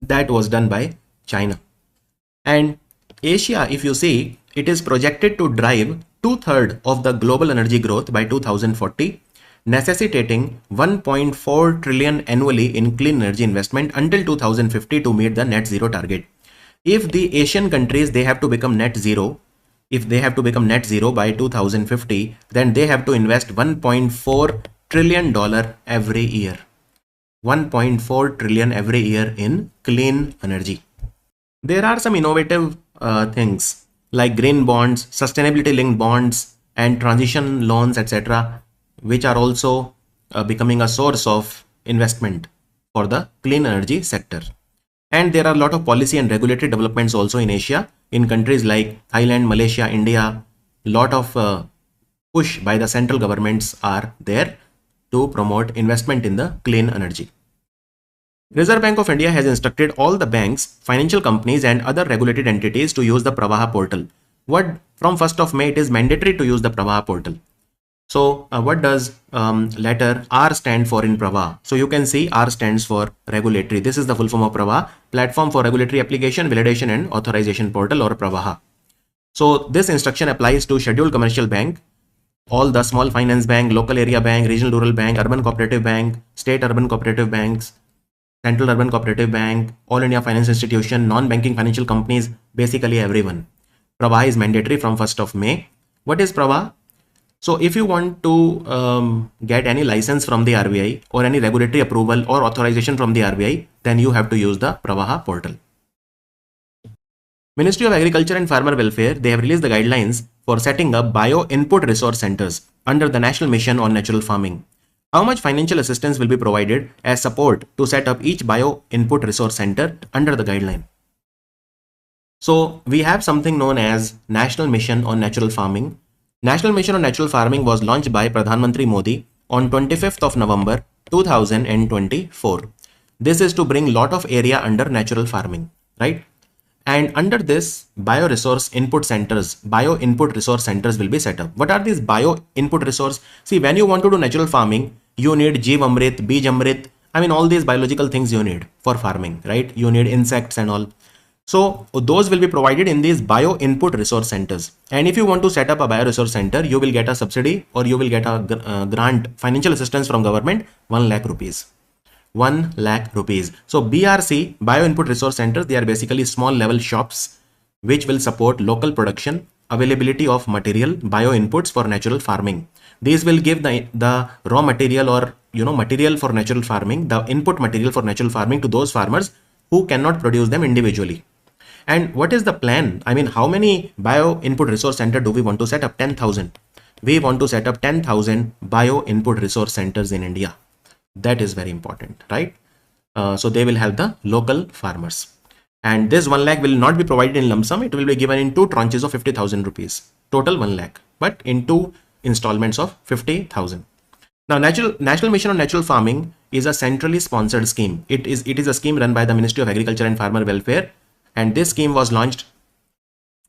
that was done by China. And Asia, if you see, it is projected to drive 2/3 of the global energy growth by 2040, necessitating 1.4 trillion annually in clean energy investment until 2050 to meet the net zero target. If the Asian countries, they have to become net zero, if they have to become net zero by 2050, then they have to invest $1.4 trillion every year. 1.4 trillion every year in clean energy. There are some innovative things like green bonds, sustainability linked bonds, and transition loans, etc., which are also becoming a source of investment for the clean energy sector. And there are a lot of policy and regulatory developments also in Asia, in countries like Thailand, Malaysia, India. Lot of push by the central governments are there to promote investment in the clean energy. Reserve Bank of India has instructed all the banks, financial companies and other regulated entities to use the Pravaha portal. From 1st of May, it is mandatory to use the Pravaha portal. So what does letter R stand for in Pravaha? So you can see R stands for regulatory. This is the full form of Pravaha, Platform for Regulatory Application, Validation and Authorization Portal, or Pravaha. So this instruction applies to scheduled commercial bank, all the small finance bank, local area bank, regional rural bank, urban cooperative bank, state urban cooperative banks, central urban cooperative bank, all India finance institution, non-banking financial companies, basically everyone. Pravaha is mandatory from 1st of May. What is Pravaha? So if you want to get any license from the RBI or any regulatory approval or authorization from the RBI, then you have to use the Pravaha portal. Ministry of Agriculture and Farmer Welfare, they have released the guidelines for setting up bio input resource centers under the National Mission on Natural Farming. How much financial assistance will be provided as support to set up each bio input resource center under the guideline? So we have something known as National Mission on Natural Farming. National Mission on Natural Farming was launched by Pradhan Mantri Modi on 25th of November 2024. This is to bring lot of area under natural farming, right? And under this, bio input resource centers will be set up. What are these bio input resource? See, when you want to do natural farming, you need Jeev Amrit, Bij Amrit. I mean, all these biological things you need for farming, right? You need insects and all. So those will be provided in these bio input resource centers. And if you want to set up a bio resource center, you will get a subsidy or you will get a grant, financial assistance from government, 1 lakh rupees. 1 lakh rupees. So BRC, bio input resource centers, they are basically small level shops which will support local production, availability of material, bio inputs for natural farming. These will give the raw material or material for natural farming, the input material for natural farming to those farmers who cannot produce them individually. And what is the plan? I mean, how many bio input resource center do we want to set up? 10,000. We want to set up 10,000 bio input resource centers in India. That is very important, right? So they will help the local farmers. And this 1 lakh will not be provided in lump sum. It will be given in 2 tranches of 50,000 rupees. Total 1 lakh, but in 2 installments of 50,000. Now, National Mission on Natural Farming is a centrally sponsored scheme. It is a scheme run by the Ministry of Agriculture and Farmer Welfare. And this scheme was launched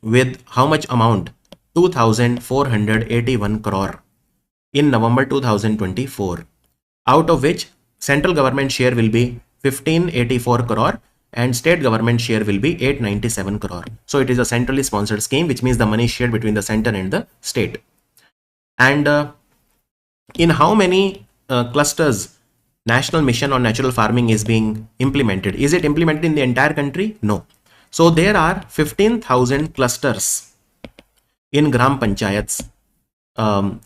with how much amount? 2,481 crore in November 2024. Out of which central government share will be 1584 crore and state government share will be 897 crore. So it is a centrally sponsored scheme, which means the money is shared between the center and the state. And in how many clusters National Mission on Natural Farming is being implemented? Is it implemented in the entire country? No. So there are 15,000 clusters in Gram Panchayats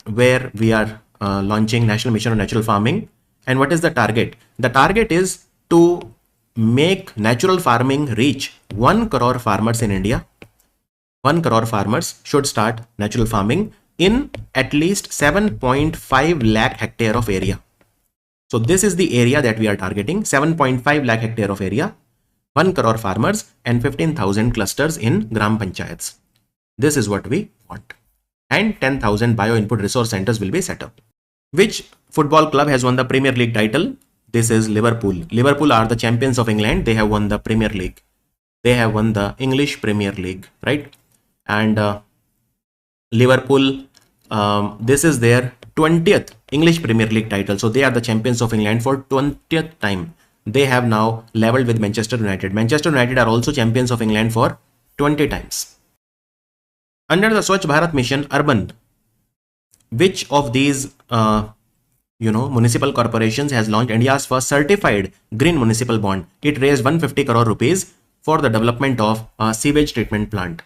where we are launching National Mission on Natural Farming. And what is the target? The target is to make natural farming reach 1 crore farmers in India. 1 crore farmers should start natural farming in at least 7.5 lakh hectare of area. So this is the area that we are targeting, 7.5 lakh hectare of area, 1 crore farmers and 15,000 clusters in Gram Panchayats. This is what we want. And 10,000 bio input resource centers will be set up. Which football club has won the Premier League title? This is Liverpool. Liverpool are the champions of England. They have won the Premier League. They have won the English Premier League, right? And Liverpool, this is their 20th English Premier League title. So they are the champions of England for 20th time. They have now leveled with Manchester United. Manchester United are also champions of England for 20 times. Under the Swachh Bharat Mission Urban, which of these municipal corporations has launched India's first certified green municipal bond? It raised 150 crore rupees for the development of a sewage treatment plant.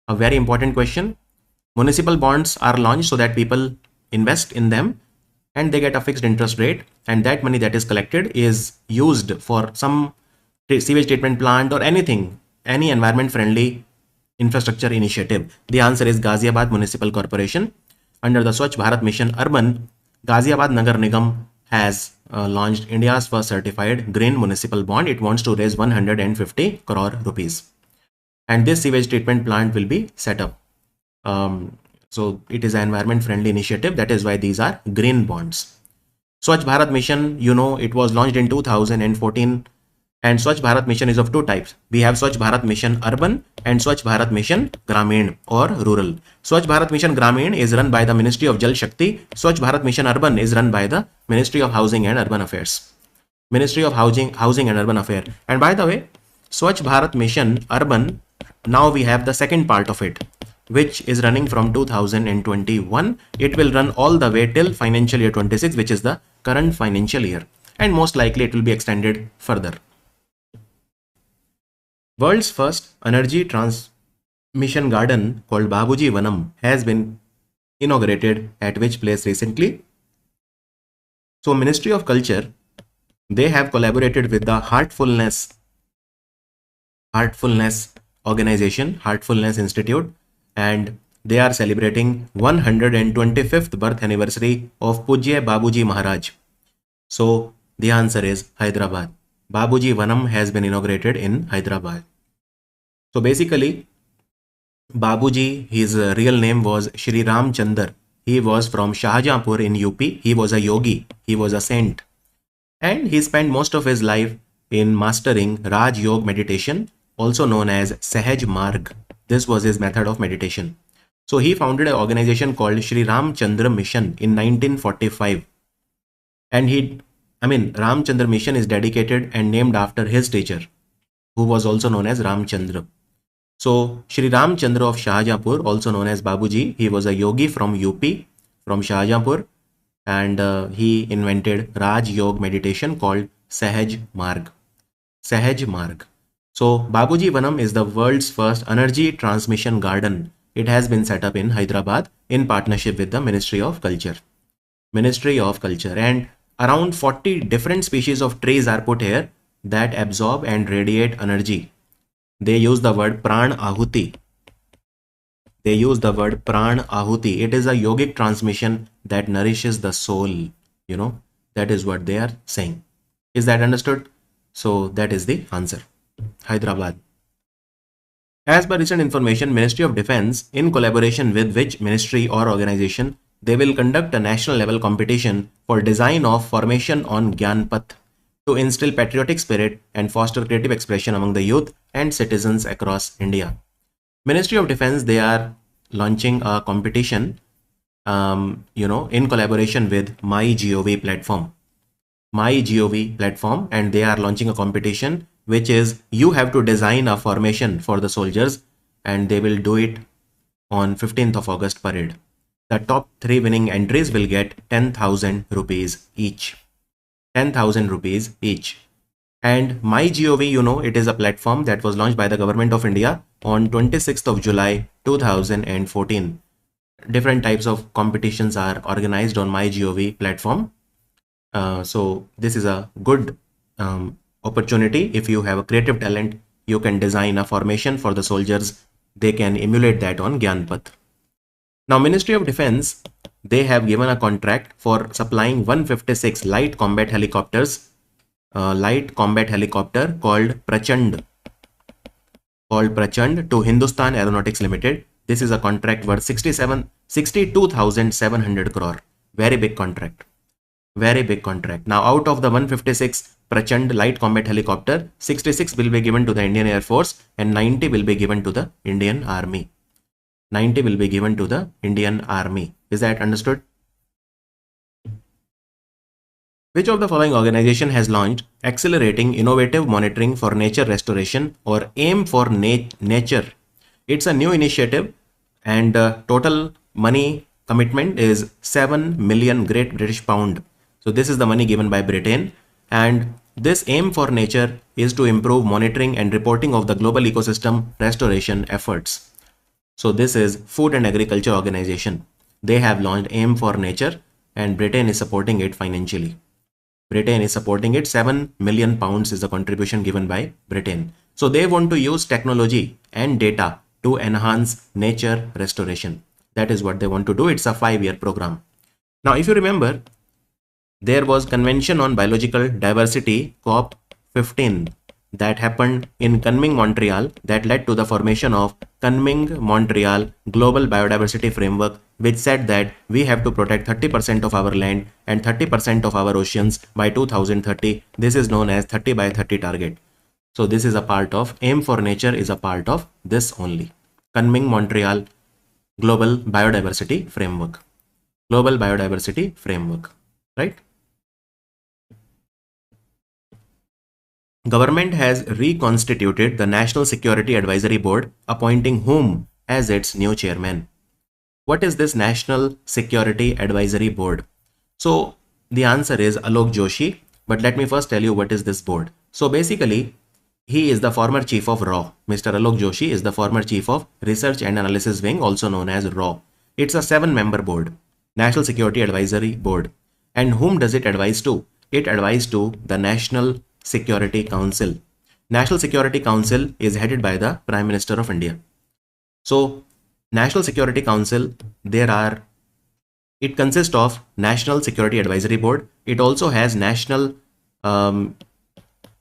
A very important question. Municipal bonds are launched so that people invest in them and they get a fixed interest rate, and that money that is collected is used for some sewage treatment plant or anything, any environment friendly infrastructure initiative. The answer is Ghaziabad Municipal Corporation. Under the Swachh Bharat Mission Urban, Ghaziabad Nagar Nigam has launched India's first certified green municipal bond. It wants to raise 150 crore rupees. And this sewage treatment plant will be set up. So it is an environment friendly initiative. That is why these are green bonds. Swachh Bharat Mission, it was launched in 2014. And Swachh Bharat Mission is of two types. We have Swachh Bharat Mission Urban and Swachh Bharat Mission Gramin or Rural. Swachh Bharat Mission Gramin is run by the Ministry of Jal Shakti. Swachh Bharat Mission Urban is run by the Ministry of Housing and Urban Affairs. Ministry of Housing and Urban Affairs. And by the way, Swachh Bharat Mission Urban, now we have the second part of it, which is running from 2021. It will run all the way till financial year 26, which is the current financial year. And most likely it will be extended further. World's first energy transmission garden called Babuji Vanam has been inaugurated at which place recently? So Ministry of Culture, they have collaborated with the Heartfulness organization, Heartfulness Institute, and they are celebrating 125th birth anniversary of Pujya Babuji Maharaj. So the answer is Hyderabad. Babuji Vanam has been inaugurated in Hyderabad. So basically, Babuji, his real name was Shri Ram Chandar. He was from Shahjahanpur in UP. He was a yogi. He was a saint. And he spent most of his life in mastering Raj Yoga meditation, also known as Sahaj Marg. This was his method of meditation. So he founded an organization called Shri Ram Chandra Mission in 1945. And Ram Chandra Mission is dedicated and named after his teacher, who was also known as Ram Chandra. So Shri Ram Chandra of Shahjahanpur, also known as Babuji, he was a yogi from UP, from Shahjahanpur, and he invented Raj Yoga meditation called Sahaj Marg. Sahaj Marg. So Babuji Vanam is the world's first energy transmission garden. It has been set up in Hyderabad in partnership with the Ministry of Culture. Ministry of Culture, and around 40 different species of trees are put here that absorb and radiate energy. They use the word Pran Ahuti. They use the word Pran Ahuti. It is a yogic transmission that nourishes the soul. That is what they are saying. Is that understood? So that is the answer. Hyderabad. As per recent information, Ministry of Defense, in collaboration with which ministry or organization, they will conduct a national level competition for design of formation on Gyanpath to instill patriotic spirit and foster creative expression among the youth and citizens across India. Ministry of Defense, they are launching a competition, in collaboration with MyGov platform. MyGov platform, and they are launching a competition which is you have to design a formation for the soldiers, and they will do it on 15th of August parade. The top 3 winning entries will get 10,000 rupees each. 10,000 rupees each. And MyGov, it is a platform that was launched by the government of India on 26th of July 2014. Different types of competitions are organized on MyGov platform. So this is a good opportunity. If you have a creative talent, you can design a formation for the soldiers. They can emulate that on Gyanpath. Now, Ministry of Defense, they have given a contract for supplying 156 light combat helicopters, light combat helicopter called Prachand to Hindustan Aeronautics Limited. This is a contract worth 62,700 crore. Very big contract. Very big contract. Now, out of the 156 Prachand light combat helicopter, 66 will be given to the Indian Air Force and 90 will be given to the Indian Army. 90 will be given to the Indian Army. Is that understood? Which of the following organization has launched Accelerating Innovative Monitoring for Nature Restoration, or AIM for Nature? It's a new initiative, and total money commitment is 7 million Great British Pound. So this is the money given by Britain, and this AIM for Nature is to improve monitoring and reporting of the global ecosystem restoration efforts. So this is Food and Agriculture Organization. They have launched AIM for Nature, and Britain is supporting it financially. Britain is supporting it. 7 million pounds is the contribution given by Britain. So they want to use technology and data to enhance nature restoration. That is what they want to do. It's a 5-year program. Now, if you remember, there was Convention on Biological Diversity COP15 that happened in Kunming, Montreal, that led to the formation of Kunming-Montreal Global Biodiversity Framework, which said that we have to protect 30% of our land and 30% of our oceans by 2030. This is known as 30 by 30 target. So this is a part of AIM for Nature, is a part of this only. Kunming-Montreal Global Biodiversity Framework. Global Biodiversity Framework, right? Government has reconstituted the National Security Advisory Board, appointing whom as its new chairman? What is this National Security Advisory Board? So the answer is Alok Joshi, but let me first tell you what is this board. So basically, he is the former chief of RAW. Mr. Alok Joshi is the former chief of Research and Analysis Wing, also known as RAW. It's a 7-member board, National Security Advisory Board. And whom does it advise to? It advises to the National Security Council. National Security Council is headed by the Prime Minister of India. So National Security Council, it consists of National Security Advisory Board. It also has National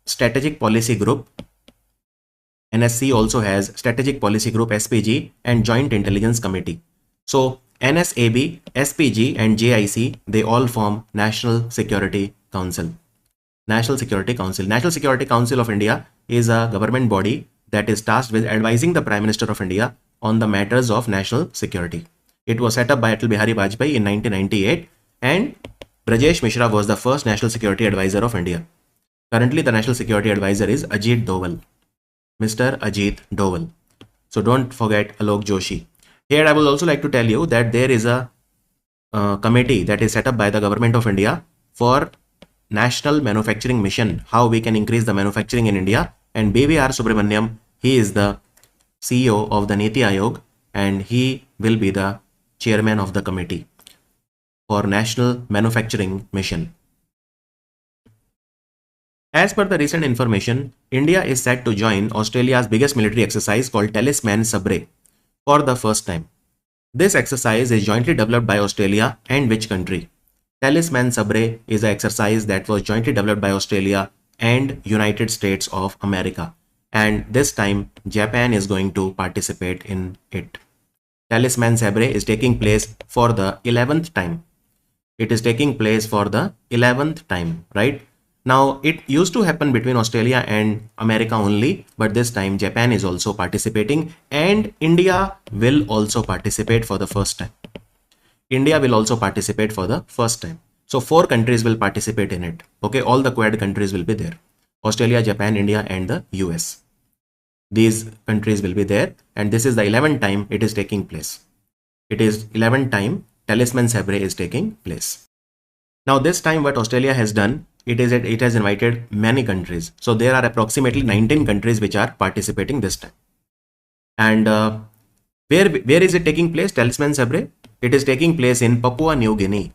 Strategic Policy Group. NSC also has Strategic Policy Group SPG and Joint Intelligence Committee. So NSAB, SPG and JIC, they all form National Security Council. National Security Council. National Security Council of India is a government body that is tasked with advising the Prime Minister of India on the matters of national security. It was set up by Atal Bihari Vajpayee in 1998 and Brajesh Mishra was the first National Security Advisor of India. Currently, the National Security Advisor is Ajit Doval. Mr. Ajit Doval. So don't forget Alok Joshi. Here I would also like to tell you that there is a committee that is set up by the Government of India for National Manufacturing Mission, how we can increase the manufacturing in India. And BVR Subramaniam, he is the CEO of the Niti Aayog and he will be the chairman of the committee for National Manufacturing Mission. As per the recent information, India is set to join Australia's biggest military exercise called Talisman Sabre for the first time. This exercise is jointly developed by Australia and which country? Talisman Sabre is an exercise that was jointly developed by Australia and United States of America. And this time Japan is going to participate in it. Talisman Sabre is taking place for the 11th time. It is taking place for the 11th time, right? Now, it used to happen between Australia and America only, but this time Japan is also participating and India will also participate for the first time. India will also participate for the first time. So 4 countries will participate in it. Okay, all the Quad countries will be there. Australia, Japan, India and the US. These countries will be there and this is the 11th time it is taking place. It is 11th time Talisman Sabre is taking place. Now this time what Australia has done, it has invited many countries. So there are approximately 19 countries which are participating this time. And where is it taking place? Talisman Sabre? It is taking place in Papua New Guinea.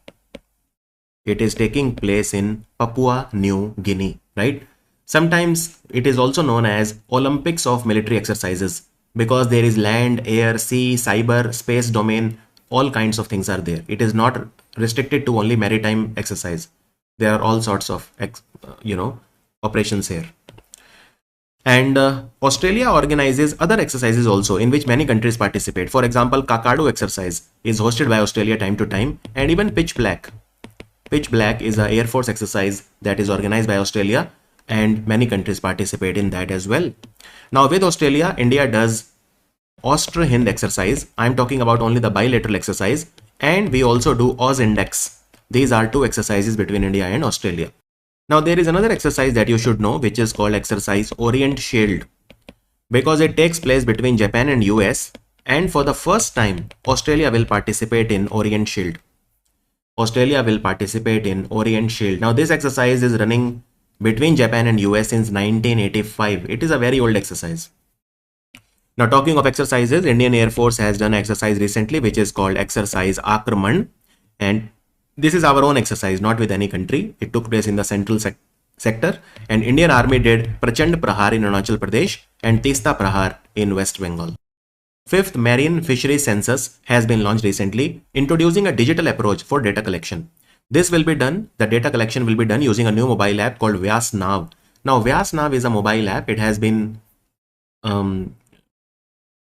It is taking place in Papua New Guinea, right? Sometimes it is also known as Olympics of military exercises because there is land, air, sea, cyber, space domain, all kinds of things are there. It is not restricted to only maritime exercise. There are all sorts of, operations here. And Australia organizes other exercises also in which many countries participate. For example, Kakadu exercise is hosted by Australia time to time, and even Pitch Black. Pitch Black is an Air Force exercise that is organized by Australia and many countries participate in that as well. Now with Australia, India does Austro-Hind exercise. I'm talking about only the bilateral exercise, and we also do Oz-Index. These are 2 exercises between India and Australia. Now there is another exercise that you should know which is called exercise Orient Shield because it takes place between Japan and US, and for the first time Australia will participate in Orient Shield. Australia will participate in Orient Shield. Now this exercise is running between Japan and US since 1985. It is a very old exercise. Now talking of exercises, Indian Air Force has done exercise recently which is called exercise Akraman, and this is our own exercise, not with any country. It took place in the central sector, and Indian Army did Prachand Prahar in Arunachal Pradesh and Tista Prahar in West Bengal. 5th Marine Fisheries Census has been launched recently, introducing a digital approach for data collection. This will be done, the data collection will be done using a new mobile app called Vyas Nav. Now Vyas Nav is a mobile app. It has been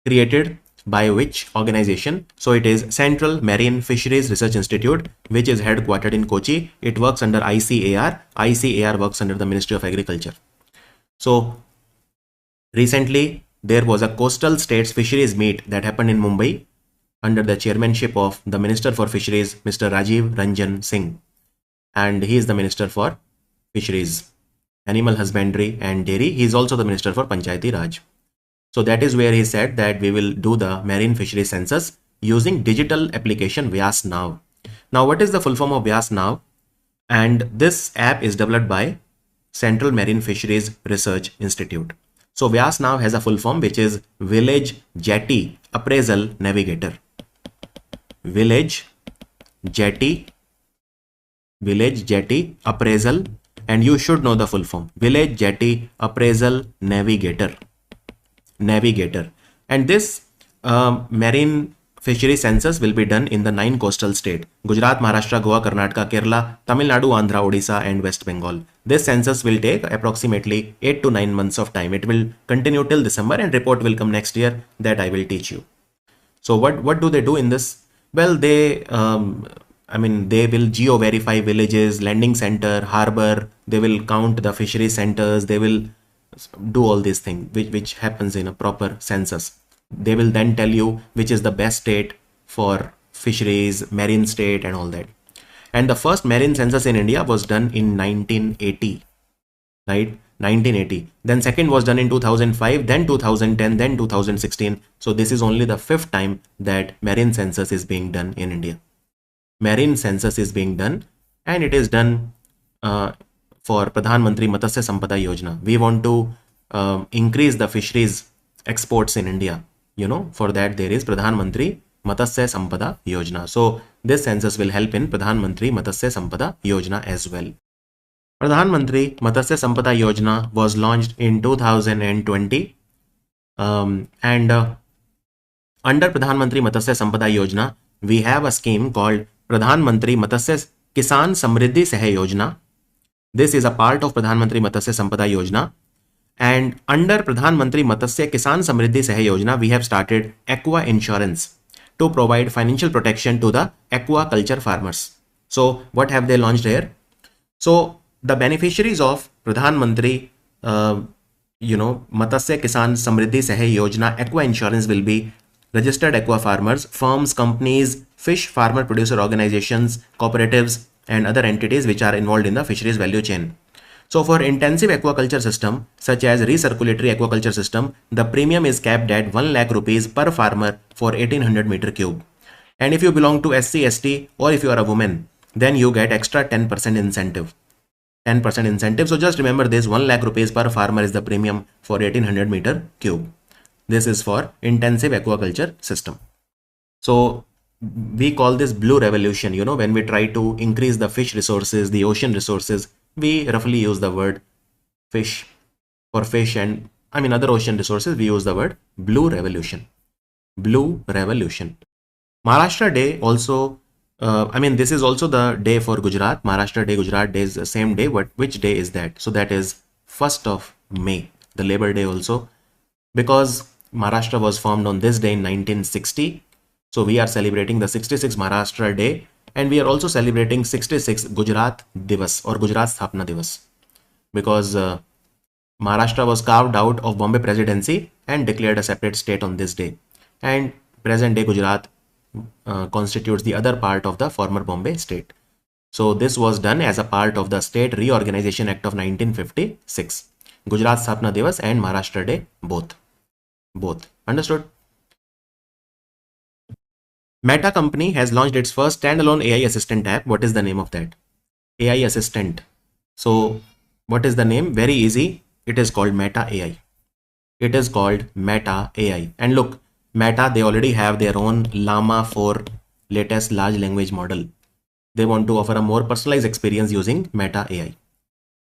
created by which organization? So it is Central Marine Fisheries Research Institute, which is headquartered in Kochi. It works under ICAR. ICAR works under the Ministry of Agriculture. So recently there was a coastal states fisheries meet that happened in Mumbai under the chairmanship of the Minister for Fisheries, Mr. Rajiv Ranjan Singh. And he is the Minister for Fisheries, Animal Husbandry and Dairy. He is also the Minister for Panchayati Raj. So that is where he said that we will do the marine fishery census using digital application Vyas Nav. Now what is the full form of Vyas Nav? And this app is developed by Central Marine Fisheries Research Institute. So Vyas Nav has a full form which is Village Jetty Appraisal Navigator. village, jetty, appraisal, and you should know the full form. Village, jetty, appraisal, navigator. And this marine fishery census will be done in the 9 coastal states: Gujarat, Maharashtra, Goa, Karnataka, Kerala, Tamil Nadu, Andhra, Odisha, and West Bengal. This census will take approximately 8 to 9 months of time. It will continue till December, and report will come next year that I will teach you. So what do they do in this? Well, they they will geo-verify villages, landing center, harbor. They will count the fishery centers. They will do all these things which happens in a proper census. They will then tell you which is the best state for fisheries, marine state, and all that. And the first marine census in India was done in 1980, right? 1980. Then second was done in 2005, then 2010, then 2016. So this is only the 5th time that marine census is being done in India. Marine census is being done, and it is done for Pradhan Mantri Matsya Sampada Yojana. We want to increase the fisheries exports in India. You know, for that there is Pradhan Mantri Matsya Sampada Yojana. So this census will help in Pradhan Mantri Matsya Sampada Yojana as well. Pradhan Mantri Matsya Sampada Yojana was launched in 2020, and under Pradhan Mantri Matsya Sampada Yojana, we have a scheme called Pradhan Mantri Matsya Kisan Samriddhi Sahay Yojana. This is a part of Pradhan Mantri Matsya Sampada Yojana. And under Pradhan Mantri Matsya Kisan Samriddhi Sahay Yojana, we have started aqua insurance to provide financial protection to the aquaculture farmers. So what have they launched here? So the beneficiaries of Pradhan Mantri Matsya Kisan Samriddhi Sahay Yojana aqua insurance will be registered aqua farmers, firms, companies, fish farmer producer organizations, cooperatives, and other entities which are involved in the fisheries value chain. So for intensive aquaculture system such as recirculatory aquaculture system, the premium is capped at 1 lakh rupees per farmer for 1800 meter cube. And if you belong to SC, ST, or if you are a woman, then you get extra 10% incentive. 10% incentive. So just remember this: 1 lakh rupees per farmer is the premium for 1800 meter cube. This is for intensive aquaculture system. So we call this blue revolution. You know, when we try to increase the fish resources, the ocean resources, we roughly use the word fish for fish, and other ocean resources, we use the word blue revolution. Blue revolution. Maharashtra Day also, this is also the day for Gujarat. Maharashtra Day, Gujarat Day is the same day. Which day is that? So that is 1st of May, the Labor Day also, because Maharashtra was formed on this day in 1960. So we are celebrating the 66th Maharashtra Day, and we are also celebrating 66th Gujarat Divas or Gujarat Sthapna Divas, because Maharashtra was carved out of Bombay Presidency and declared a separate state on this day. And present day Gujarat constitutes the other part of the former Bombay state. So this was done as a part of the State Reorganization Act of 1956. Gujarat Sthapna Divas and Maharashtra Day, both. Understood? Meta company has launched its first standalone AI assistant app. What is the name of that? AI assistant. So what is the name? Very easy. It is called Meta AI. It is called Meta AI. And look, Meta, they already have their own Llama 4 latest large language model. They want to offer a more personalized experience using Meta AI.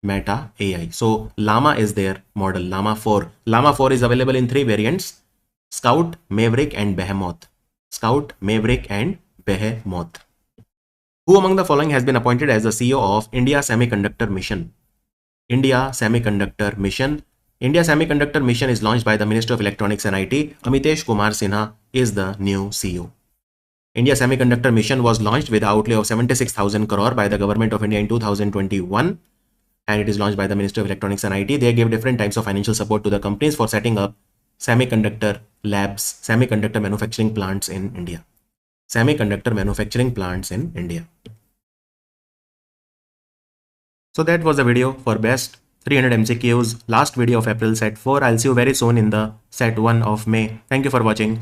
Meta AI. So Llama is their model, Llama 4. Llama 4 is available in 3 variants: Scout, Maverick, and Behemoth. Scout, Maverick, and Behemoth. Who among the following has been appointed as the CEO of India Semiconductor Mission? India Semiconductor Mission. India Semiconductor Mission is launched by the Minister of Electronics and IT. Amitesh Kumar Sinha is the new CEO. India Semiconductor Mission was launched with an outlay of 76,000 crore by the Government of India in 2021. And it is launched by the Minister of Electronics and IT. They give different types of financial support to the companies for setting up semiconductor labs, semiconductor manufacturing plants in India. Semiconductor manufacturing plants in India. So that was the video for best 300 MCQs, last video of April set 4. I'll see you very soon in the set 1 of May. Thank you for watching.